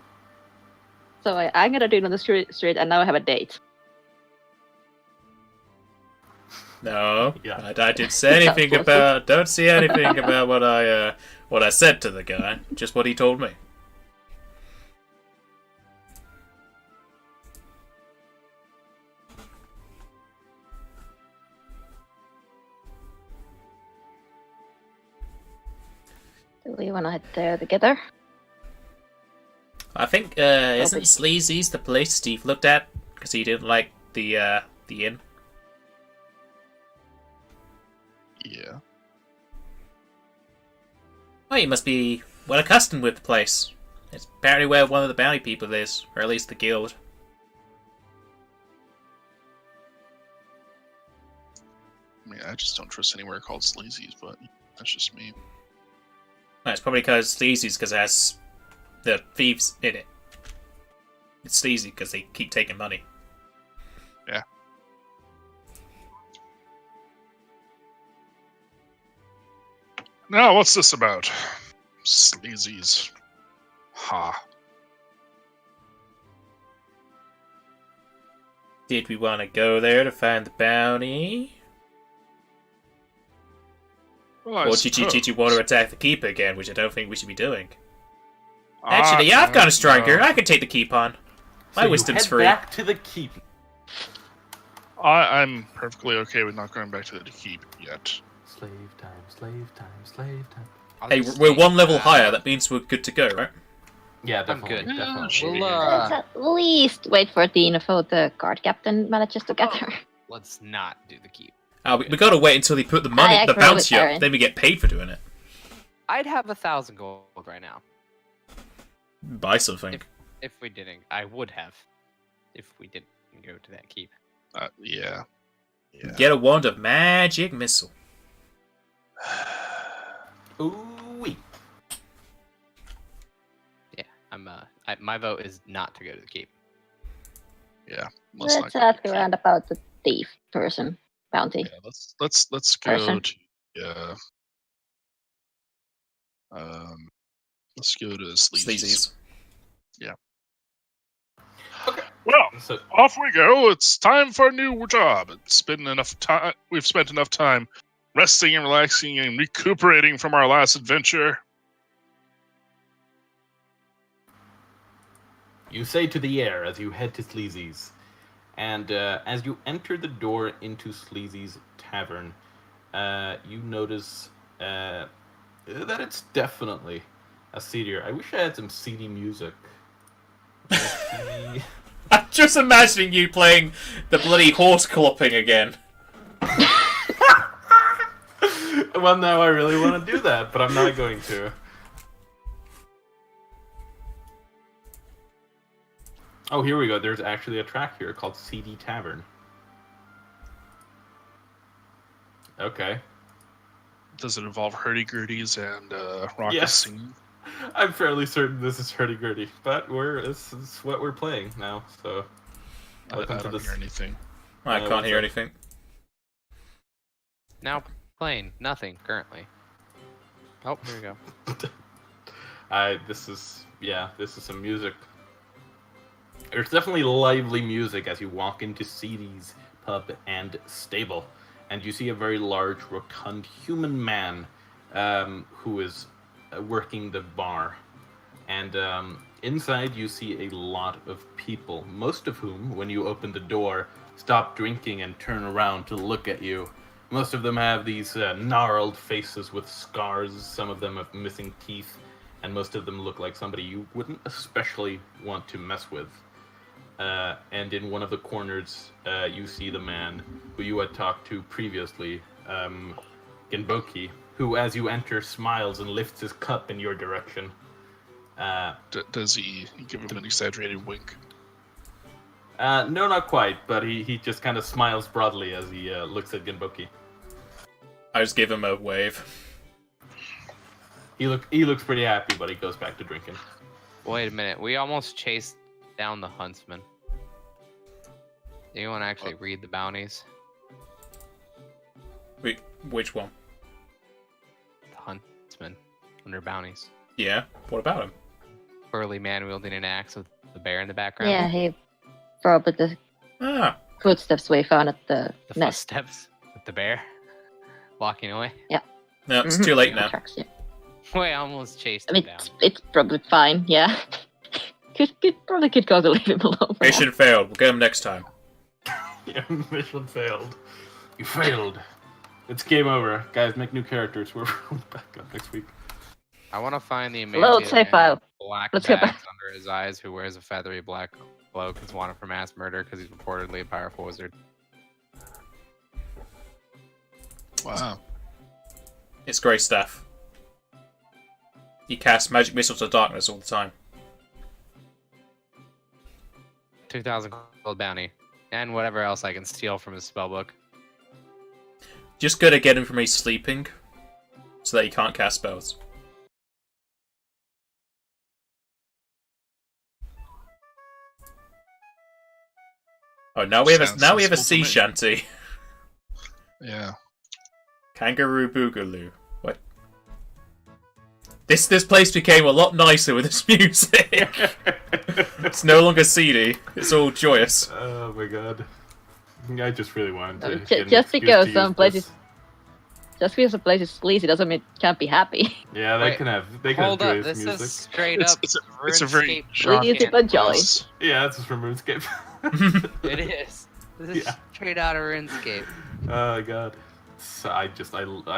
So I'm gonna do it on the street, and now I have a date. No, Yeah. I didn't say anything Sounds about. Don't say anything about what I said to the guy. Just what he told me. Do we wanna head there together? I think isn't Sleazy's the place Steve looked at because he didn't like the inn. Yeah. Oh, you must be well accustomed with the place. It's apparently where one of the bounty people is, or at least the guild. I mean, I just don't trust anywhere called Sleazy's, but that's just me. No, it's probably because Sleazy's because it has the thieves in it. It's sleazy because they keep taking money. Yeah. Now, what's this about? Sleazy's. Ha. Did we want to go there to find the bounty? Well, I Or did you suppose. want to attack the keeper again, which I don't think we should be doing? Actually, yeah, I've got a striker. I can take the keep on. My So you wisdom's head free. back to the keep. I'm perfectly okay with not going back to the keep yet. Slave time, slave time, slave time. I'll Hey, just we're take one level that. higher. That means we're good to go, right? Yeah, I'm definitely. good. Yeah, Definitely. sure. We'll, Let's at least wait for the info the guard captain manages to gather. let's not do the keep. We gotta wait until they put the money, I the agree with bounty up. Aaron. Then we get paid for doing it. I'd have 1,000 gold right now. Buy something. If we didn't, I would have. If we didn't go to that keep. Yeah. Yeah. Get a wand of magic missile. Ooh-wee. Yeah, my vote is not to go to the keep. Yeah. Let's ask around about the thief person bounty. Yeah, let's go Person. to let's go to Sleazy's. Sleazy's. Well, So off we go. It's time for a new job. It's been enough time. We've spent enough time resting and relaxing and recuperating from our last adventure. you say to the air as you head to Sleazy's, And as you enter the door into Sleazy's tavern, you notice that it's definitely a seedier. I wish I had some seedy music. I'm just imagining you playing the bloody horse clopping again. Well, now I really want to do that, but I'm not going to. Oh, here we go. There's actually a track here called CD Tavern. Okay. Does it involve hurdy-gurdies and raucous Yes. singing? I'm fairly certain this is hurdy-gurdy, but this is what we're playing now, so... I Welcome to don't this. hear anything. I can't what's hear up? anything. Now playing nothing currently. Oh, here we go. This is some music. There's definitely lively music as you walk into CD's pub and stable, and you see a very large, rotund human man who is working the bar. And inside you see a lot of people, most of whom, when you open the door, stop drinking and turn around to look at you. Most of them have these gnarled faces with scars, some of them have missing teeth, and most of them look like somebody you wouldn't especially want to mess with. And in one of the corners, you see the man who you had talked to previously, Genboki, who, as you enter, smiles and lifts his cup in your direction. Does he give him an exaggerated wink? No, not quite, but he just kind of smiles broadly as he looks at Genboki. I just give him a wave. He looks pretty happy, but he goes back to drinking. Wait a minute. We almost chased down the huntsman. Do you want to actually read the bounties? Wait, which one? The huntsman under bounties. Yeah, what about him? Burly man wielding an axe with the bear in the background. Yeah, he probably the Ah, footsteps we found at the The nest. footsteps with the bear walking away. no, it's Mhm. too late now. Tracks, yeah. Wait, I almost chased I him mean, down. it's probably fine. Yeah, probably could go to leave him alone. for now. Mission failed. We'll get him next time. Yeah, mission failed. You failed. It's game over. Guys, make new characters. We're back up next week. I want to find the Load amazing save file. black Let's get bags under his eyes who wears a feathery black cloak is wanted for mass murder because he's reportedly a powerful wizard. Wow. It's great stuff. He casts magic missiles of darkness all the time. 2,000 gold bounty. And whatever else I can steal from his spellbook. Just gotta get him from his sleeping, so that he can't cast spells. Oh, now we have a Sounds sea sensible to me. shanty. Yeah. Kangaroo Boogaloo. What? This place became a lot nicer with this music. It's no longer seedy. It's all joyous. Oh my god. I just really wanted to. Just get an excuse because to some use places- this. Just because a place is sleazy doesn't mean it can't be happy. Yeah, they Wait, can have. They can Hold have up, joyous this music. is straight It's- up it's a very RuneScape John Sleazy content. but jolly. Yes. Yeah, this is from RuneScape. It is. This is Yeah. straight out of RuneScape. Oh god. So I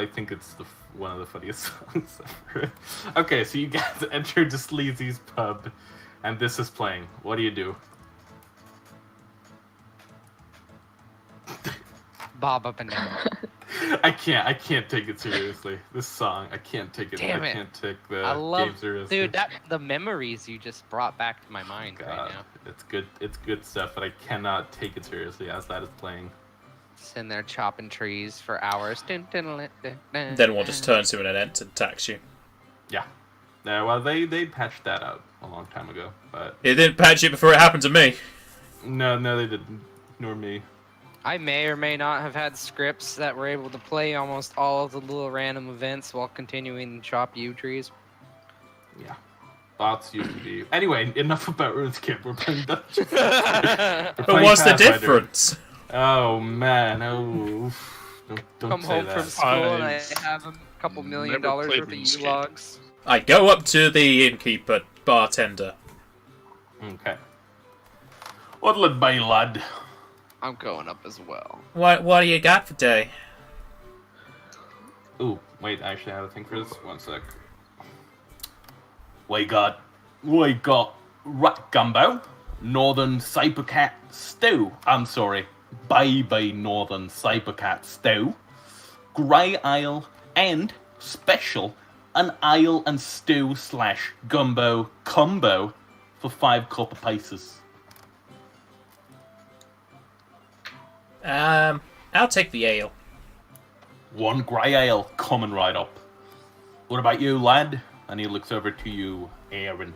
think it's one of the funniest songs ever. Okay, so you guys entered the Sleazy's pub, and this is playing. What do you do? Bob up and down. I can't take it seriously. This song, I can't take it. Damn I it. can't take the I love, game seriously. dude. The memories you just brought back to my mind right God, now. it's good. It's good stuff, but I cannot take it seriously as that is playing. Sitting there chopping trees for hours. Then one just turns to an ant and attacks you. Yeah. Well, they patched that out a long time ago, but It didn't patch it before it happened to me. no, they didn't. Nor me. I may or may not have had scripts that were able to play almost all of the little random events while continuing to chop yew trees. Yeah. Thoughts used to be. Anyway, enough about RuneScape. We're playing Dungeons. But what's the difference? Oh man, oh. Don't Come say home that. from school and I I've have a couple $1 million never worth played of RuneScape. U-logs. I go up to the innkeeper, bartender. Okay. What'll it be, lad? I'm going up as well. What do you got for day? Ooh, wait, I actually have a thing for this. One sec. We got rat gumbo, northern cybercat stew. I'm sorry, baby northern cybercat stew, grey ale, and special an ale and stew / gumbo combo for 5 copper pieces. I'll take the ale. 1 grey ale coming right up. What about you, lad? And he looks over to you, Aaron.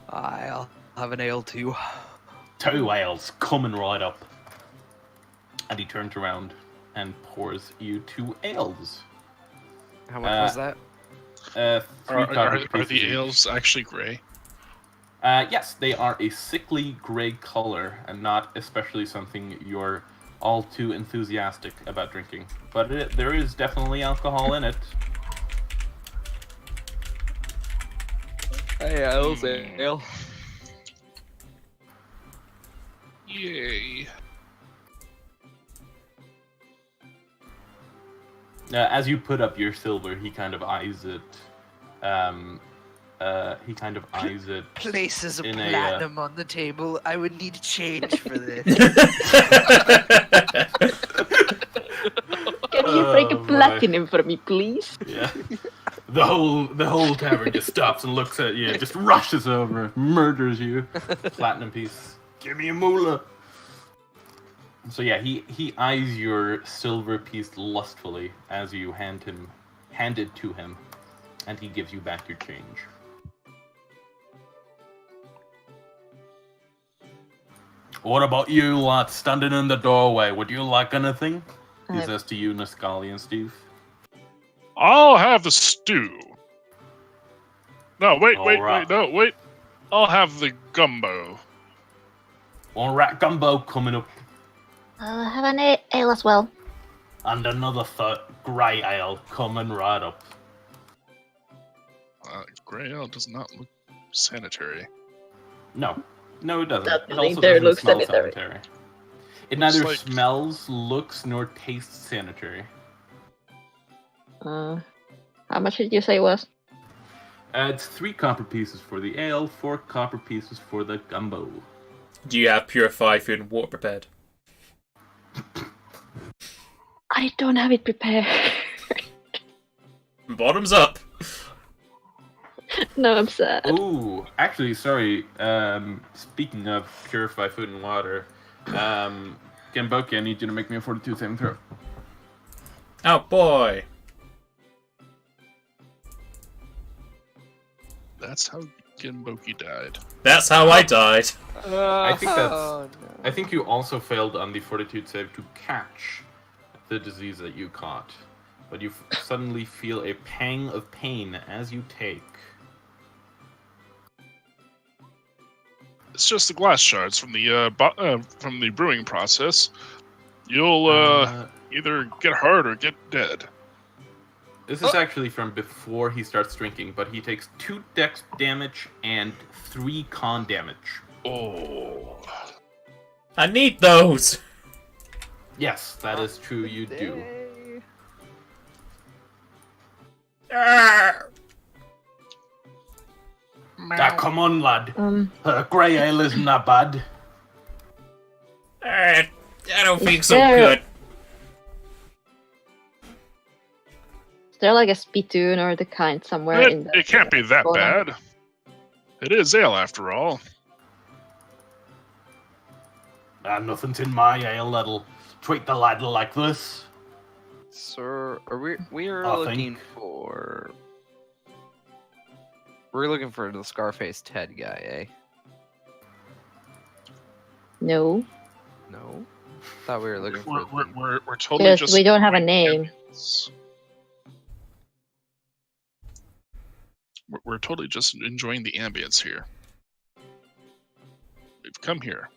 I'll have an ale too. 2 ales coming right up. And he turns around and pours you 2 ales. How much was that? 3 copper Are pieces the each. ales actually gray? Yes, they are a sickly gray color, and not especially something you're all too enthusiastic about drinking. But there is definitely alcohol in it. Hey, ale's ale. Yay. As you put up your silver, he kind of eyes it. He kind of eyes it. Places of In platinum on the table. I would need change for this. Can you break a boy. platinum for me, please? Yeah. The whole tavern just stops and looks at you, just rushes over, murders you. Platinum piece. Give me a moolah. So yeah, he eyes your silver piece lustfully as you hand it to him, and he gives you back your change. What about you, lad, standing in the doorway? Would you like anything? He I- says to you, Niscali and Steve. I'll have the stew. No, wait. Alright. I'll have the gumbo. 1 rat gumbo coming up, I'll have an ale as well. and another grey ale coming right up. Gray ale does not look sanitary. No, it doesn't. That It thing also there doesn't looks smell sanitary. sanitary. It Looks neither like- smells, looks, nor tastes sanitary. How much did you say it was? It's 3 copper pieces for the ale, 4 copper pieces for the gumbo. Do you have purified food and water prepared? I don't have it prepared. Bottoms up. No, I'm sad. Ooh, actually, sorry. Speaking of purify food and water, Genboki, I need you to make me a 42 saving throw. Oh boy. That's how Genboki died. That's how I died. I think that's. no. I think you also failed on the fortitude save to catch the disease that you caught, but you suddenly feel a pang of pain as you take. It's just the glass shards from the brewing process. You'll either get hurt or get dead. This is actually from before he starts drinking, but he takes 2 dex damage and 3 con damage. Oh. I need those. Yes, that is true. You do. Yay. Arr! Come on, lad. Um, Grey ale isn't that bad. I don't feel so there- good. is there like a spittoon or the kind somewhere in the... It can't be that corner? bad. It is ale after all. Nothing's in my ale that'll treat the lad like this. Sir, we're I looking think- for. We're looking for the Scarface Ted guy, eh? No, No, thought we were looking for. We're totally because just. we don't have a name. We're totally just enjoying the ambience here. We've come here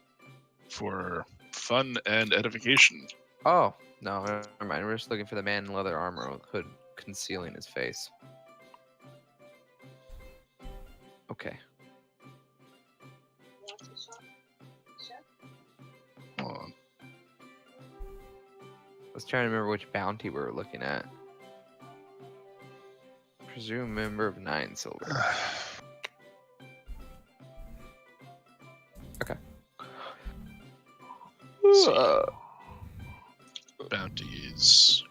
for fun and edification. Oh no, never mind. We're just looking for the man in leather armor with hood concealing his face. Okay. was trying to remember which bounty we were looking at. Presume member of 9 silver. Okay. Bounties.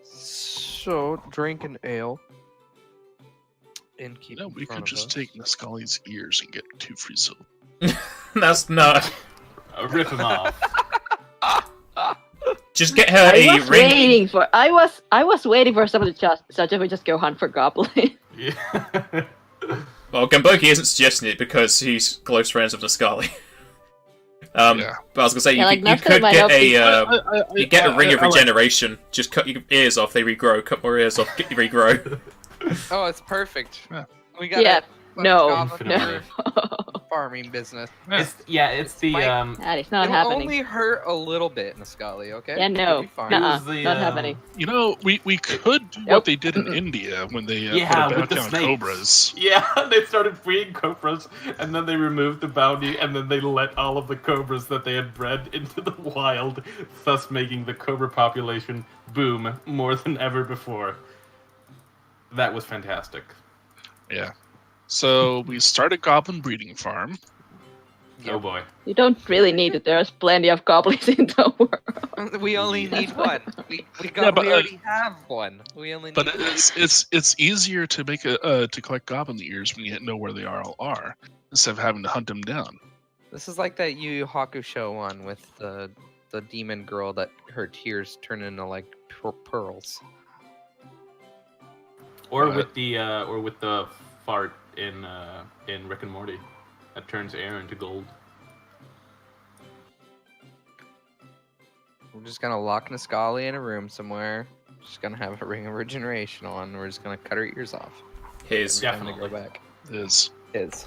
So, drink an ale. And keep No, in we front could of just us. take Niscali's ears and get 2 free silver. That's not. Rip him off. Just get her I a was ring. waiting for. I was waiting for someone to just such a we just go hunt for goblin. Yeah. Well, Gamboki isn't suggesting it because he's close friends with Niscali. Yeah. But I was gonna say Yeah, like, you Nescali could might get not be- a you get a ring of I like- regeneration. Just cut your ears off, they regrow. Cut more ears off, get you regrow. Oh, it's perfect. Yeah. We got Yeah, no, Infinitely. farming business. It's the Mike- That is not It'll happening. only hurt a little bit, Niscali, okay? Yeah, no. You'll be fine. Nuh-uh, was the, not happening. You know, we could do what Nope. they did in India when they Yeah, put a with the bounty on snakes. cobras. Yeah, they started freeing cobras, and then they removed the bounty, and then they let all of the cobras that they had bred into the wild, thus making the cobra population boom more than ever before. That was fantastic. Yeah. So we started Goblin Breeding Farm. Oh boy. You don't really need it. There's plenty of goblins in the world. We only need one. We Yeah, but, we already have one. We only need But it's easier to make to collect goblin ears when you know where they all are instead of having to hunt them down. This is like that Yu Yu Hakusho one with the demon girl that her tears turn into like pearls. Or What? with the fart in Rick and Morty that turns air into gold. We're just gonna lock Niscali in a room somewhere. Just gonna have a ring of regeneration on. We're just gonna cut her ears off. His Yeah. Time to go back. Is His.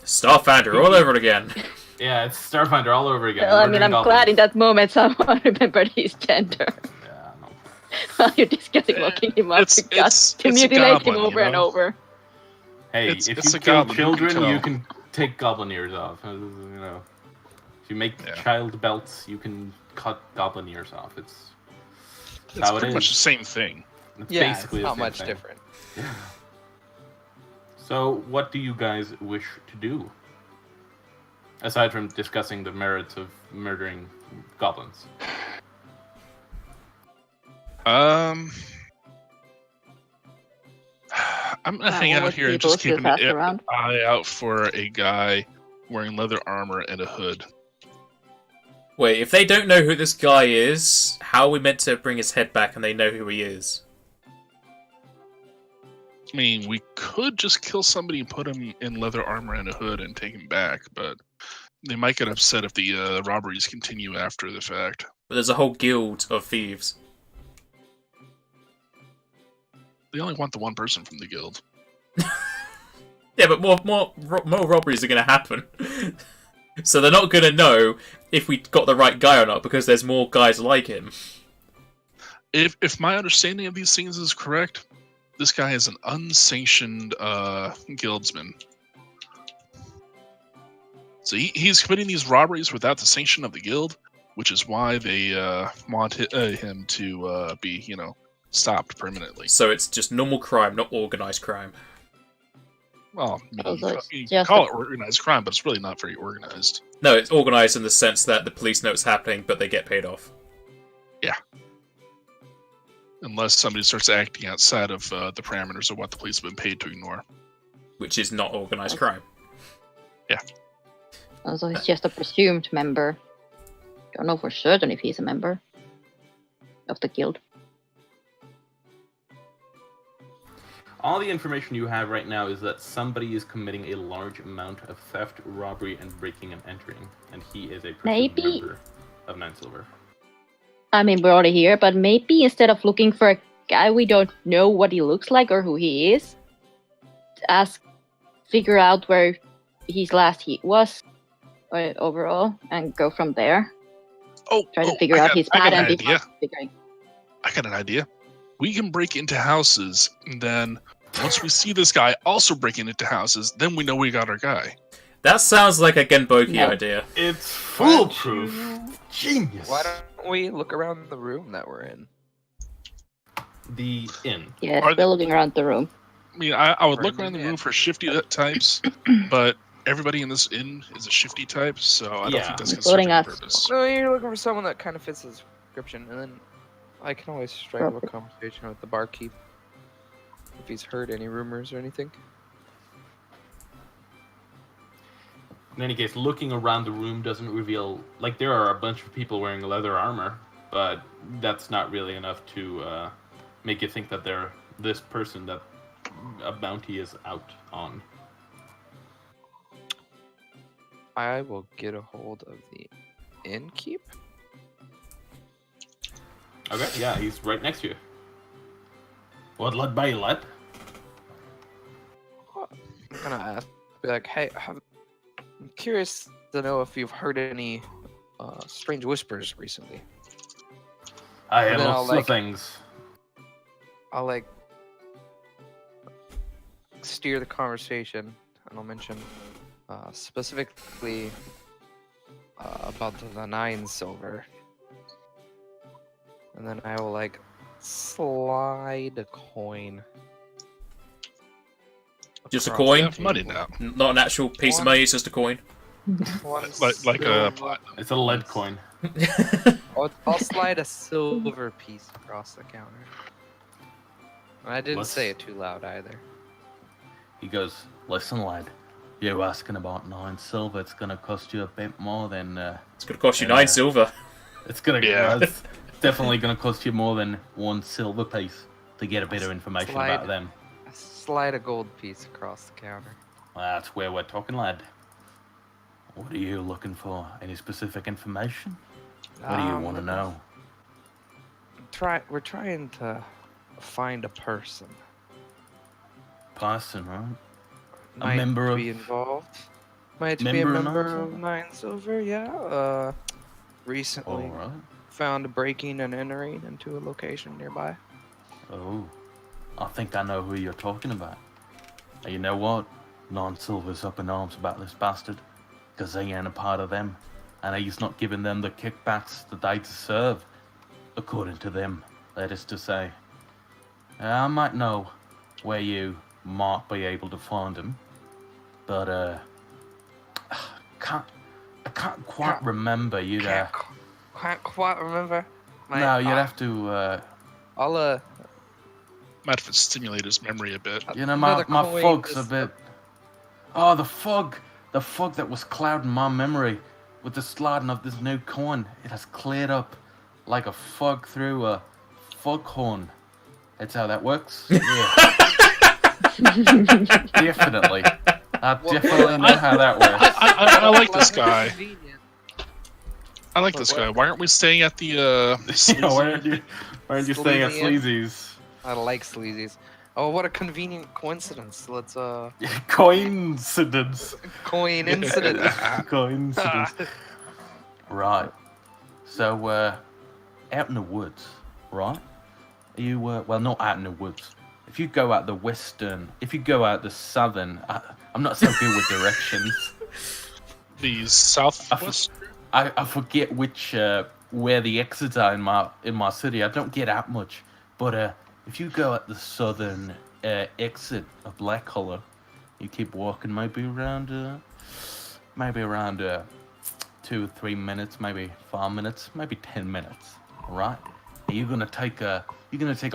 Starfinder all over it again. Yeah, it's Starfinder all over again. Well, I mean, Murdering I'm glad in goblins. that moment someone remembered his gender. Yeah, no. While you're discussing locking him up to a mutilate him goblin, over you and know? over. Hey, It's- if it's you a kill goblin, who can children, you tell? can take goblin ears off. You know, if you make Yeah. child belts, you can cut goblin ears off. It's it's how it pretty much the is. same thing. It's Yeah, basically it's the not same much thing. different. So, what do you guys wish to do? Aside from discussing the merits of murdering goblins. I'm gonna hang Well, out what here and people just keep still an pass around? eye out for a guy wearing leather armor and a hood. Wait, if they don't know who this guy is, how are we meant to bring his head back and they know who he is? I mean, we could just kill somebody and put him in leather armor and a hood and take him back, but they might get upset if the robberies continue after the fact. But there's a whole guild of thieves. They only want the one person from the guild. Yeah, but more robberies are going to happen. So they're not going to know if we got the right guy or not because there's more guys like him. If my understanding of these things is correct, this guy is an unsanctioned guildsman. So he's committing these robberies without the sanction of the guild, which is why they want him to be, stopped permanently. So it's just normal crime, not organized crime. Well, Also, you it's can just call a- it organized crime, but it's really not very organized. No, it's organized in the sense that the police know it's happening, but they get paid off. Unless somebody starts acting outside of the parameters of what the police have been paid to ignore. Which is not organized crime. Also, he's just a presumed member. Don't know for certain if he's a member of the guild. All the information you have right now is that somebody is committing a large amount of theft, robbery, and breaking and entering, and he is a presumed Maybe- member of 9 Silver. I mean, we're already here, but maybe instead of looking for a guy we don't know what he looks like or who he is, figure out where his last heat was overall and go from there. Try to figure out his pattern before figuring. I got an idea. We can break into houses, and then once we see this guy also breaking into houses, then we know we got our guy. That sounds like a Genboki No. idea. It's Why don't foolproof. you- Genius. Why don't we look around the room that we're in? The inn. Yes, Are we're they- looking around the room. I mean, I would Or look in around the the room inn. for shifty types, but everybody in this inn is a shifty type, so I don't Yeah. think that's gonna Including serve any us. purpose. No, you're looking for someone that kind of fits the description, and then I can always strike up a Perfect. conversation with the barkeep if he's heard any rumors or anything. In any case, looking around the room doesn't reveal... Like, there are a bunch of people wearing leather armor, but that's not really enough to make you think that they're this person that a bounty is out on. I will get a hold of the innkeep. Okay, yeah, he's right next to you. What led by lad? I'm gonna ask, be like, hey, I'm curious to know if you've heard any strange whispers recently. I hear And then lots I'll, of things. I'll like steer the conversation, and I'll mention specifically about the 9 silver, and then I will like slide a coin. Just a across coin? the Have money table. now. Not an actual piece of money, it's just a coin. One Like a silver platinum. It's a lead coin. I'll slide a silver piece across the counter. And I didn't Let's- say it too loud either. He goes, listen, lad. You're asking about 9 silver. It's gonna cost you a bit more than. It's gonna cost you Yeah. 9 silver. It's gonna. Yeah. It's definitely gonna cost you more than 1 silver piece to get a bit of information Slide. about them. I slide a gold piece across the counter. That's where we're talking, lad. What are you looking for? Any specific information? What do you want to know? We're trying to find a person. Person, right? Might member be of- involved. Might be a member of member Nine of Silver? 9 Silver, yeah. Recently All right. found a breaking and entering into a location nearby. Oh, I think I know who you're talking about. And you know what? 9 Silver's up in arms about this bastard, because he ain't a part of them, and he's not giving them the kickbacks that they deserve, according to them, that is to say. I might know where you might be able to find him, but I can't quite remember. Can't quite remember. No, you'd have to. I'll Might have to stimulate his memory a bit. You know, my Another coin fog's a is- bit. Oh, the fog that was clouding my memory with the sliding of this new coin. It has cleared up like a fog through a foghorn. That's how that works. Yeah. Definitely. I definitely know how that works. I like this guy. Convenient. I like this guy. Why aren't we staying at the Yeah, why aren't you staying at Sleazy. Sleazy's? I like sleazies. Oh, what a convenient coincidence. Let's Coincidence. coin incident. Coincidence. Right. So, out in the woods, right? Are you, well, not out in the woods. If you go out the southern, I'm not so good with directions. the southwest. I forget which, where the exits are in my city. I don't get out much. But, if you go at the southern, exit of Black Hollow, you keep walking maybe around 2 or 3 minutes, maybe 5 minutes, maybe 10 minutes, alright? You're gonna take a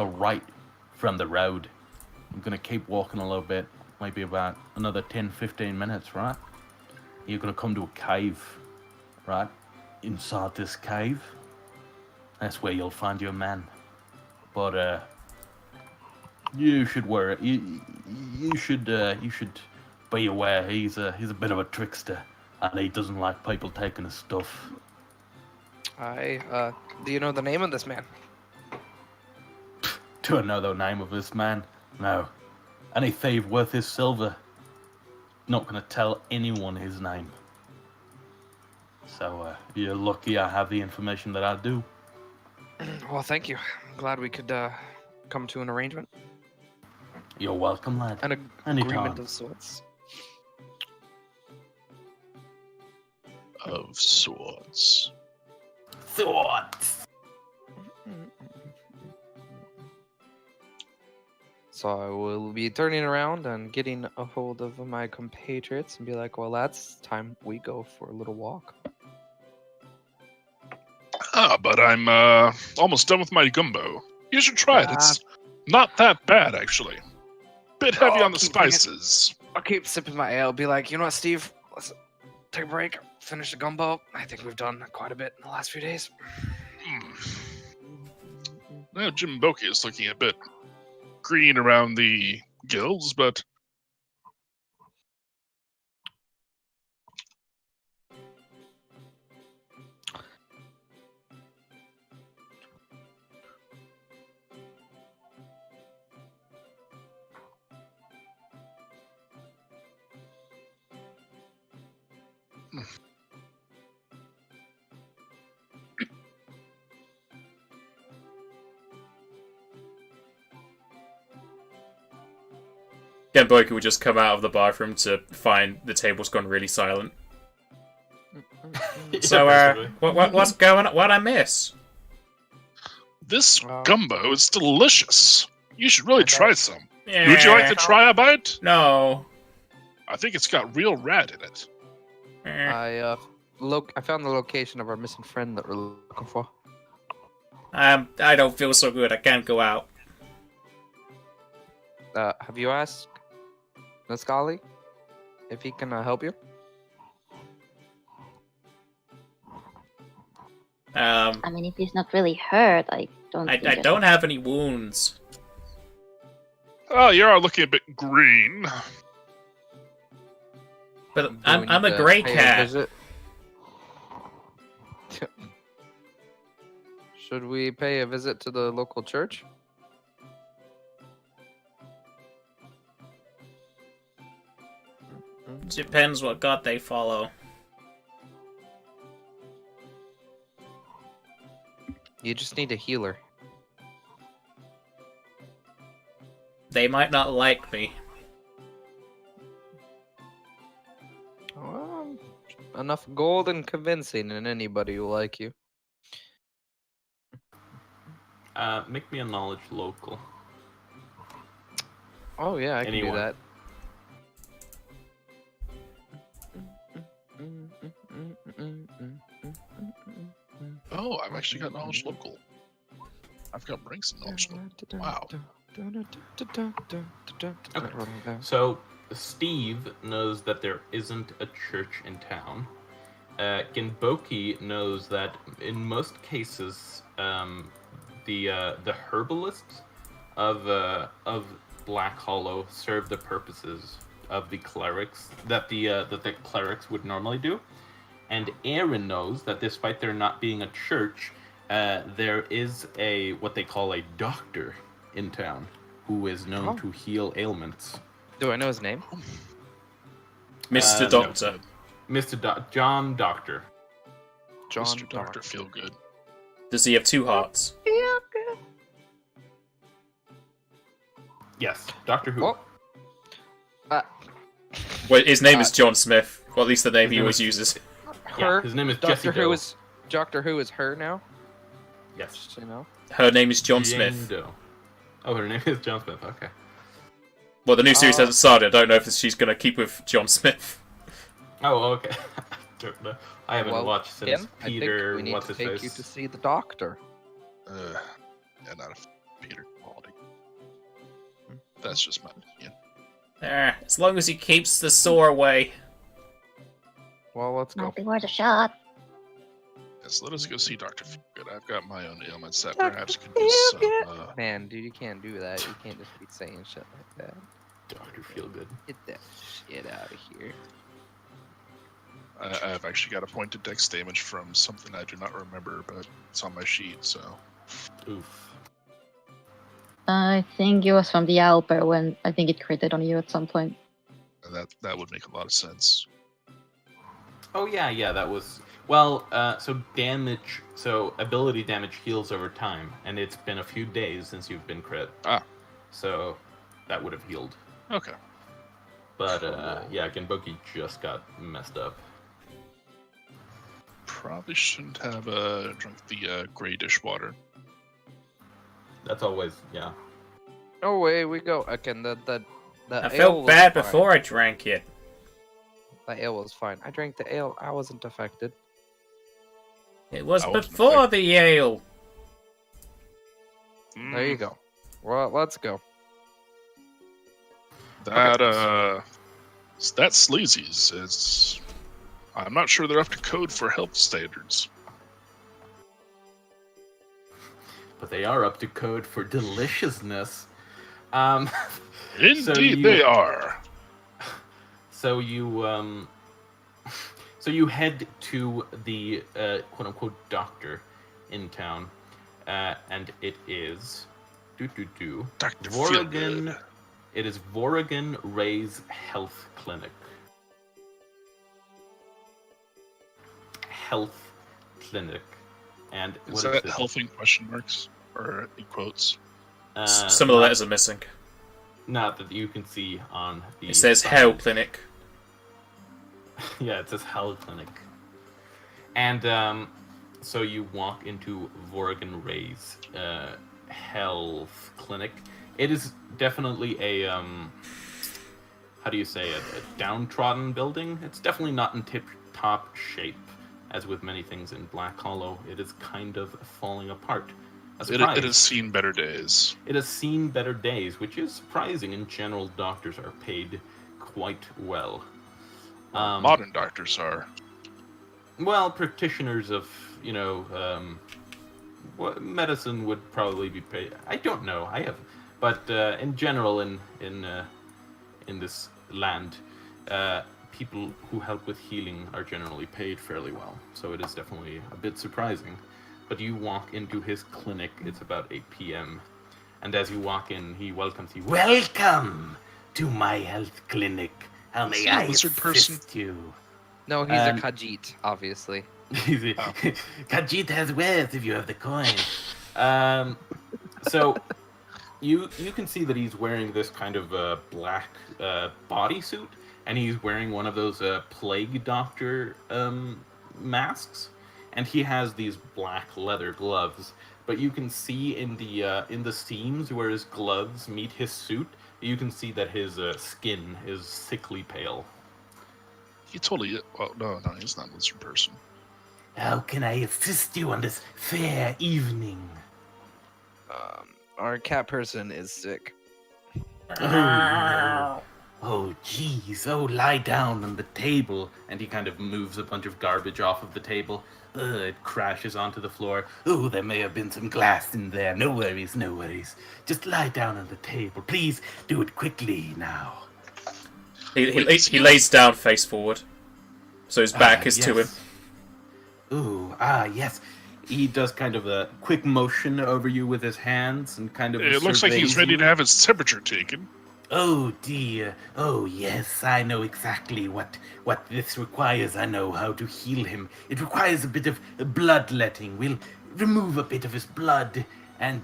right from the road. You're gonna keep walking a little bit, maybe about another 10-15 minutes, right? You're gonna come to a cave, right? Inside this cave, that's where you'll find your man. But you should worry. You should be aware. He's a bit of a trickster, and he doesn't like people taking his stuff. Do you know the name of this man? Do I know the name of this man? No. Any thief worth his silver, not gonna tell anyone his name. So you're lucky I have the information that I do. Well, thank you. I'm glad we could come to an arrangement. You're welcome, lad. An Anytime. agreement of sorts. of Swords. Swords. So I will be turning around and getting a hold of my compatriots and be like, well, that's time we go for a little walk. But I'm almost done with my gumbo. You should try it. It's Ah. not that bad, actually. Bit heavy Oh, on the keep drinking. spices. I'll keep sipping my ale. Be like, you know what, Steve? Let's take a break. Finish the gumbo. I think we've done quite a bit in the last few days. Now, Jim Boki is looking a bit green around the gills, but Genboku would just come out of the bathroom to find the table's gone really silent. So, basically. what's going on? What I miss? this Oh. gumbo is delicious. You should really I bet. try some. Yeah. Would you like to try a bite? No. I think it's got real rat in it. Eh. I found the location of our missing friend that we're looking for. I don't feel so good. I can't go out. Have you asked Nascali if he can help you? I mean, if he's not really hurt, I don't. I think don't have any wounds. Oh, you are looking a bit green. But Do we I'm need a to gray pay cat. visit? Should we pay a visit to the local church? Depends what god they follow. You just need a healer. They might not like me. Well, enough gold and convincing, and anybody will like you. Make me a knowledge local. Oh yeah, I can Anyone. do that. Oh, I've actually got knowledge local. I've got ranks in knowledge local. Wow. So Steve knows that there isn't a church in town. Genboki knows that in most cases, the herbalists of Black Hollow serve the purposes of the clerics that the clerics would normally do. And Aaron knows that despite there not being a church, there is what they call a doctor in town who is known to heal ailments. Do I know his name? Mr. No. Doctor. John Doctor. John Mr. Doctor Feelgood. Does he have two hearts? Yes, Doctor Who. Oh, Well, his name is John Smith. Or at least the name he name always is- uses. her. Yeah, his name is Doctor Jesse Who Doe. is Doctor Who is her now. Yes. Just so you know. Her name is John Jane Smith. Doe. Oh, her name is John Smith. Okay. Well, the new series hasn't started. I don't know if she's going to keep with John Smith. Oh, okay. I don't know. I haven't Well, watched since Tim, Peter. I think we need What's to his take face? you to see the doctor. Yeah, not a Peter quality. That's just my opinion. As long as he keeps the sore away. Well, let's go. Might be worth a shot. Yes, let us go see Dr. Feelgood. I've got my own ailments that Dr. perhaps could use some. Man, dude, you can't do that. You can't just be saying shit like that. Doctor Feelgood. Get that shit out of here. I've actually got a pointed dex damage from something I do not remember, but it's on my sheet, so. Oof. I think it was from the Alper when I think it critted on you at some point. That would make a lot of sense. Oh yeah, that was well. So damage, ability damage heals over time, and it's been a few days since you've been crit. So that would have healed. Okay. But yeah, Genboki just got messed up. probably shouldn't have drunk the gray dishwater. That's always, yeah. Away we go. Again, the I ale felt was bad fine. before I drank it. The ale was fine. I drank the ale. I wasn't affected. It was I wasn't before the ale. There you go. Well, let's go. That sleazy's is. I'm not sure they're up to code for health standards. But they are up to code for deliciousness. Indeed, they are. So you head to the quote unquote doctor in town, and it is Dr. Vorrigan. Feelgood. It is Vorrigan Ray's Health Clinic. Health Clinic, and Is what that is it? health in question marks or in quotes? Some of the letters are missing. Not that you can see on the. It says side. Hell Clinic. Yeah, it says Hell Clinic. And so you walk into Vorrigan Ray's health clinic. It is definitely a how do you say it? A downtrodden building. It's definitely not in tip-top shape, as with many things in Black Hollow. It is kind of falling apart. It has seen better days. It has seen better days, which is surprising. In general, doctors are paid quite well. Modern doctors are. Well, practitioners of, what medicine would probably be paid. I don't know. But in general, in this land, people who help with healing are generally paid fairly well. So it is definitely a bit surprising. But you walk into his clinic. It's about 8 p.m. And as you walk in, he welcomes you. Welcome to my health clinic. How may Is he a I lizard assist person? you? No, he's a Khajiit, obviously. Khajiit has wares if you have the coin. So you can see that he's wearing this kind of black bodysuit, and he's wearing one of those plague doctor masks, and he has these black leather gloves. But you can see in the seams where his gloves meet his suit, you can see that his skin is sickly pale. He totally. Well, no, he's not a lizard person. How can I assist you on this fair evening? Our cat person is sick. Oh, no. Oh, jeez. Oh, lie down on the table. And he kind of moves a bunch of garbage off of the table. It crashes onto the floor. Oh, there may have been some glass in there. No worries, no worries. Just lie down on the table. Please do it quickly now. He lays down face forward, so his back is to him. Yes. Ooh, yes. He does kind of a quick motion over you with his hands and kind of It looks like he's surveys ready you. to have his temperature taken. Oh dear. Oh yes, I know exactly what this requires. I know how to heal him. It requires a bit of bloodletting. We'll remove a bit of his blood, and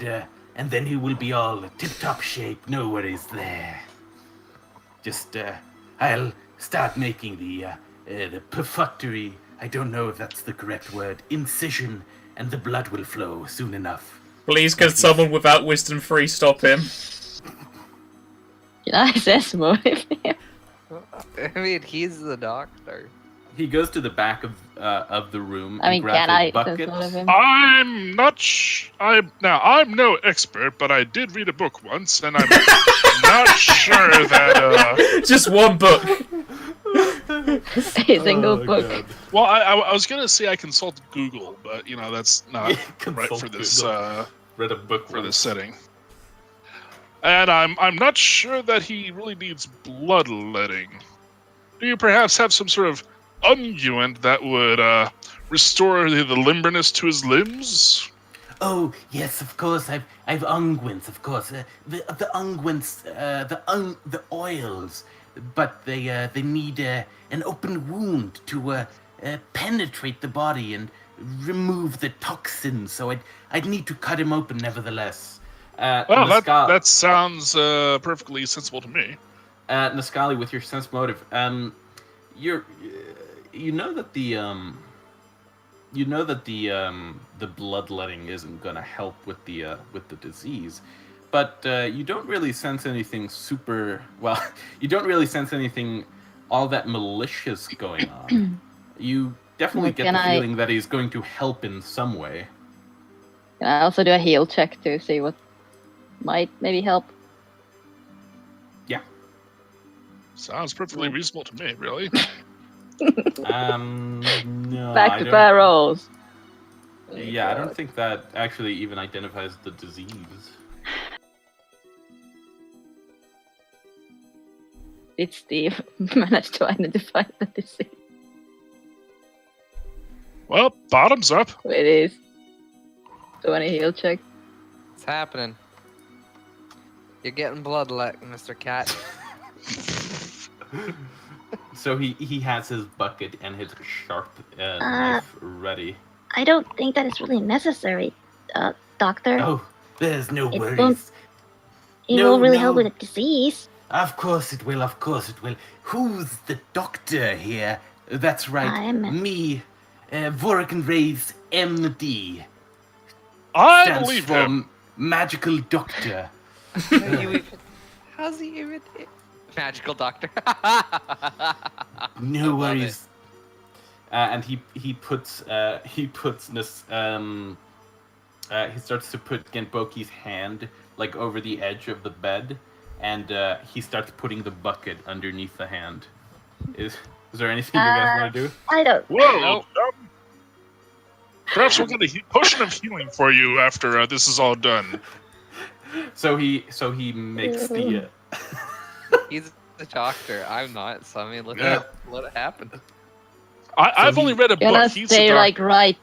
then he will be all tip-top shape. No worries there. Just I'll start making the perfunctory. I don't know if that's the correct word. Incision, and the blood will flow soon enough. Please, can someone without wisdom 3 stop him? Can I assess motive? I mean, he's the doctor. He goes to the back of the room I and mean, grabs can a I bucket. assess motive him? I'm not. I'm no expert, but I did read a book once, and I'm not sure that. Just one book. A single book. God. Well, I was gonna say I consulted Google, but that's not right Consult for this Google. Read a book for this once. setting. And I'm not sure that he really needs bloodletting. Do you perhaps have some sort of unguent that would restore the limberness to his limbs? Oh yes, of course. I've unguents, of course. The unguents, the oils, but they need an open wound to penetrate the body and remove the toxins. So I'd need to cut him open, nevertheless. Well, that sounds perfectly sensible to me. Niscali, with your sense motive, you know that you know that the bloodletting isn't going to help with the disease, but you don't really sense anything super well. You don't really sense anything all that malicious going on. You definitely Well, get can the I- feeling that he's going to help in some way. Can I also do a heal check to see what might maybe help? Yeah. Sounds perfectly reasonable to me, really. No, Back I to don't. barrels. Yeah, I don't think that actually even identifies the disease. Did Steve manage to identify the disease? Well, bottoms up. It is. Do any heal check? It's happening. You're getting bloodlet, Mr. Cat. So he has his bucket and his sharp knife ready. I don't think that is really necessary, Doctor. Oh, there's no It worries. won't- It No, will really no. help with the disease. Of course it will, of course it will. Who's the doctor here? That's right, I'm- me, Vorrican Ray's MD. I Stands believe for him. Magical Doctor. How's he even? Magical doctor. No love worries. And he starts to put Genboki's hand like over the edge of the bed, and he starts putting the bucket underneath the hand. Is there anything you guys want to do? I don't. Whoa. Nope. Perhaps we'll get a potion of healing for you after this is all done. So he makes the. He's the doctor. I'm not. So I mean, let Yeah. it happen. I've only read a Gonna book. He's the stay doctor. like right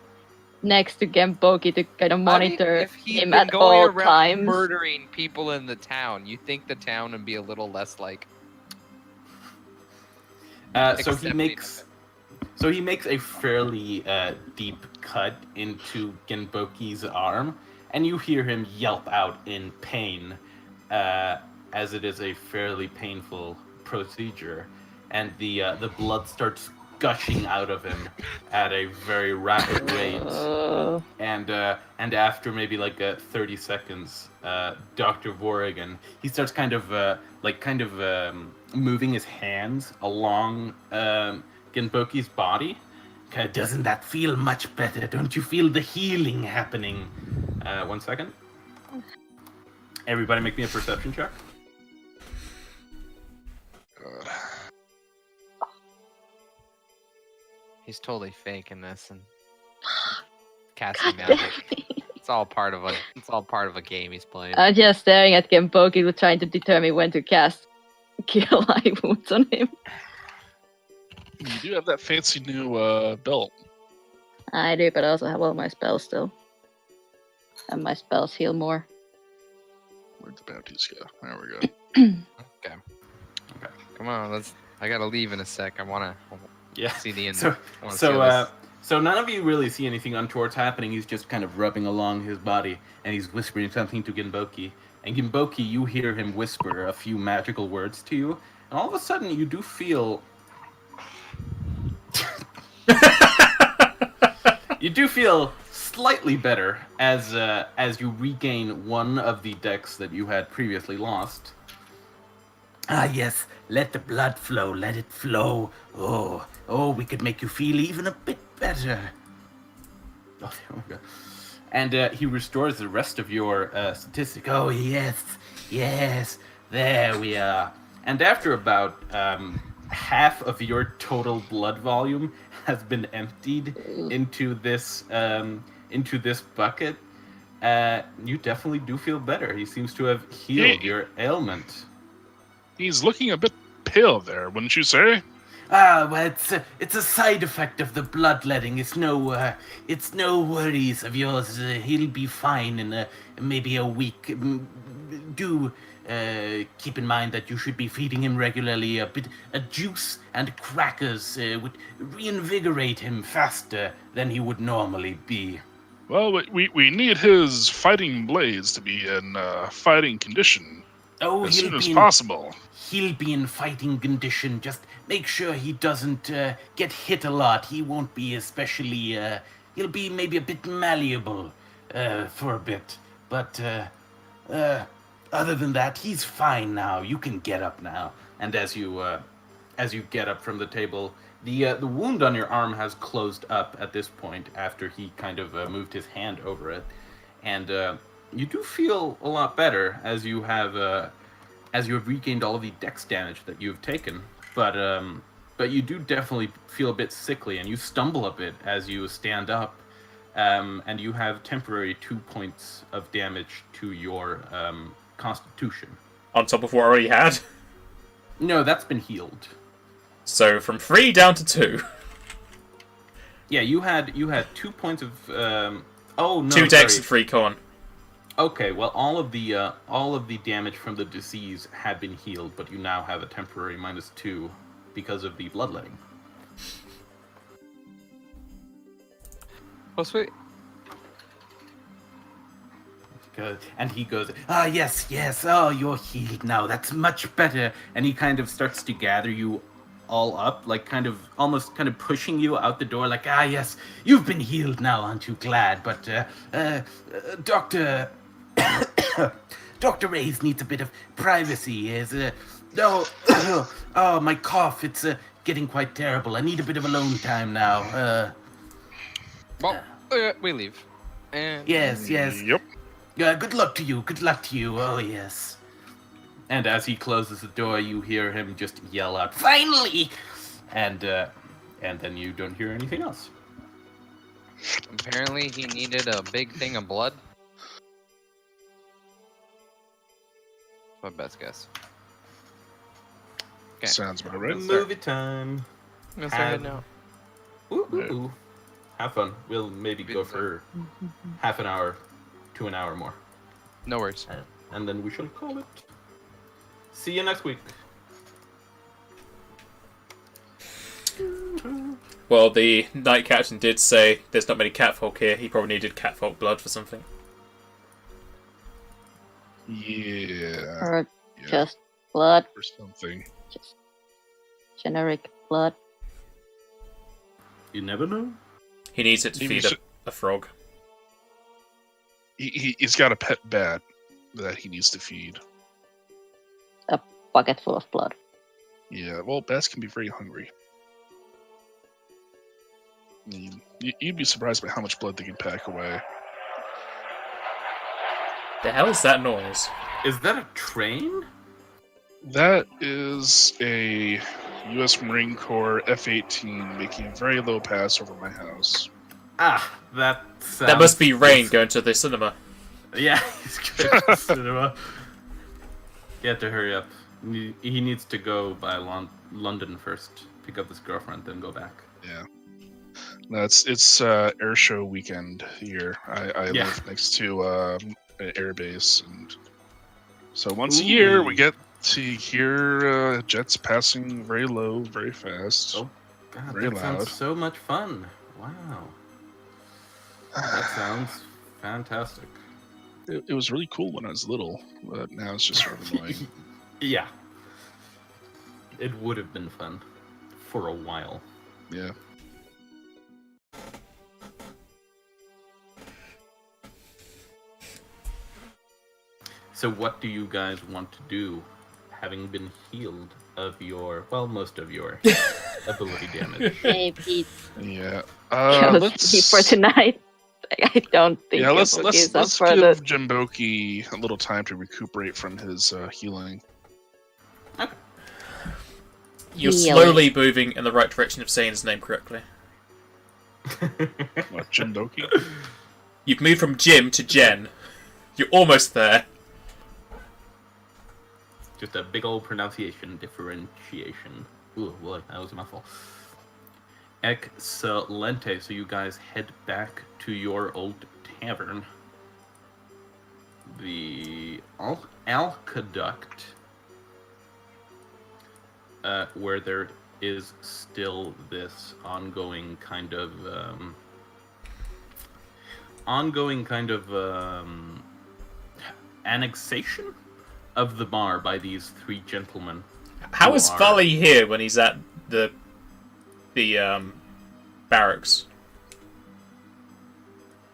next to Genboki to kind of monitor if he'd him been at going all around times. murdering people in the town, you think the town would be a little less like. So he accepting makes. of So he makes a fairly deep cut into Genboki's arm, and you hear him yelp out in pain, as it is a fairly painful procedure, and the blood starts gushing out of him at a very rapid rate. And after maybe like 30 seconds, Dr. Vorrigan, he starts kind of moving his hands along Genboki's body. Doesn't that feel much better? Don't you feel the healing happening? 1 second. Everybody make me a perception check. God. He's totally faking this and casting magic. It's all part of a game he's playing. I'm just staring at Genboki, trying to determine when to cast Kill Eye Wounds on him. You do have that fancy new belt. I do, but I also have all my spells still. And my spells heal more. Where'd the bounties go? There we go. Come on, I gotta leave in a sec. I wanna Yeah. see the end. So I wanna see all so this. so none of you really see anything untoward's happening. He's just kind of rubbing along his body, and he's whispering something to Genboki. And Genboki, you hear him whisper a few magical words to you, and all of a sudden you do feel. You do feel slightly better as you regain one of the decks that you had previously lost. Ah, yes. Let the blood flow. Let it flow. Oh, we could make you feel even a bit better. Oh, there we go. And he restores the rest of your statistic. Oh, yes. There we are. And after about half of your total blood volume has been emptied into this bucket, you definitely do feel better. He seems to have healed your ailment. He's looking a bit pale there, wouldn't you say? Ah, well, it's a side effect of the bloodletting. It's no worries of yours. He'll be fine in maybe a week. Do keep in mind that you should be feeding him regularly. A juice and crackers would reinvigorate him faster than he would normally be. Well, we need his fighting blades to be in fighting condition Oh, as soon as possible. He'll be in fighting condition. Just make sure he doesn't get hit a lot. He won't be especially. he'll be maybe a bit malleable for a bit, but other than that, he's fine now. You can get up now. And as you get up from the table, the wound on your arm has closed up at this point after he kind of moved his hand over it, and you do feel a lot better as you have regained all of the dex damage that you've taken. But you do definitely feel a bit sickly, and you stumble a bit as you stand up, and you have temporary 2 points of damage to your constitution. On top of what I already had. No, that's been healed. So from 3 down to 2. Yeah, you had 2 points of. Oh no. 2 dex sorry. and 3 con. Okay, well, all of the damage from the disease had been healed, but you now have a temporary -2 because of the bloodletting. Oh, sweet. And he goes, "Ah, yes, oh, you're healed now. That's much better." And he kind of starts to gather you all up, like almost pushing you out the door, like, "Ah, yes, you've been healed now, aren't you glad? But, Dr. Reyes needs a bit of privacy. Oh, my cough, it's getting quite terrible. I need a bit of alone time now. Well, we leave. And Yes. Yep. Good luck to you. Oh, yes." And as he closes the door, you hear him just yell out, "Finally!" And then you don't hear anything else. apparently he needed a big thing of blood. My best guess. Okay. Sounds about right. Movie time. I'm gonna start heading out. Ooh. Have fun. We'll maybe go for half an hour to an hour more. No worries. And then we shall call it. See you next week. Well, the Knight Captain did say there's not many catfolk here. He probably needed catfolk blood for something. Yeah. Or Yeah. just blood, For something. just generic blood. You never know. He needs it to Maybe feed a frog. He's got a pet bat that he needs to feed. A bucket full of blood. Yeah, well, bats can be very hungry. You'd be surprised by how much blood they can pack away. The hell is that noise? Is that a train? That is a U.S. Marine Corps F-18 making a very low pass over my house. Ah, that sounds... That must be Rain going to the cinema. Yeah, he's going to the cinema. You have to hurry up. He needs to go by London first, pick up his girlfriend, then go back. Yeah. No, it's air show weekend here. I Yeah. live next to an air base, and so once a year we get to hear jets passing very low, very fast. Oh, God, Very that sounds loud. so much fun. Wow. That sounds fantastic. It was really cool when I was little, but now it's just sort of annoying. Yeah. It would have been fun for a while. Yeah. So what do you guys want to do, having been healed of your, well, most of your ability damage? Maybe Yeah. let's for tonight. I don't think. Yeah, let's Yabuki is up let's for give the- Jimboki a little time to recuperate from his healing. You're Really? slowly moving in the right direction of saying his name correctly. What, Jimboki? You've moved from Jim to Jen. You're almost there. Just a big old pronunciation differentiation. Ooh, boy, that was a mouthful. Excelente. So you guys head back to your old tavern. The Alcaduct, where there is still this ongoing kind of annexation of the bar by these three gentlemen. How who is are- Folly here when he's at the barracks?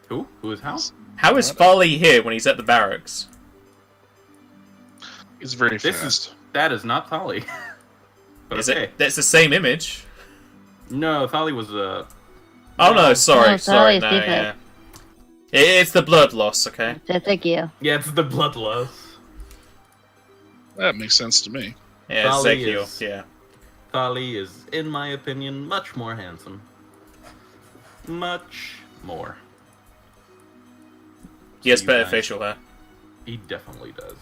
Who? Who is how? How is Farley here when he's at the barracks? He's very This fast. That is not Thali. But Is okay. it? That's the same image. No, Thali was Oh no, sorry, No, sorry, Farley's no, different. yeah. It's the blood loss, okay? Ezekiel. Yeah, it's the bloodlust. That makes sense to me. Yeah, Farley Ezekiel, is- yeah. Thali is, in my opinion, much more handsome. Much more. He has You better guys- facial hair. He definitely does.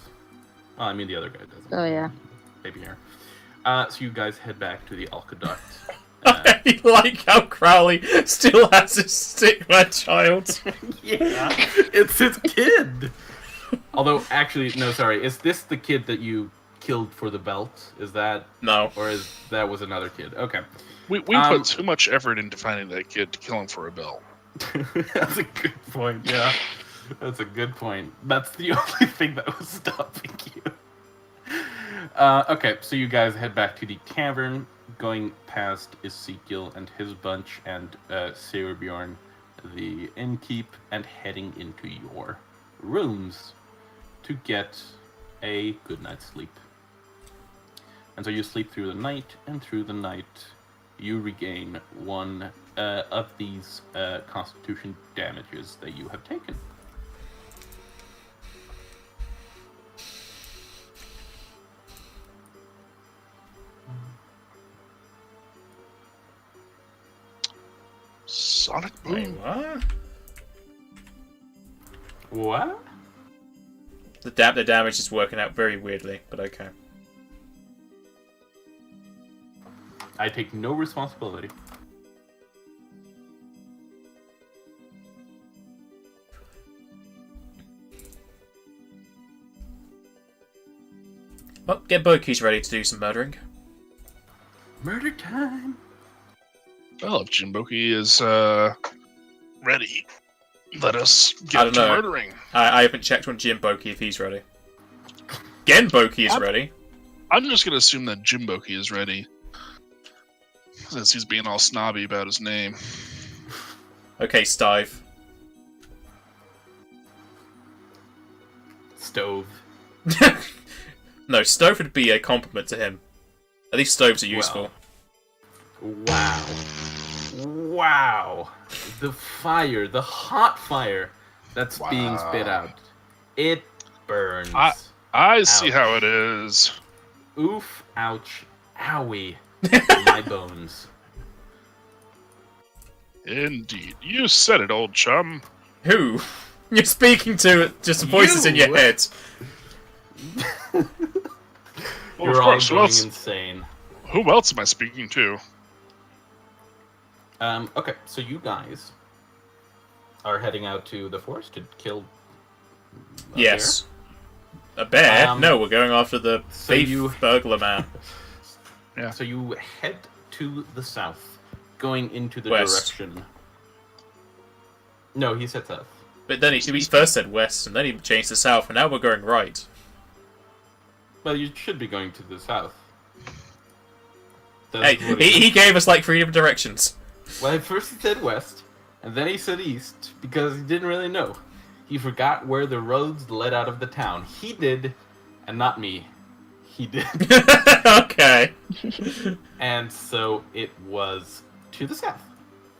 Well, I mean, the other guy doesn't. Oh yeah. Maybe here. So you guys head back to the Alcaduct. I like how Crowley still has his stickman child. Yeah, it's his kid. Although, actually, no, sorry. Is this the kid that you killed for the belt? Is that, No. or is that was another kid? Okay, We Um, put too much effort into finding that kid to kill him for a bell. that's a good point. Yeah, that's a good point. That's the only thing that was stopping you. Okay, so you guys head back to the cavern, going past Ezekiel and his bunch, and Bjorn, the innkeep, and heading into your rooms to get a good night's sleep. And so you sleep through the night, and through the night, you regain one of these constitution damages that you have taken. Sonic Wait, boom. what? What? The damage is working out very weirdly, but okay. I take no responsibility. Well, get Boki's ready to do some murdering. Murder time! Well, if Jimboki is ready, let us I get don't to know. murdering. I haven't checked on Jim Boki if he's ready. Genboki is ready. I'm just gonna assume that Jimboki is ready, since he's being all snobby about his name. Okay, Stive. Stove. No, Stove would be a compliment to him. At least stoves are useful. Wow. Wow. The fire, the hot fire that's being spit Wow. out. It burns. I see Ouch. how it is. Oof, ouch, owie. My bones. Indeed. You said it, old chum. Who? You're speaking to just voices in your You. head. Well, You're of all course. going insane. Who else am I speaking to? Okay, so you guys are heading out to the forest to kill a Yes. A bear? Um, No, we're going after the so thief you- burglar man. bear? So you head to the south, going into the West. direction. No, he said south. But then he first said west, and then he changed to south, and now we're going right. Well, you should be going to the south. Hey, That's what he gave us like 3 different directions. Well, at first he said west, and then he said east, because he didn't really know. He forgot where the roads led out of the town. He did, and not me. He did. Okay. And so it was to the south.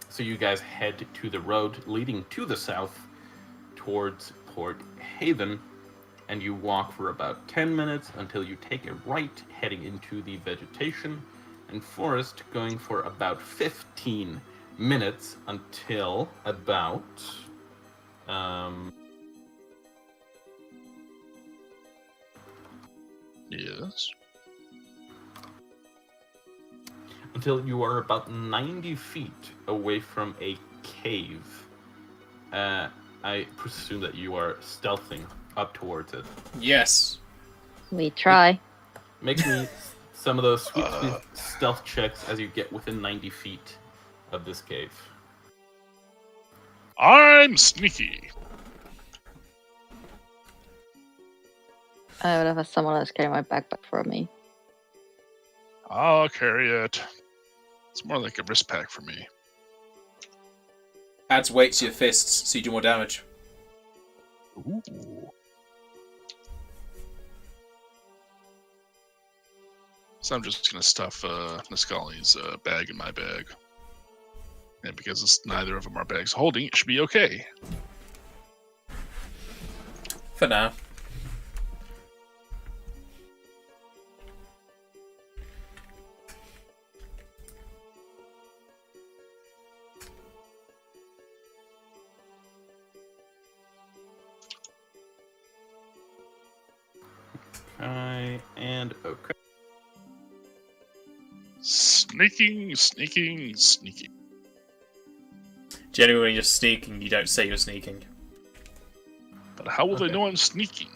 So you guys head to the road leading to the south towards Port Haven, and you walk for about 10 minutes until you take a right heading into the vegetation and forest, going for about 15 minutes until about Yes. until you are about 90 feet away from a cave. I presume that you are stealthing up towards it. Yes. We try. Make me some of those sweet stealth checks as you get within 90 feet of this cave. I'm sneaky. I would have had someone else carry my backpack for me. I'll carry it. It's more like a wrist pack for me. Adds weight to your fists, so you do more damage. Ooh. So I'm just gonna stuff Niscali's bag in my bag. And because neither of them are bags holding, it should be okay. For now. And okay. Sneaking. Generally, when you're sneaking, you don't say you're sneaking. But how will they Okay. know I'm sneaking?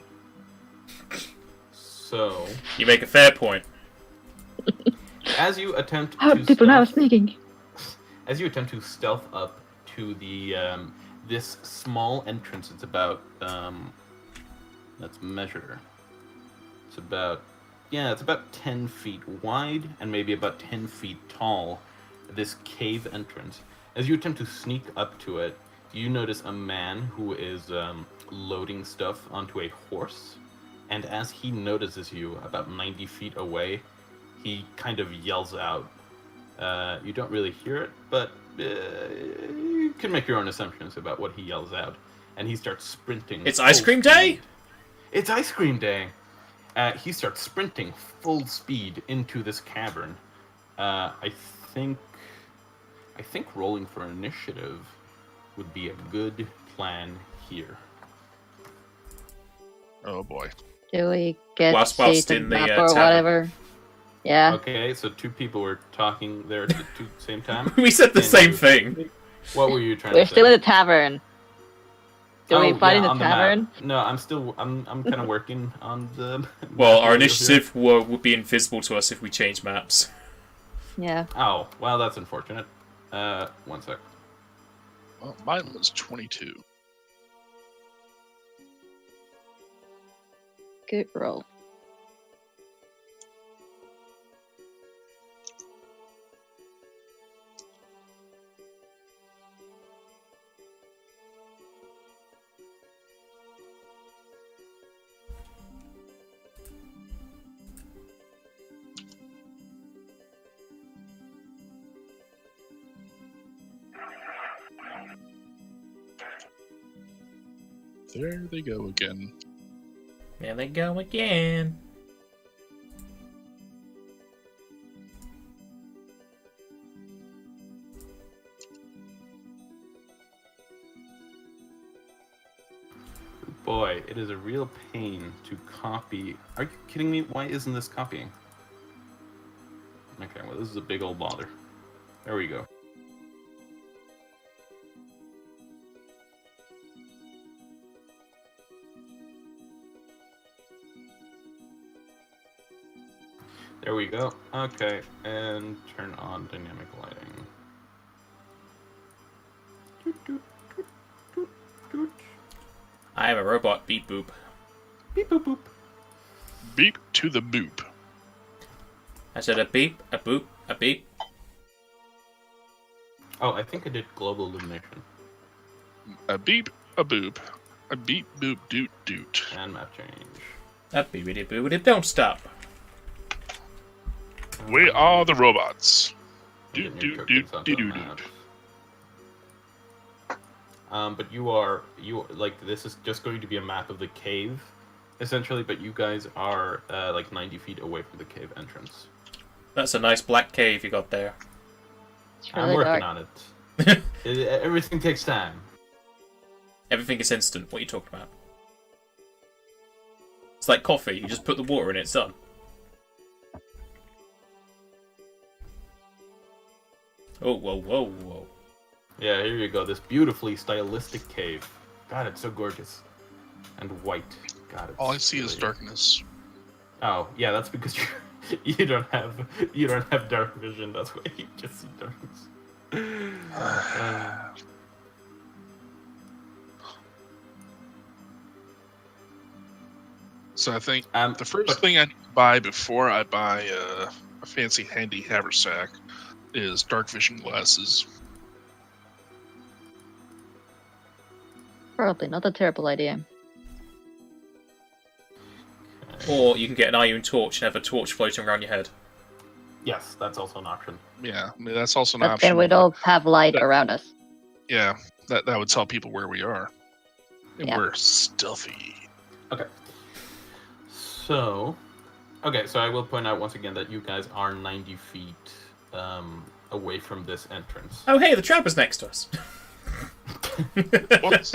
So, You make a fair point. as you attempt How to do people know I'm stealth, sneaking? as you attempt to stealth up to the this small entrance, it's about let's measure. It's about 10 feet wide and maybe about 10 feet tall. This cave entrance. As you attempt to sneak up to it, you notice a man who is loading stuff onto a horse. And as he notices you about 90 feet away, he kind of yells out. You don't really hear it, but you can make your own assumptions about what he yells out. And he starts sprinting. It's ice full cream day? speed. It's ice cream day. He starts sprinting full speed into this cavern. I think rolling for initiative would be a good plan here. Oh boy. Do we get Whilst to see in the the, map or tavern. whatever? Yeah. Okay, so two people were talking there at the same time. We said the And same you- thing. What were you trying We're to say? still in the tavern. Do we Oh, fight yeah, in the on map. tavern? No, I'm kind of working on the. Well, our map initiative would be invisible to us if we change maps. Yeah. Oh, well, that's unfortunate. 1 sec. Well, mine was 22. Good roll. There they go again. There they go again. Boy, it is a real pain to copy. Are you kidding me? Why isn't this copying? Okay, well, this is a big old bother. There we go. There we go. Okay, and turn on dynamic lighting. Doot, doot, doot, doot, doot. I am a robot. Beep boop. Beep boop boop. Beep to the boop. I said a beep, a boop, a beep. Oh, I think I did global illumination A beep, a boop. A beep, boop, doot, doot. and map change. A beepity boopity. Don't stop. We are the robots. Get Doot, new doot, doot, tokens onto doot, the doot, map. doot. But you like this is just going to be a map of the cave, essentially. But you guys are like 90 feet away from the cave entrance. That's a nice black cave you got there. It's I'm really working dark. on it. Everything takes time. Everything is instant. What are you talking about? It's like coffee. You just put the water in it, it's done. Oh, whoa, whoa, whoa. Yeah, here you go. This beautifully stylistic cave. God, it's so gorgeous and white. God, it's All I see is really- darkness. Oh, yeah, that's because you don't have dark vision. That's why you just see darkness. So I think Um, the first but- thing I need to buy before I buy a fancy handy haversack is dark vision glasses. Probably not a terrible idea. Or you can get an iron torch and have a torch floating around your head. Yes, that's also an option. Yeah, I mean, that's also an But option. then we'd all have light around us. Yeah, that would tell people where we are. And Yeah. we're stealthy. Okay. So I will point out once again that you guys are 90 feet away from this entrance. Oh, hey, the trapper's next to us.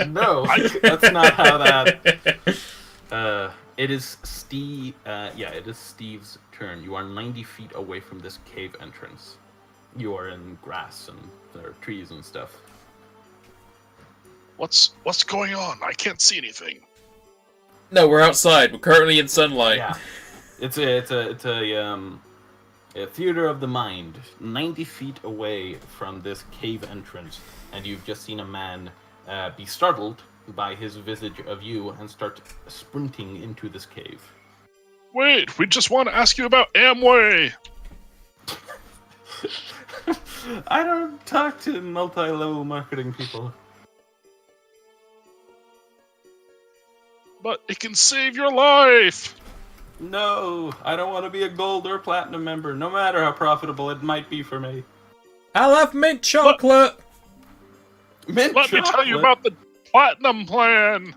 No, that's not how that. It is Steve. It is Steve's turn. You are 90 feet away from this cave entrance. You are in grass and there are trees and stuff. What's going on? I can't see anything. No, we're outside. We're currently in sunlight. Yeah, it's a theater of the mind, 90 feet away from this cave entrance, and you've just seen a man be startled by his visage of you and start sprinting into this cave. Wait, we just want to ask you about Amway. I don't talk to multi-level marketing people. But it can save your life. No, I don't want to be a gold or platinum member, no matter how profitable it might be for me. I'll have mint chocolate. Mint Let me tell you chocolate? about the platinum plan.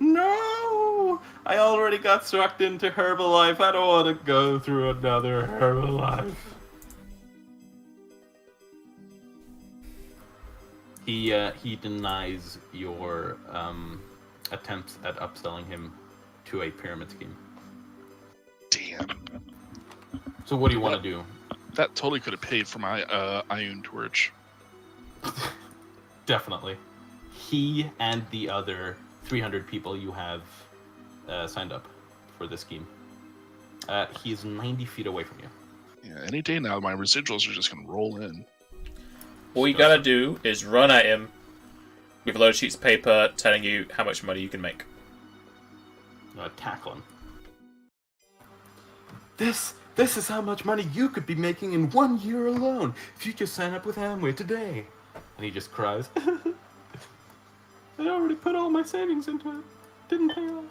No! I already got sucked into Herbalife. I don't want to go through another Herbalife. He denies your attempts at upselling him to a pyramid scheme. Damn. So what do you want to do? That totally could have paid for my iron torch. Definitely. He and the other 300 people you have signed up for this scheme. He's 90 feet away from you. Yeah, any day now, my residuals are just going to roll in. All you gotta do is run at him with a load of sheets of paper telling you how much money you can make. Tackle him. This is how much money you could be making in 1 year alone if you just sign up with Amway today. And he just cries. I already put all my savings into it. Didn't pay off.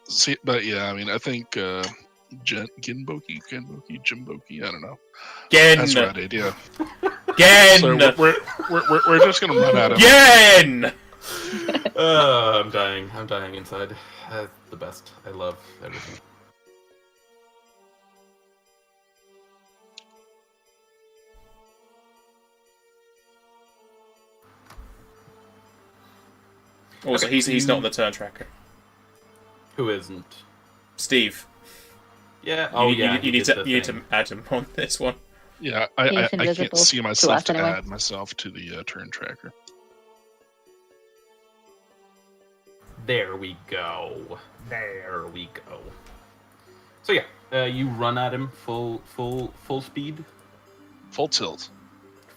See, but yeah, I mean, I think Ginboki, Jimboki, I don't know. Gen! That's the right idea. Gen! So we're just gonna run at him. Gen! I'm dying. I'm dying inside. The best. I love everything. Also, he's not on the turn tracker. Who isn't? Steve. Yeah. You need to add him on this one. Yeah, I He's can't invisible see to myself us to anyway. add myself to the turn tracker. There we go. There we go. So yeah, you run at him full speed, Full tilt.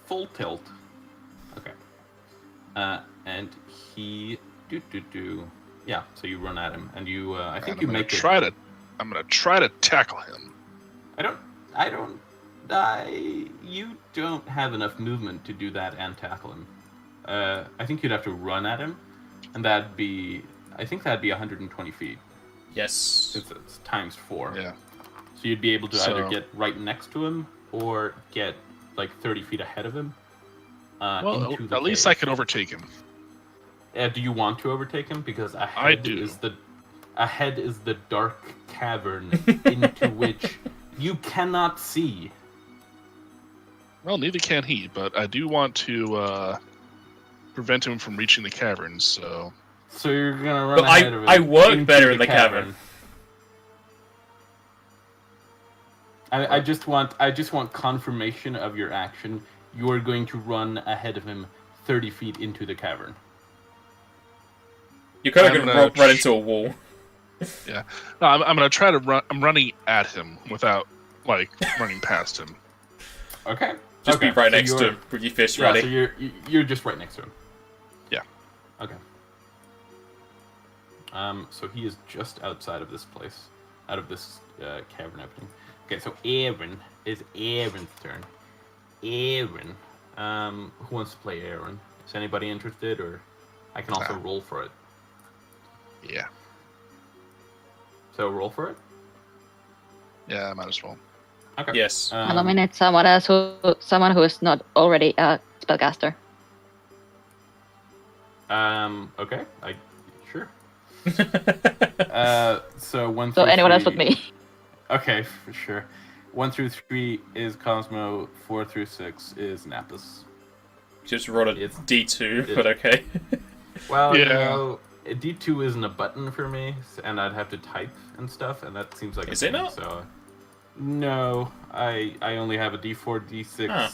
full tilt. Okay. And he Yeah. So you run at him, and you. I think And you I'm gonna make it. I'm gonna try to tackle him. You don't have enough movement to do that and tackle him. I think you'd have to run at him, and that'd be 120 feet. Yes. Since it's times 4. Yeah. So you'd be able to either So- get right next to him or get like 30 feet ahead of him. Well, into the at least cave. I could overtake him. Do you want to overtake him? Because I do. ahead is the dark cavern into which you cannot see. Well, neither can he, but I do want to prevent him from reaching the cavern, so... So you're gonna run But ahead of him. I work into better in the cavern. I just want confirmation of your action. You are going to run ahead of him 30 feet into the cavern. You're kind of I'm going gonna to run into a wall. Yeah. No, I'm going to try to run... I'm running at him without, like, running past him. Okay. Just Okay, be right so next to you're- him with your fist Yeah, ready. so you're just right next to him. Yeah. Okay. So he is just outside of this place, out of this cavern opening. Okay, so Aaron is Aaron's turn. Aaron, who wants to play Aaron? Is anybody interested, or? I can also roll for it. Yeah. So roll for it. Yeah, I might as well. Okay. Yes. I nominate someone else someone who is not already a spellcaster. Okay. Sure. So 1 So through anyone else 3 but me. Okay, for sure. 1 through 3 is Cosmo. 4 through 6 is Napus. Just roll a It's- D2, but okay. Well, you Yeah. know, D2 isn't a button for me, and I'd have to type and stuff, and that seems like Is a it pain, not? So, no, I only have a D4, D6. Huh.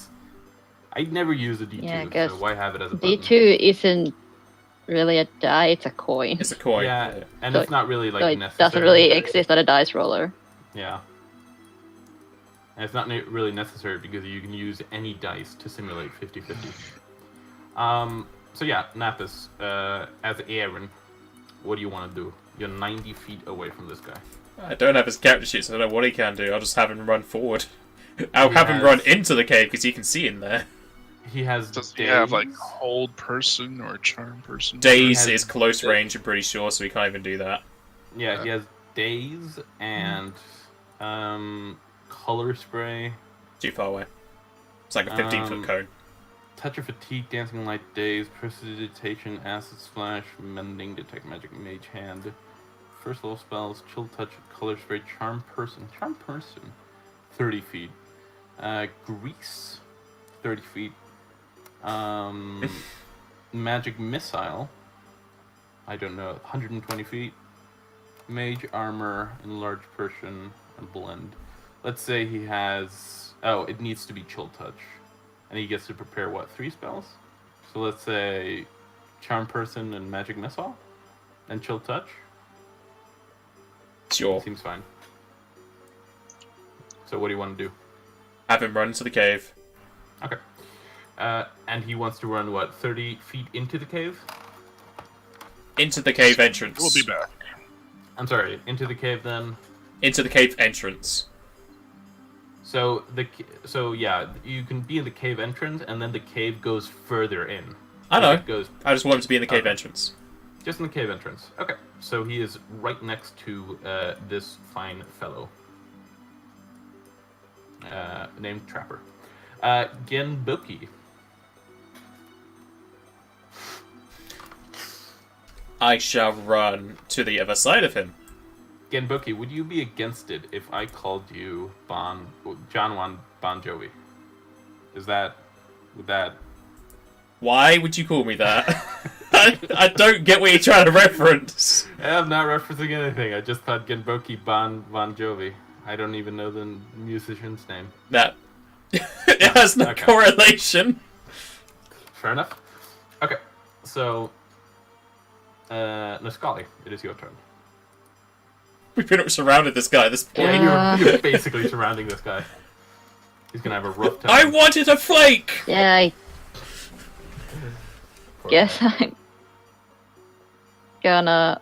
I never use a D2, Yeah, I guess so why have it as a button? D2 isn't really a die; it's a coin. It's a coin. Yeah, and So- it's not really like So it necessary. doesn't really exist on a dice roller. Yeah. And it's not really necessary because you can use any dice to simulate 50-50. So yeah, Napus, as Aaron, what do you want to do? You're 90 feet away from this guy. I don't have his character sheet, so I don't know what he can do. I'll just have him run forward. I'll He have him has- run into the cave because he can see in there. He has Does he daze. have like hold person or charm person? Daze He has- is close range, I'm pretty sure, so he can't even do that. Yeah, he has daze and color spray, Too far away. It's like a 15-foot cone. touch of fatigue, dancing light, daze, prestidigitation, acid splash, mending, detect magic, mage hand. First level spells, chill touch, color spray, charm person, 30 feet. Grease, 30 feet. Magic missile, I don't know, 120 feet. Mage armor, enlarge person, and blend. Let's say he has. Oh, it needs to be chill touch, and he gets to prepare what, 3 spells? So let's say charm person and magic missile, and chill touch. Sure. Seems fine. So what do you want to do? Have him run to the cave. Okay. And he wants to run what, 30 feet into the cave? Into the cave entrance. We'll be back. I'm sorry, into the cave then. Into the cave entrance. So yeah, you can be in the cave entrance, and then the cave goes further in. I know. It goes I just want him to be in the cave Okay. entrance. just in the cave entrance. Okay, so he is right next to this fine fellow named Trapper. Genboki. I shall run to the other side of him. Genboki, would you be against it if I called you John Juan Bon Jovi? Would that? Why would you call me that? I don't get what you're trying to reference. I'm not referencing anything. I just thought Genboki Bon Jovi. I don't even know the musician's name. That it has no Okay. correlation. Fair enough. Okay, so Niscali, it is your turn. We've pretty much surrounded this guy at this point. Yeah, you're basically surrounding this guy. He's gonna have a rough time. I wanted a flake! Yeah, I Poor guess guy. I'm gonna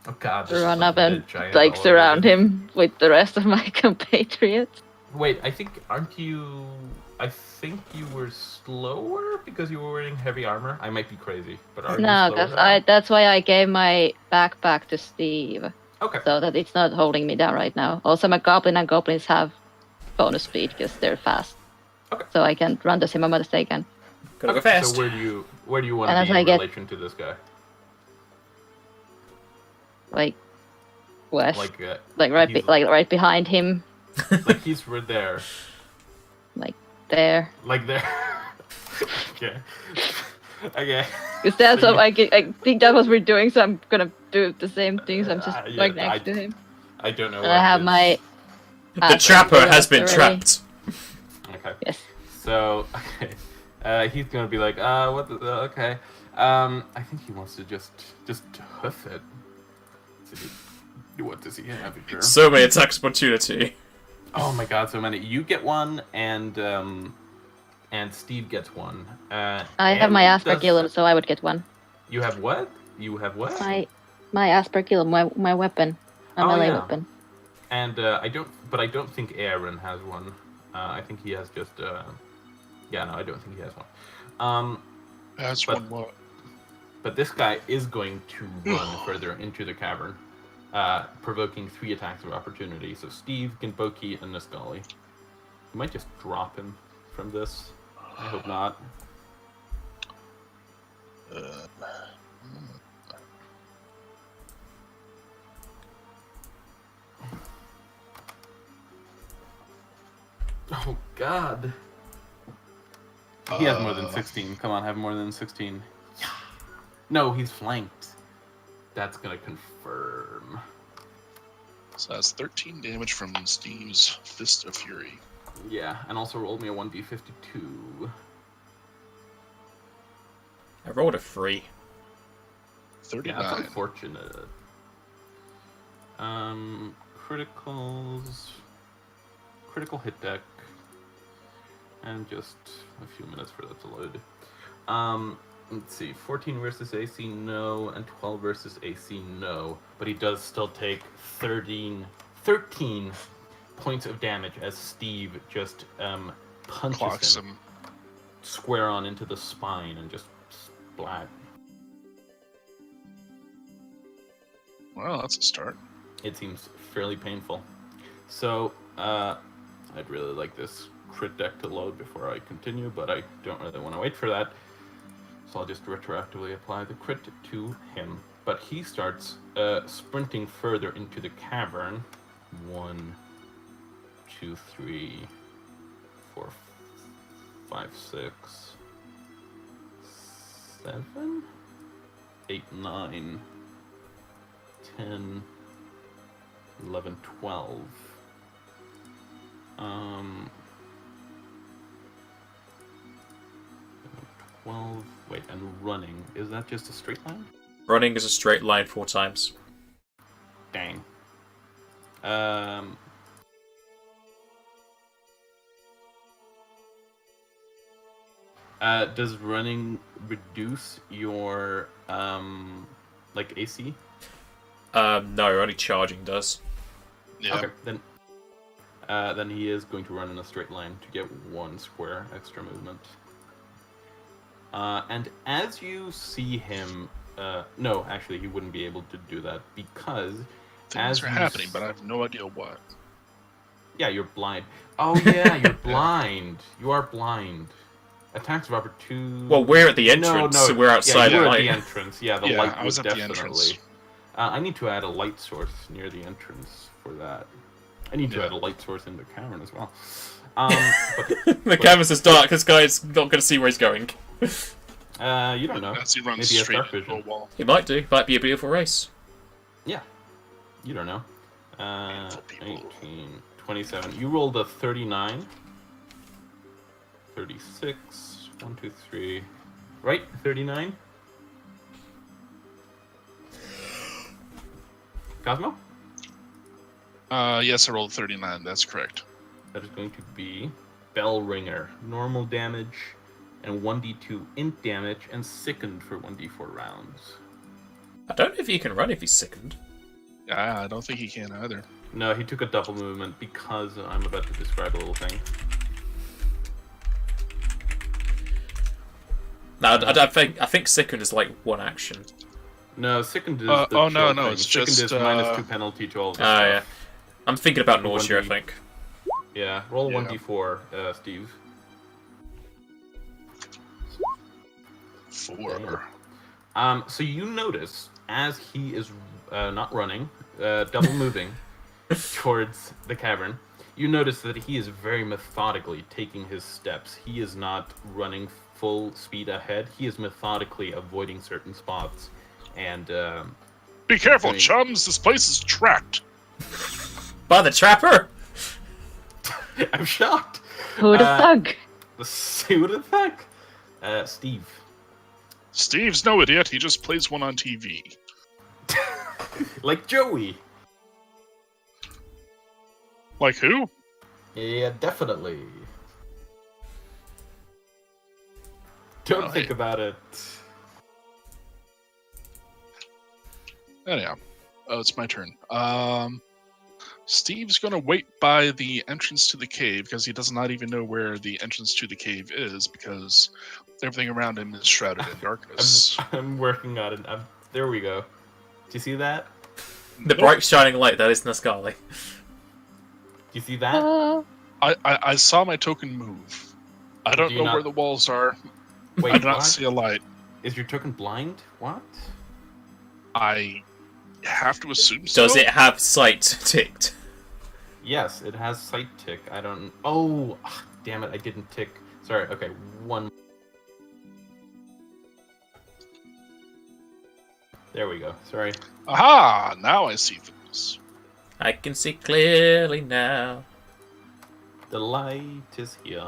Oh god, this run son up of a and bitch, I am like all surround over him with the rest of my compatriots. it. Wait, I think you were slower because you were wearing heavy armor. I might be crazy, but are No, you slower? because that's why I gave my backpack to Steve, Okay. so that it's not holding me down right now. Also, my goblin and goblins have bonus speed because they're fast. Okay. So I can run the same amount as they can. Gotta go Okay, fast. So where do you want And to as be I in get- relation to this guy? Like west, Like right, he's- right behind him, like he's right there. there. Like there. Okay. Okay. Because that's So what I think that's what we're doing. So I'm gonna do the same things. I'm just Yeah, right next to him, I don't know. and I have my. The trapper has been already. trapped. Okay. Yes. So, okay. He's gonna be like, what the, okay. I think he wants to just hoof it. What does he have here? So many attacks opportunity. Oh my god, so many. You get one, and Steve gets one. I have my aspergillum, so I would get one. You have what? You have what? My aspergillum, my weapon, my Oh, melee yeah. weapon. And I don't think Aaron has one. I think he has just yeah, no, I don't think he has one. That's But- one what? But this guy is going to run further into the cavern, provoking 3 attacks of opportunity. So Steve, Ginboki, and Nisgali. You might just drop him from this. I hope not. Oh, God. He has more than 16. Come on, have more than 16. Yeah. No, he's flanked. That's going to confirm. So that's 13 damage from Steve's Fist of Fury. Yeah, and also rolled me a 1d52. I rolled a 3. 39. Yeah, that's unfortunate. Criticals... Critical hit deck. And just a few minutes for that to load. Let's see, 14 versus AC, no, and 12 versus AC, no. But he does still take 13 points of damage as Steve just punches Clocks him square on into the spine and just splat. Well, that's a start. It seems fairly painful. So, I'd really like this crit deck to load before I continue, but I don't really want to wait for that. So I'll just retroactively apply the crit to him. But he starts sprinting further into the cavern. 1, 2, 3, 4, 5, 6, 7, 8, 9, 10, 11, 12. 12. Wait, and running. Is that just a straight line? Running is a straight line 4 times. Dang. Does running reduce your like AC? No, only charging does. Yeah. Okay, then he is going to run in a straight line to get 1 square extra movement. And as you see him, no, actually, he wouldn't be able to do that because Things are happening, but I have no idea what. Yeah, you're blind. Oh yeah, you're blind. You are blind. Attacks of opportunity. Well, we're at the entrance, so we're outside yeah, the you're light. at the entrance. Yeah, the Yeah, light I was would at the definitely. entrance. I need to add a light source near the entrance for that. I need to add a light source in the cavern as well. The canvas is dark. This guy's not going to see where he's going. You don't know. As he runs Maybe he has straight dark into a vision. wall. He might do. Might be a beautiful race. Yeah. You don't know. Beautiful people. 18, 27. You rolled a 39. 36. 1, 2, 3. Right? 39? Cosmo? Yes, I rolled 39. That's correct. That is going to be Bell Ringer. Normal damage and 1d2 int damage and sickened for 1d4 rounds. I don't know if he can run if he's sickened. Yeah, I don't think he can either. No, he took a double movement because I'm about to describe a little thing. No, I think sickened is like 1 action. No, sickened is Oh, the no, chill no, thing. it's Sickened just, is -2 penalty to all of this Ah, stuff. yeah. I'm thinking about nausea, I 1d. think. Yeah, roll Yeah. 1d4, Steve. 4. So you notice as he is not running, double moving towards the cavern, you notice that he is very methodically taking his steps. He is not running full speed ahead. He is methodically avoiding certain spots. And Be careful, doing- chums! This place is trapped. By the trapper! I'm shocked. Who'd have thug? Who would have thought? Steve. Steve's no idiot. He just plays one on TV. Like Joey. Like who? Yeah, definitely. Don't Oh, think hey. about it. Anyhow. Oh, it's my turn. Steve's gonna wait by the entrance to the cave because he does not even know where the entrance to the cave is because everything around him is shrouded in darkness. I'm working on it. There we go. Do you see that? The bright shining light that is Nascali. Do you see that? I saw my token move. I don't Do you know not- where the walls are. Wait, I do not what? see a light. Is your token blind? What? I have to assume so. Does it have sight ticked? Yes, it has sight tick. I don't. Oh, damn it! I didn't tick. Sorry. Okay, one. There we go. Sorry. Aha! Now I see things. I can see clearly now. The light is here.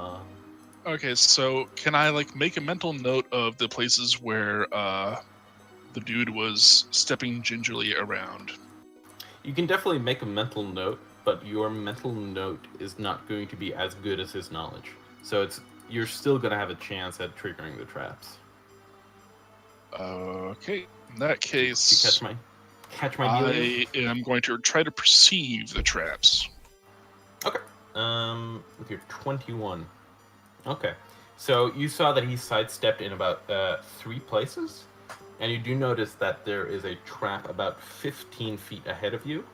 Okay, so can I like make a mental note of the places where the dude was stepping gingerly around? You can definitely make a mental note, but your mental note is not going to be as good as his knowledge. So you're still gonna have a chance at triggering the traps. Okay, in that Do you case, catch my dealings? I am going to try to perceive the traps. Okay. With your 21. Okay. So you saw that he sidestepped in about 3 places, and you do notice that there is a trap about 15 feet ahead of you.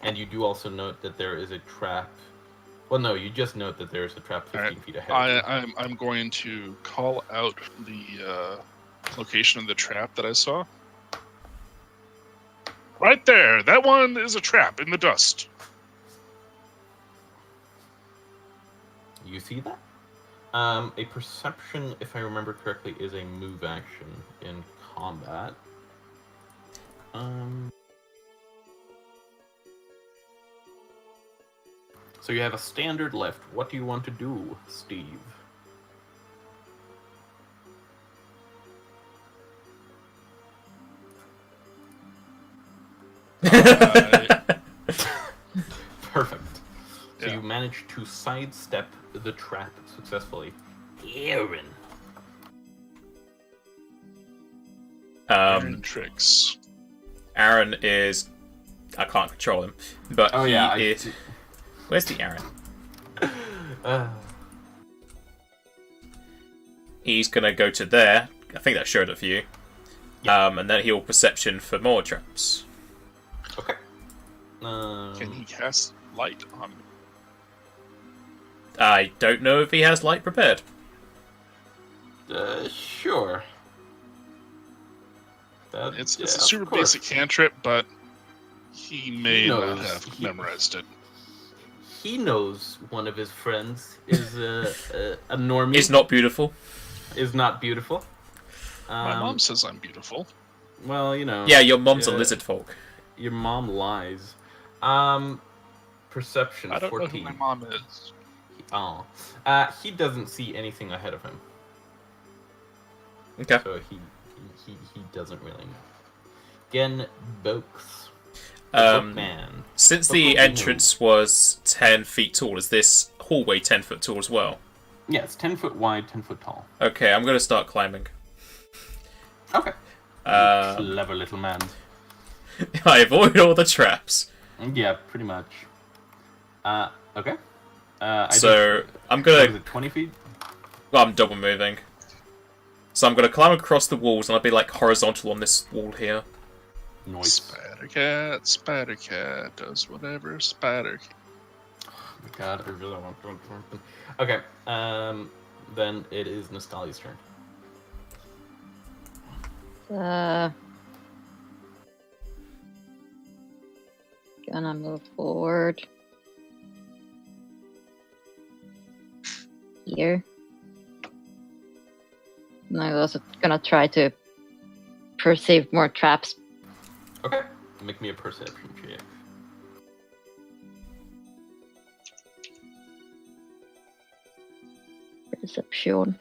And you do also note that there is a trap. Well, no, you just note that there is a trap 15 feet ahead of you. I'm going to call out the location of the trap that I saw. Right there! That one is a trap in the dust. You see that? A perception, if I remember correctly, is a move action in combat. So you have a standard left. What do you want to do, Steve? Perfect. So Yeah. you managed to sidestep the trap successfully. Aaron. Aaron tricks. Aaron is... I can't control him, but Oh, yeah, he is... Where's the Aaron? He's gonna go to there. I think that showed it for you. And then he'll perception for more traps. Okay. Can he cast light on me? I don't know if he has light prepared. Sure. It's Yeah, a of super course. basic cantrip, but he may not knows. have memorized it. He knows one of his friends is a normie. Is not beautiful. Is not beautiful. My mom says I'm beautiful. Well, you know. Yeah, your mom's a lizard folk. Your mom lies. Perception I don't 14. know who my mom is. Oh. He doesn't see anything ahead of him, Okay. so he doesn't really know. Gen Bokes. Man. Since But the what do you entrance was 10 feet tall, is this hallway 10 foot tall as well? Yeah, it's 10 foot wide, 10 foot tall. Okay, I'm going to start climbing. Okay. Uh, Clever little man. I avoid all the traps. Yeah, pretty much. Okay. So, I'm What going is to... it, 20 feet? Well, I'm double moving. So I'm going to climb across the walls, and I'll be, like, horizontal on this wall here. Noise. Spider cat does whatever spider cat. Oh my god, I really want to. Okay, then it is Nostalia's turn. Gonna move forward. Here. And I'm also gonna try to perceive more traps. Okay, make me a perception check. Perception.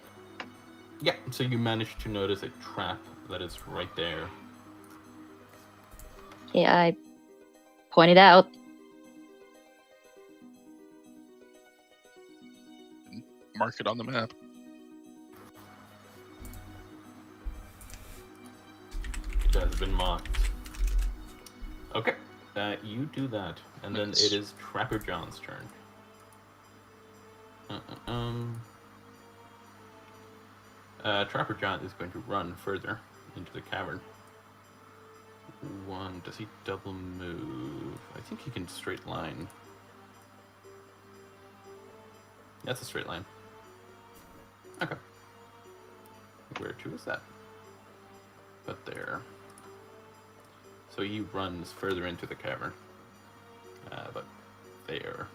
Yeah, so you managed to notice a trap that is right there. Okay, I point it out. Mark it on the map. It has been marked. Okay. You do that, and then Nice. it is Trapper John's turn. Trapper John is going to run further into the cavern. Does he double move? I think he can straight line. That's a straight line. Okay. Where to is that? But there. So he runs further into the cavern. But there.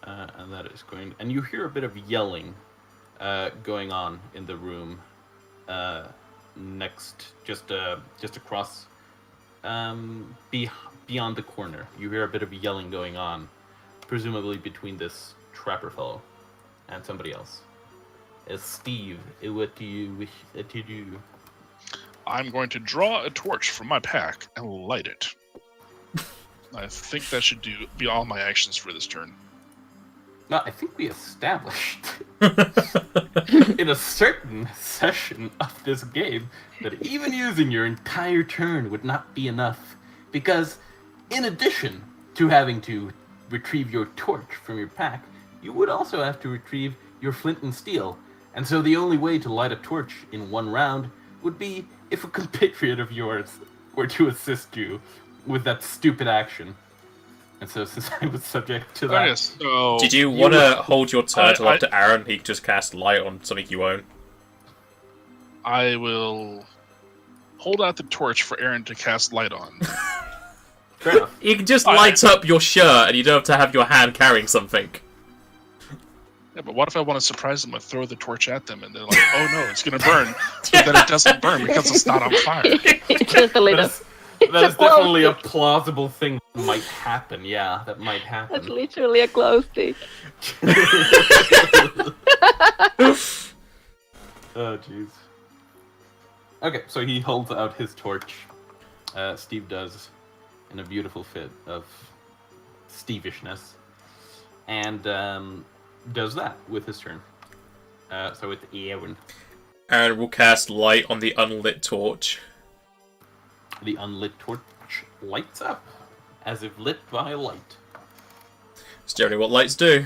And that is going... And you hear a bit of yelling going on in the room. Next, just across... beyond the corner. You hear a bit of yelling going on. Presumably between this trapper fellow and somebody else. Steve, what do you wish to do? I'm going to draw a torch from my pack and light it. I think that should be all my actions for this turn. No, I think we established in a certain session of this game that even using your entire turn would not be enough. Because in addition to having to retrieve your torch from your pack, you would also have to retrieve your flint and steel. And so the only way to light a torch in one round would be if a compatriot of yours were to assist you with that stupid action. And so since I was subject to that... Okay, so Did you want to hold your turn till after Aaron? He can just cast light on something you own. I will hold out the torch for Aaron to cast light on. Fair enough. You can just light up your shirt and you don't have to have your hand carrying something. Yeah, but what if I want to surprise them and throw the torch at them and they're like, oh no, it's going to burn. But then it doesn't burn because it's not on fire. Just a little. That is a glow definitely a stick. plausible thing that might happen. Yeah, that might happen. That's literally a glow stick. Oh, jeez. Okay, so he holds out his torch. Steve does, in a beautiful fit of Stevishness. And does that with his turn. So it's Aaron. Aaron will cast light on the unlit torch. The unlit torch lights up, as if lit by light. It's generally what lights do.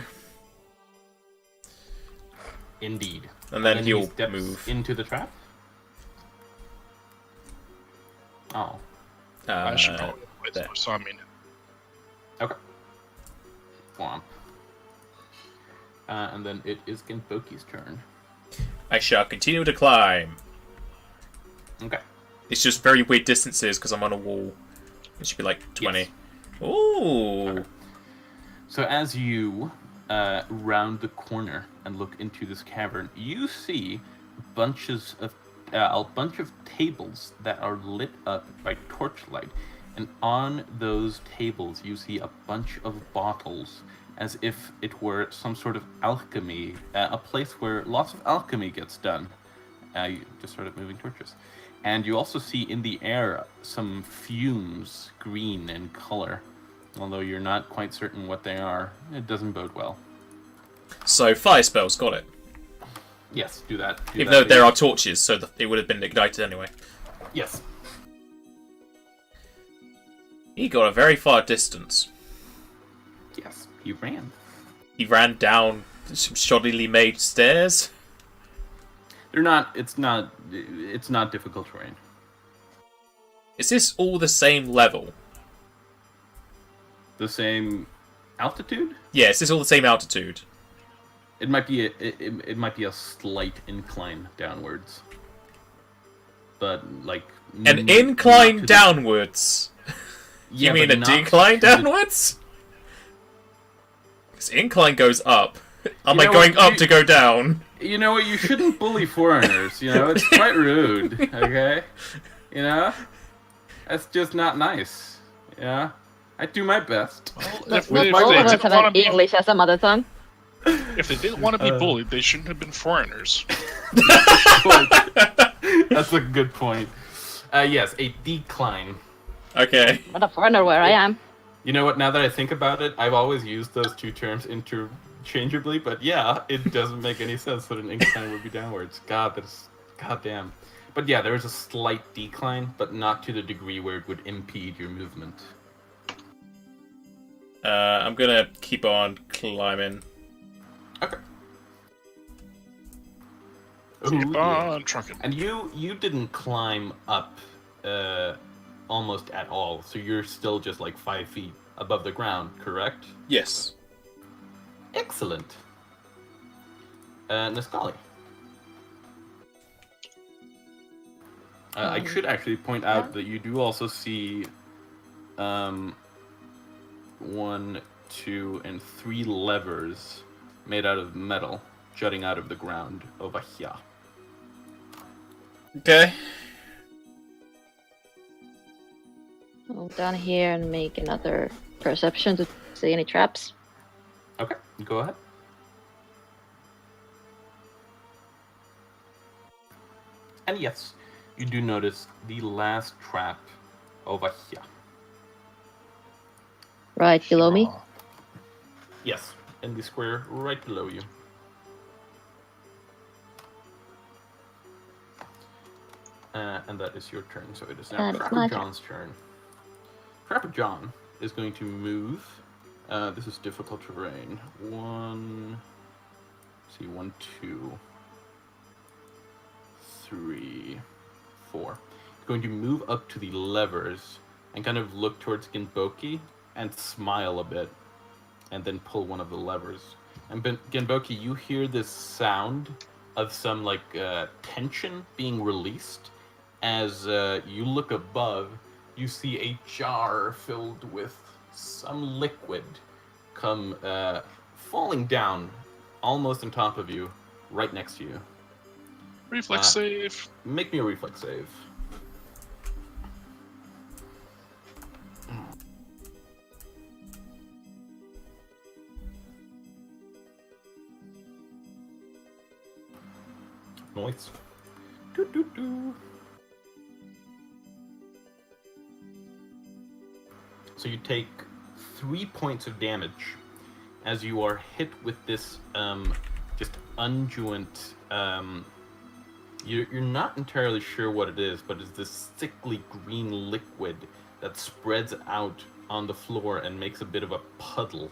Indeed. And then he he'll steps move. into the trap. Oh. I should probably wait, there. so I mean, Okay. Womp. And then it is Genboki's turn. I shall continue to climb. Okay. It's just very weird distances because I'm on a wall. It should be like 20. Yes. Ooh. Okay. So as you round the corner and look into this cavern, you see a bunch of tables that are lit up by torchlight, and on those tables you see a bunch of bottles, as if it were some sort of alchemy, a place where lots of alchemy gets done. You just started moving torches. And you also see in the air some fumes, green in color. Although you're not quite certain what they are, it doesn't bode well. So, fire spells, got it. Yes, do that. Even though there are torches, so it would have been ignited anyway. Yes. He got a very far distance. Yes, he ran. He ran down some shoddily made stairs. It's not difficult terrain. Is this all the same level? The same altitude? Yeah, is this all the same altitude? It might be a slight incline downwards. But like An incline downwards? Yeah, you mean but a not decline to the- downwards? Because incline goes up. Am I know going what, up to go down? You know what? You shouldn't bully foreigners. You know, it's quite rude. Okay, you know, that's just not nice. Yeah, I do my best. well, if Not they all of us didn't have want an to be, English as a mother tongue. if they didn't want to be bullied, they shouldn't have been foreigners. That's a good point. Yes, a decline. Okay. Not a foreigner where I am. You know what? Now that I think about it, I've always used those two terms interchangeably, but yeah, it doesn't make any sense that an incline would be downwards. God, that's goddamn. But yeah, there is a slight decline, but not to the degree where it would impede your movement. I'm gonna keep on climbing. Okay. Keep Ooh, yeah. on trucking. And you didn't climb up almost at all, so you're still just like 5 feet above the ground, correct? Yes. Excellent. Niscali. I should actually point out that you do also see 1, 2, and 3 levers made out of metal jutting out of the ground over here. Okay. I'll down here and make another perception to see any traps. Okay, go ahead. And yes, you do notice the last trap over here. Right below me. Aw. Yes, in the square right below you. And that is your turn, so it is now That is Trapper my turn. John's turn. Trapper John is going to move. This is difficult terrain. 1, 2, 3, 4. He's going to move up to the levers and kind of look towards Genboki and smile a bit, and then pull one of the levers. And Genboki, you hear this sound of some like tension being released. As you look above, you see a jar filled with some liquid come falling down almost on top of you, right next to you. Reflex save. Make me a reflex save. Noise. Doo doo doo. So you take 3 points of damage as you are hit with this just unguent. You're not entirely sure what it is, but it's this sickly green liquid that spreads out on the floor and makes a bit of a puddle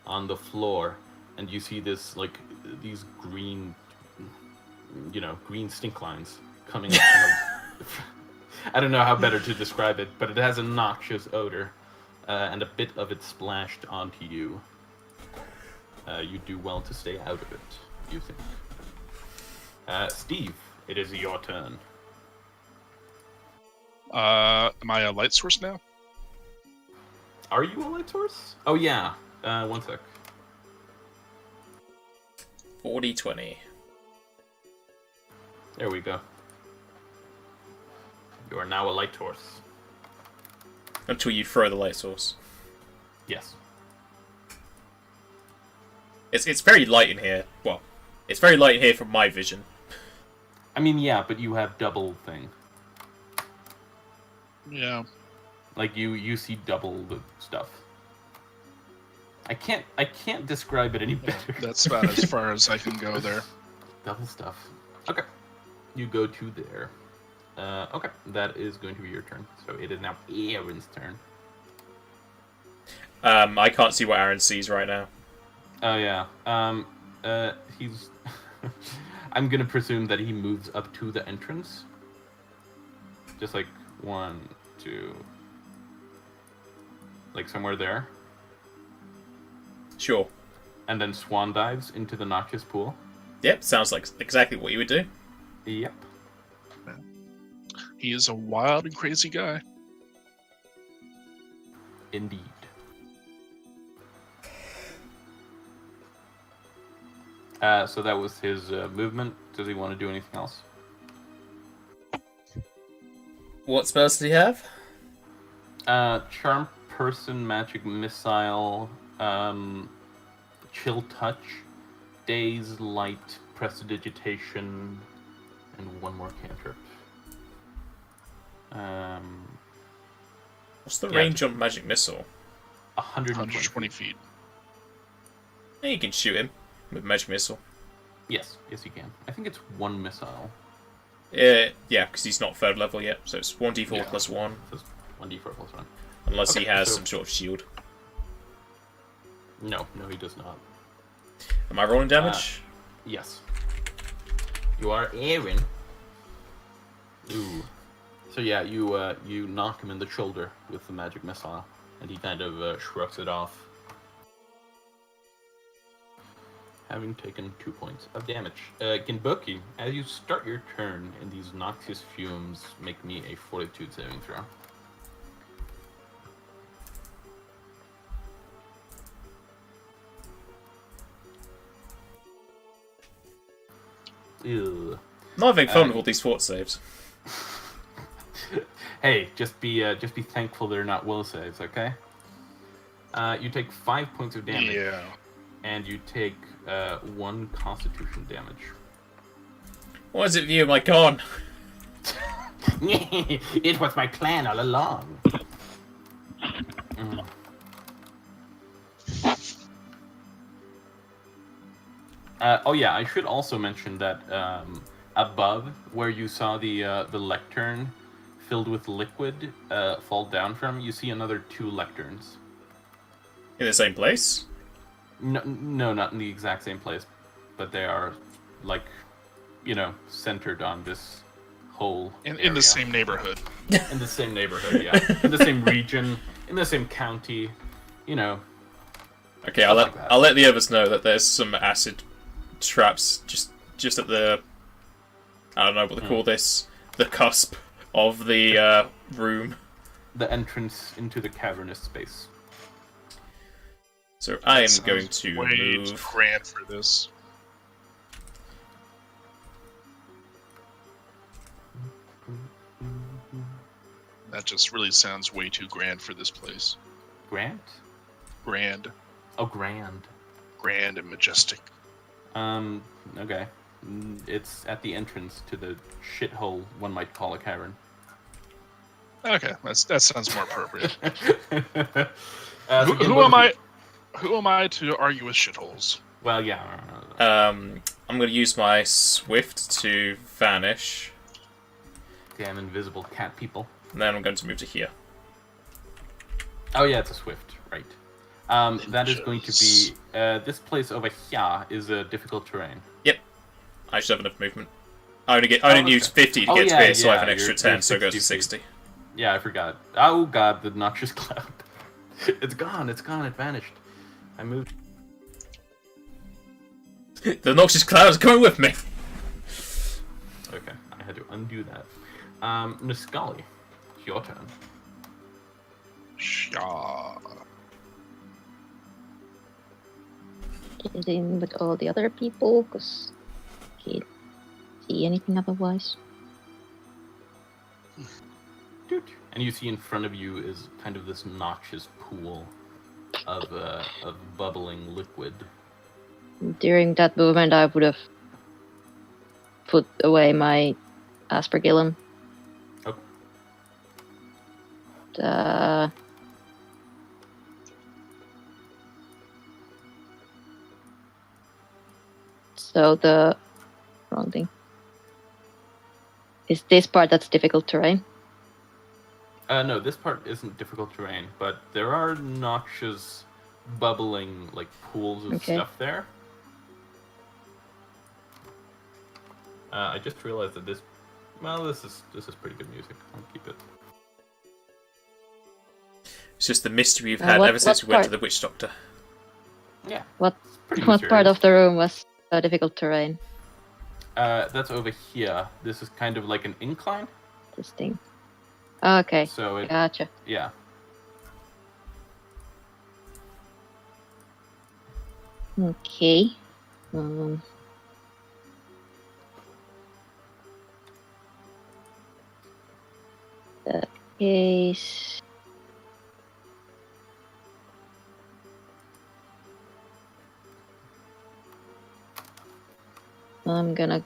on the floor. And you see this like these green, green stink lines coming up. I don't know how better to describe it, but it has a noxious odor. And a bit of it splashed onto you. You do well to stay out of it, you think. Steve, it is your turn. Am I a light source now? Are you a light source? Oh, yeah. 1 sec. 40-20. There we go. You are now a light source. Until you throw the light source. Yes. It's very light in here. Well, it's very light in here from my vision. I mean, yeah, but you have double thing. Yeah. Like you see double the stuff. I can't describe it any better. That's about as far as I can go there. Double stuff. Okay. You go to there. Okay, that is going to be your turn. So it is now Aaron's turn. I can't see what Aaron sees right now. Oh yeah. He's. I'm gonna presume that he moves up to the entrance. Just like 1, 2. Like somewhere there. Sure. And then swan dives into the noxious pool. Yep, sounds like exactly what you would do. Yep. He is a wild and crazy guy. Indeed. So that was his movement. Does he want to do anything else? What spells does he have? Charm Person, Magic Missile, Chill Touch, Daze, Light, Prestidigitation, and 1 more cantrip. What's the range on Magic Missile? 120 feet. Yeah, you can shoot him with Magic Missile. Yes, you can. I think it's 1 missile. Yeah, because he's not 3rd level yet, so it's 1d4 Yeah. plus 1. So it's 1d4 plus 1. Unless he Okay, has so- some sort of shield. No, he does not. Am I rolling damage? Yes. You are Aaron. Ooh. So yeah, you knock him in the shoulder with the magic missile, and he kind of shrugs it off. Having taken 2 points of damage. Genboki, as you start your turn and these noxious fumes make me a fortitude saving throw. Ew. Not having fun with all these fort saves. Hey, just be thankful they're not will saves, okay? You take 5 points of damage. Yeah. And you take 1 constitution damage. What is it, view? My con? It was my plan all along. Mm. Oh yeah, I should also mention that above, where you saw the lectern filled with liquid fall down from, you see another 2 lecterns. In the same place? No, not in the exact same place, but they are, like, centered on this whole In area. the same neighborhood. In the same neighborhood, yeah. In the same region, in the same county, Okay, I'll like that. let the others know that there's some acid traps just at the, I don't know what they call this, the cusp of the room. The entrance into the cavernous space. So I am Sounds going to way too move. grand for this. That just really sounds way too grand for this place. Grant? Grand, Oh, grand. grand and majestic. Okay. It's at the entrance to the shithole one might call a cavern. Okay, that sounds more appropriate. So who am I? Who am I to argue with shitholes? Well, yeah. I'm going to use my swift to vanish, Damn invisible cat people. and then I'm going to move to here. Oh yeah, it's a swift, right. That is going to be... this place over here is a difficult terrain. Yep, I should have enough movement. I only use 50 to get to here, so I have an extra 10, so it goes to 60. Yeah, I forgot. Oh god, the noxious cloud. It's gone, it vanished. I moved. The noxious cloud is coming with me! Okay, I had to undo that. Niscali, it's your turn. Shaw. Get in with all the other people, because can't see anything otherwise. And you see in front of you is kind of this noxious pool of bubbling liquid. During that movement, I would have put away my aspergillum. Oh. So the wrong thing is this part that's difficult terrain. No, this part isn't difficult terrain, but there are noxious, bubbling like pools of Okay. stuff there. I just realized that this is pretty good music. I'll keep it. It's just the mystery we've had what- ever since what we went to part? the Witch Doctor. Yeah. What It's pretty what part mysterious. of the room was difficult terrain? That's over here. This is kind of like an incline. This thing. Okay, So it, gotcha. yeah. Okay. That case. I'm gonna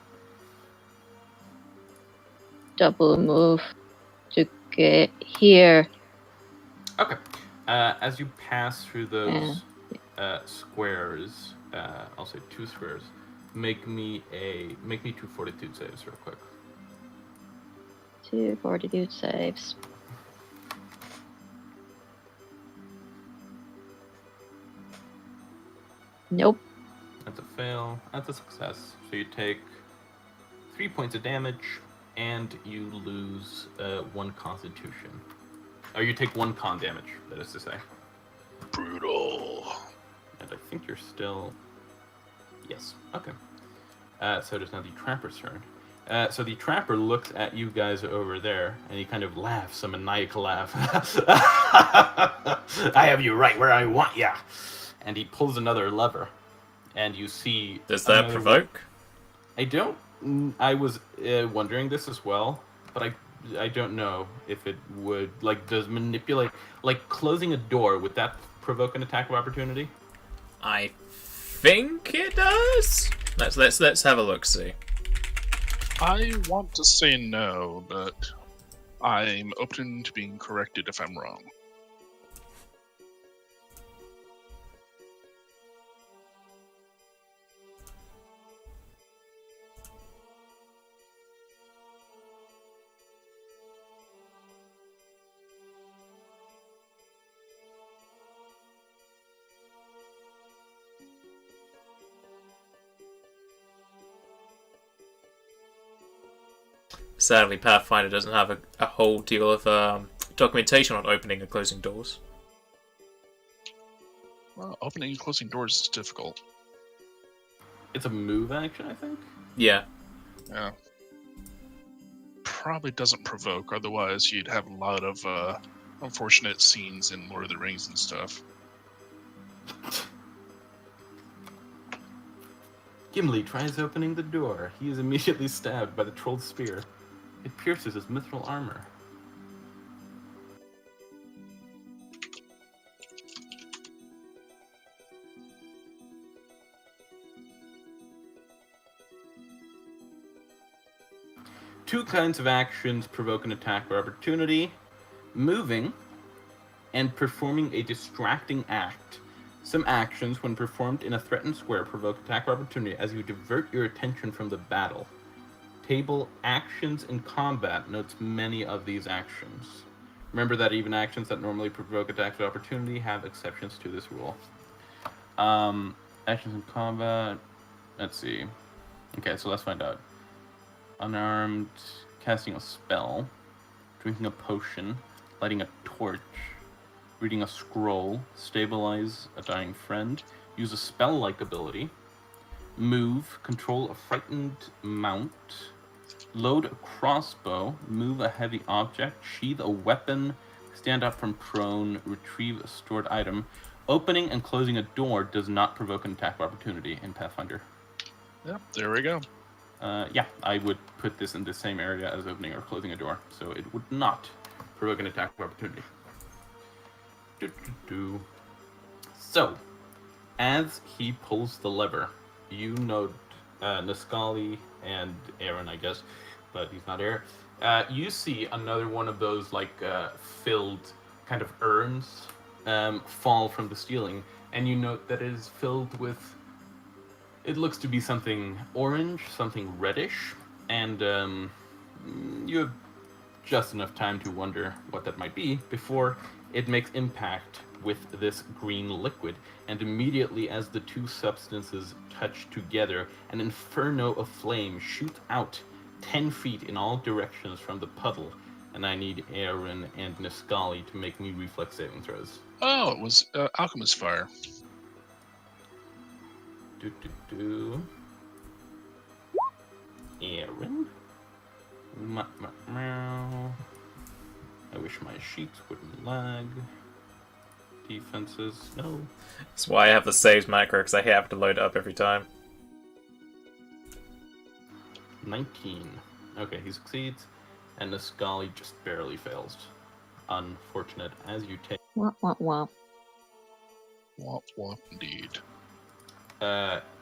double move to get here. Okay. As you pass through those squares, I'll say 2 squares. Make me 2 fortitude saves real quick. 2 fortitude saves. Nope. That's a fail. That's a success. So you take 3 points of damage, and you lose 1 constitution. Or you take 1 con damage, that is to say. Brutal. And I think you're still... Yes. Okay. So it is now the Trapper's turn. So the Trapper looks at you guys over there, and he kind of laughs, a maniacal laugh. I have you right where I want ya. And he pulls another lever, and you see... Does that provoke? I don't... I was wondering this as well, but I don't know if it would... Like, does manipulate... Like, closing a door, would that provoke an attack of opportunity? I think it does. Let's have a look. See. I want to say no, but I'm open to being corrected if I'm wrong. Sadly, Pathfinder doesn't have a whole deal of documentation on opening and closing doors. Well, opening and closing doors is difficult. It's a move action, I think? Yeah. Yeah. Probably doesn't provoke, otherwise you'd have a lot of unfortunate scenes in Lord of the Rings and stuff. Gimli tries opening the door. He is immediately stabbed by the troll's spear. It pierces his mithril armor. Two kinds of actions provoke an attack or opportunity: moving and performing a distracting act. Some actions, when performed in a threatened square, provoke attack or opportunity as you divert your attention from the battle. Table actions in combat notes many of these actions. Remember that even actions that normally provoke attacks of opportunity have exceptions to this rule. Actions in combat. Let's see. Okay, so let's find out. Unarmed, casting a spell, drinking a potion, lighting a torch, reading a scroll, stabilize a dying friend, use a spell-like ability, move, control a frightened mount, load a crossbow, move a heavy object, sheath a weapon, stand up from prone, retrieve a stored item. Opening and closing a door does not provoke an attack of opportunity in Pathfinder. Yep, there we go. Yeah, I would put this in the same area as opening or closing a door, so it would not provoke an attack of opportunity. So, as he pulls the lever, you note Niscali and Aaron, I guess, but he's not Aaron. You see another one of those filled kind of urns fall from the ceiling, and you note that it is filled with. It looks to be something orange, something reddish, and you have just enough time to wonder what that might be before it makes impact with this green liquid, and immediately as the two substances touch together, an inferno of flame shoots out 10 feet in all directions from the puddle, and I need Aaron and Niscali to make me reflex saving throws. Oh, it was Alchemist Fire. Aaron? I wish my sheets wouldn't lag. Defenses, no. That's why I have the saves macro, because I have to load it up every time. 19. Okay, he succeeds, and Niscali just barely fails. Unfortunate, as you take... Womp womp womp. Womp womp indeed.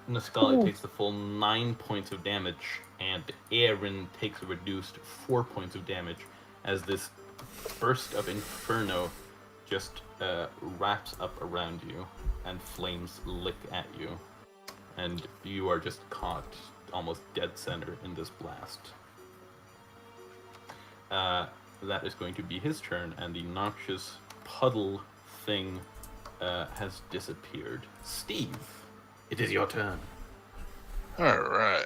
Niscali takes the full 9 points of damage, and Aaron takes a reduced 4 points of damage, as this burst of inferno just wraps up around you, and flames lick at you, and you are just caught almost dead center in this blast. that is going to be his turn, and the noxious puddle thing has disappeared. Steve, it is your turn. All right.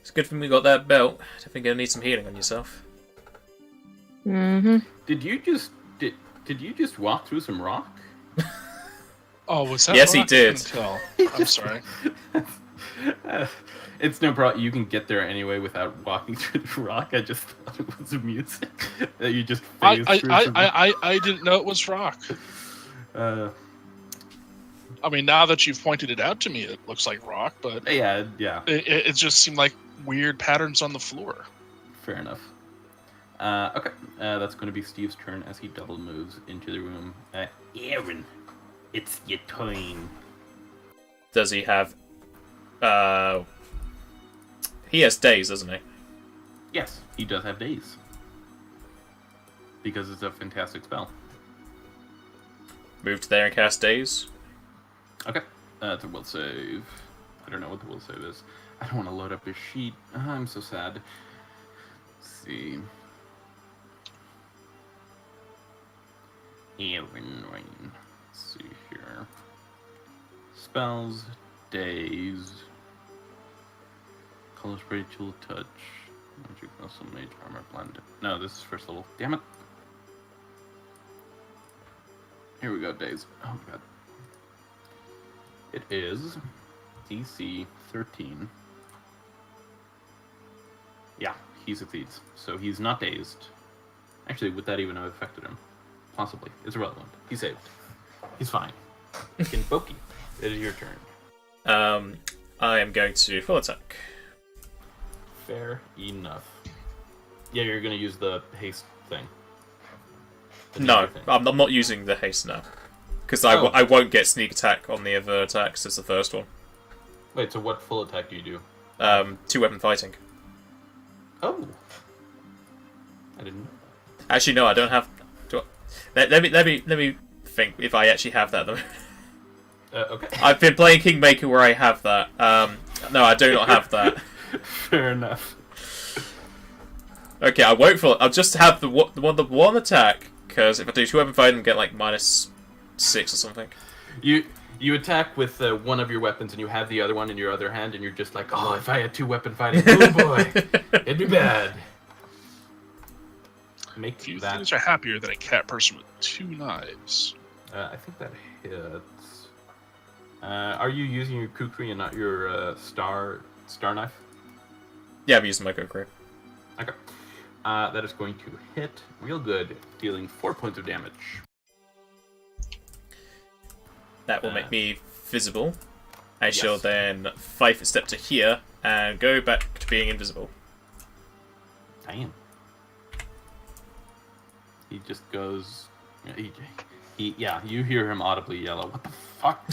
It's good for me you got that belt. Definitely gonna need some healing on yourself. Mm-hmm. Did you just walk through some rock? Oh, was that? Yes, he rock? I did. couldn't tell. I'm sorry. It's no problem. You can get there anyway without walking through the rock. I just thought it was amusing that you just phased through some rock. I didn't know it was rock. Uh, I mean, now that you've pointed it out to me, it looks like rock, but yeah. it just seemed like weird patterns on the floor. Fair enough. Okay, that's going to be Steve's turn as he double moves into the room. Aaron, it's your turn. Does he have... He has days, doesn't he? Yes, he does have days. Because it's a fantastic spell. Move to there and cast days. Okay, it's a will save. I don't know what the will save is. I don't want to load up his sheet. I'm so sad. Let's see. Aaron Rain. Let's see here. Spells, days, color spray, tool touch, magic muscle, mage, armor blend. No, this is first level. Damn it. Here we go, days. Oh god. It is DC 13. Yeah, he succeeds. So he's not dazed. Actually, would that even have affected him? Possibly. It's irrelevant. He saved. He's fine. Kinboki, it is your turn. I am going to full attack. Fair enough. Yeah, you're gonna use the haste thing. The No, ninja thing. I'm not using the haste now. Because Oh. I won't get sneak attack on the other attacks as the first one. Wait, so what full attack do you do? 2-weapon fighting. Oh. I didn't know. Actually, no, I don't have... Let me think if I actually have that, though. Okay. I've been playing Kingmaker where I have that. No, I do not have that. Fair enough. Okay, I won't for. I'll just have the one attack, because if I do 2-weapon fighting, I get like -6 or something. You attack with one of your weapons, and you have the other one in your other hand, and you're just like, oh, if I had 2-weapon fighting, oh boy, it'd be bad. Make Few that. things are happier than a cat person with 2 knives. I think that hits. Are you using your kukri and not your star knife? Yeah, I'm using my Kukri. Okay. That is going to hit real good, dealing 4 points of damage. That will make me visible. I shall Yes. then 5 step to here and go back to being invisible. Damn. He just goes. Yeah, you hear him audibly yell, "What the fuck?"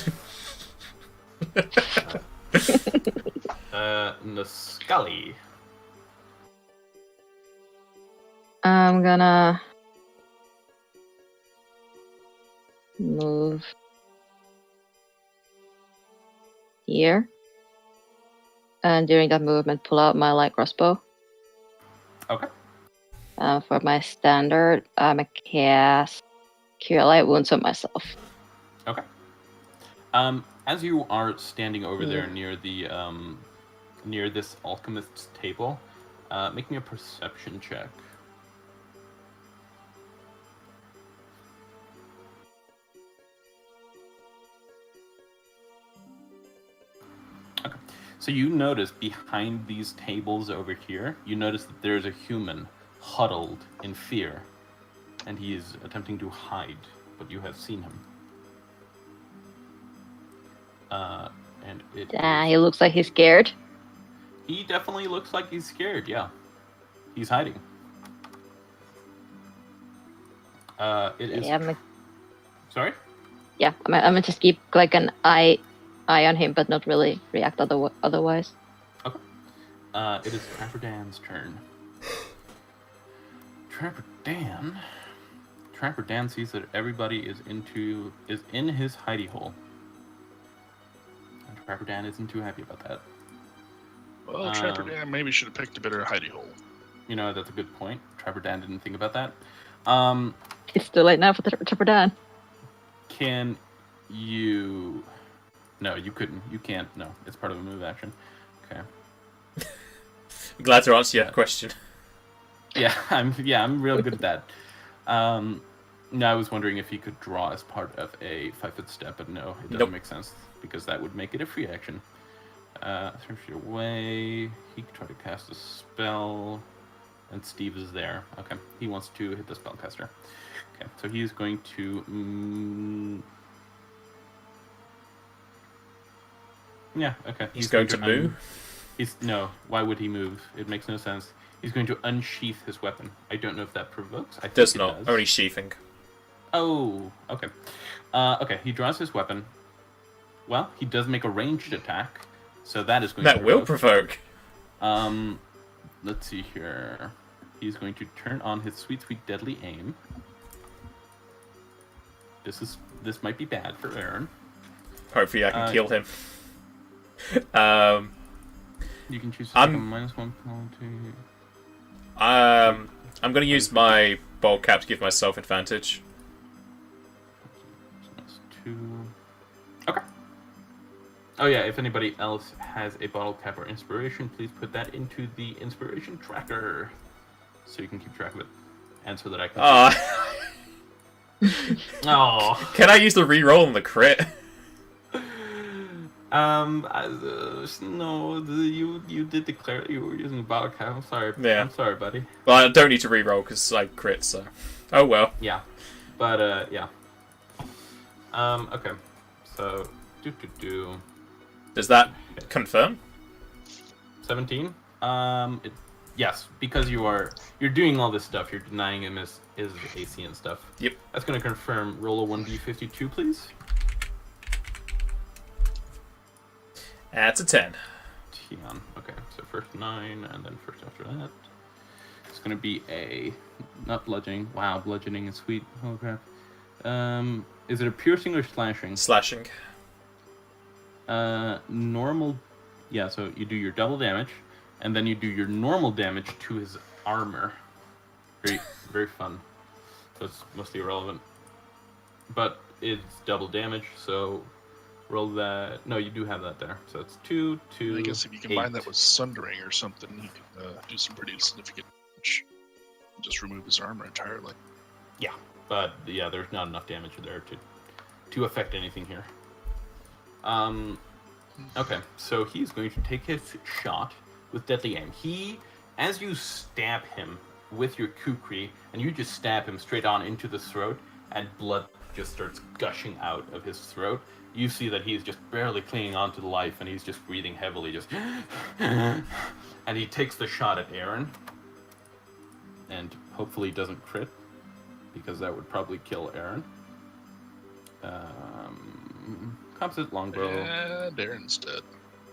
Nascully. I'm gonna move here, and during that movement, pull out my light crossbow. Okay. For my standard, I'm a cast Cure Light Wounds on myself. Okay. As you are standing over there near the near this alchemist's table, make me a perception check. Okay. So you notice behind these tables over here, you notice that there's a human huddled in fear, and he is attempting to hide, but you have seen him. And it He looks like he's scared. he definitely looks like he's scared, yeah. He's hiding. It is... Yeah, Sorry? I'm gonna just keep like an eye on him, but not really react otherwise. It is Trapper Dan's turn. Trapper Dan sees that everybody is in his hidey hole. And Trapper Dan isn't too happy about that. Well, Trapper Dan maybe should have picked a better hidey hole. You know, that's a good point. Trapper Dan didn't think about that. It's too late now for Trapper Dan. Can you... No, you couldn't. You can't. No, it's part of a move action. Okay. I'm glad to answer your question. Yeah, I'm real good at that. No, I was wondering if he could draw as part of a 5-foot step, but no, it doesn't make sense because that would make it a free action. 3 feet away, he could try to cast a spell, and Steve is there. Okay, he wants to hit the spellcaster. Okay, so he's going to. Yeah, okay. He's going to move? No, why would he move? It makes no sense. He's going to unsheath his weapon. I don't know if that provokes. I think Does it not. does. Only sheathing. Oh, okay. Okay, he draws his weapon. Well, he does make a ranged attack, so that is going to That will provoke. Let's see here. He's going to turn on his sweet, sweet, deadly aim. This might be bad for Aaron. Hopefully I can kill him. You can choose to take a -1 penalty. I'm going to use my bold cap to give myself advantage. -2. Okay. Oh yeah, if anybody else has a bottle cap or inspiration, please put that into the inspiration tracker, so you can keep track of it, and so that I can. Oh. Can I use the reroll on the crit? No, you did declare that you were using a bottle cap. I'm sorry. Yeah. I'm sorry, buddy. Well, I don't need to reroll because I crit, so. Oh well. Yeah, but yeah. Okay, so Does that confirm? 17. Yes, because you're doing all this stuff. You're denying him his AC and stuff. Yep. That's going to confirm. Roll a 1d52, please. That's a 10. Okay, so first 9, and then first after that. It's going to be not bludgeoning. Wow, bludgeoning is sweet. Oh crap. Is it a piercing or slashing? Slashing. Normal. Yeah, so you do your double damage, and then you do your normal damage to his armor. Very, very fun. So it's mostly irrelevant. But it's double damage, so roll that. No, you do have that there. So it's 2, 2. I guess if you combine that with Sundering or something, you can do some pretty significant damage. Just remove his armor entirely. Yeah, but yeah, there's not enough damage there to affect anything here. Okay, so he's going to take his shot with deadly aim. As you stab him with your kukri, and you just stab him straight on into the throat, and blood just starts gushing out of his throat, you see that he's just barely clinging on to the life, and he's just breathing heavily, just... And he takes the shot at Aaron, and hopefully doesn't crit, because that would probably kill Aaron. Composite longbow. And Aaron's dead.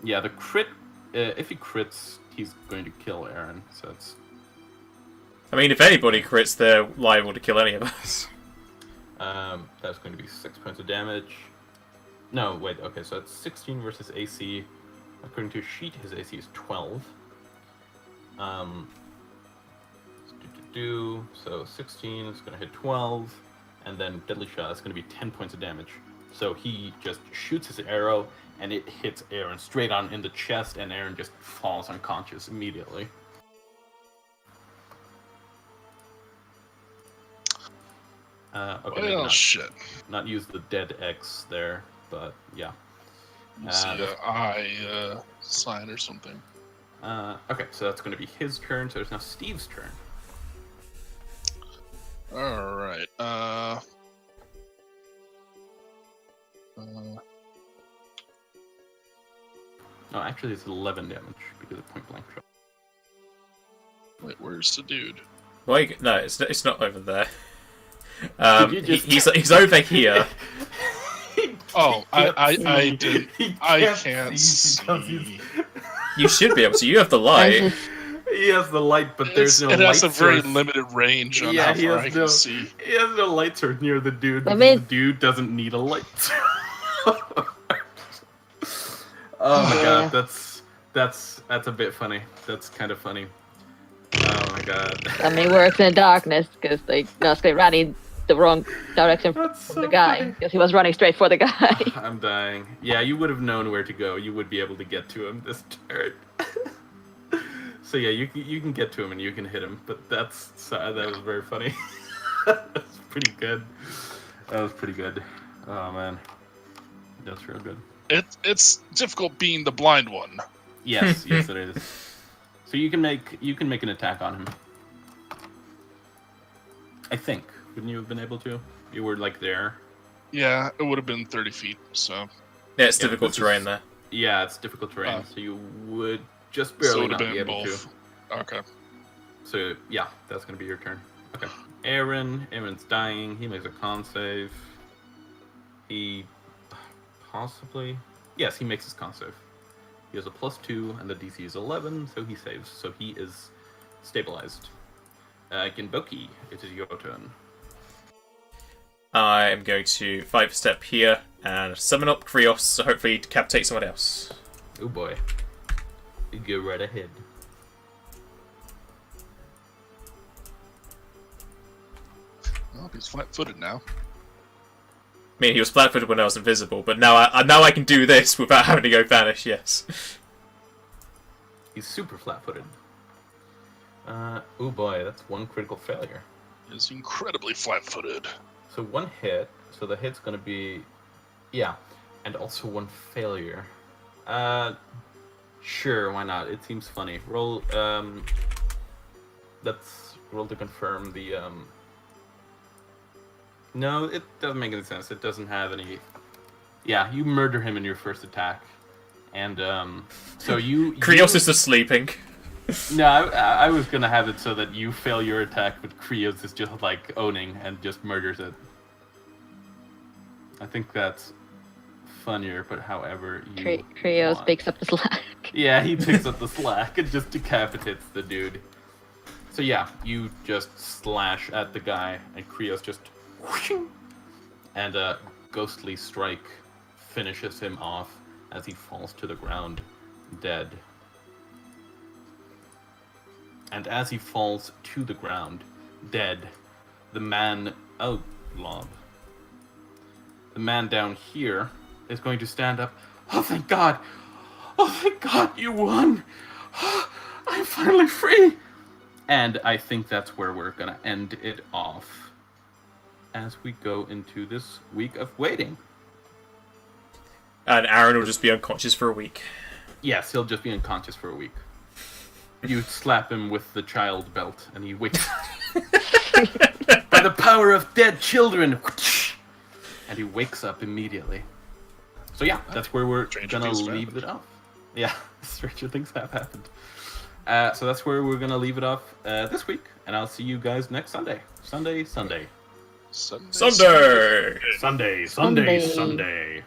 Yeah, the crit. If he crits, he's going to kill Aaron. So it's. I mean, if anybody crits, they're liable to kill any of us. That's going to be 6 points of damage. No, wait. Okay, so it's 16 versus AC. According to a sheet, his AC is 12. So 16 is going to hit 12, and then deadly shot is going to be 10 points of damage. So he just shoots his arrow, and it hits Aaron straight on in the chest, and Aaron just falls unconscious immediately. Okay, Well, shit. not use the dead X there, but yeah. See sign or something. Okay, so that's going to be his turn. So it's now Steve's turn. All right. No, actually, it's 11 damage because of point blank shot. Wait, where's the dude? Wait, no, it's not over there. He's over here. Oh, I can't He see. You should be able to. You have the I light. just- He has the light, but there's no it light has a very source. limited range on Yeah, how he far I has can no. see. He has no light source near the dude. I Because mean- the dude doesn't need a light. Oh my Yeah. god, that's a bit funny. That's kind of funny. Oh my god. I mean, it works in the darkness because like Nosuke ran in the wrong direction from That's so the guy funny. because he was running straight for the guy. I'm dying. Yeah, you would have known where to go. You would be able to get to him this turn. So yeah, you can get to him and you can hit him. But that was very funny. That's pretty good. That was pretty good. Oh man, that's real good. It's difficult being the blind one. Yes, yes it is. So you can make an attack on him. I think. Wouldn't you have been able to? You were like there. Yeah, it would have been 30 feet. So Yeah, it's Yeah, difficult this terrain is- there. Yeah, it's difficult terrain, Oh. so you would just it barely would not have be been able both. to. Okay. So yeah, that's gonna be your turn. Okay. Aaron's dying. He makes a con save. He possibly, yes, he makes his con save. He has a +2 and the DC is 11, so he saves. So he is stabilized. Genboki, it is your turn. I am going to 5-step here and summon up Krios to hopefully decapitate someone else. Oh boy. You go right ahead. Well, he's flat-footed now. I mean, he was flat-footed when I was invisible, but now I can do this without having to go vanish. Yes. He's super flat-footed. Oh boy, that's one critical failure. He's incredibly flat-footed. So one hit, so the hit's gonna be, yeah, and also one failure. Sure, why not? It seems funny. Roll, let's roll to confirm the, No, it doesn't make any sense. It doesn't have any, yeah, you murder him in your first attack. And, so you... Krios is just sleeping. No, I was gonna have it so that you fail your attack, but Krios is just like owning and just murders it. I think that's funnier, but however you Krios want. picks up the slack. Yeah, he picks up the slack and just decapitates the dude. So yeah, you just slash at the guy, and Krios just whooshing, and a ghostly strike finishes him off as he falls to the ground, dead. And as he falls to the ground, dead, the man... Oh, Lob. The man down here is going to stand up. Oh, thank God! Oh, thank God, you won! I'm finally free! And I think that's where we're gonna end it off as we go into this week of waiting. And Aaron will just be unconscious for a week. Yes, he'll just be unconscious for a week. You slap him with the child belt, and he wakes by the power of dead children! And he wakes up immediately. So yeah, that's where we're Stranger gonna things have leave happened. it off. Yeah, stranger things have happened. So that's where we're gonna leave it off this week, and I'll see you guys next Sunday. Sunday Sunday!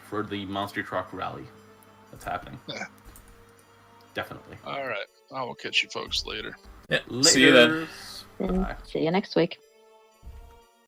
for the Monster Truck Rally. That's happening. Yeah. Definitely. All right. I will catch you folks later. Yeah, see you then. Laters. Then Bye. see you next week.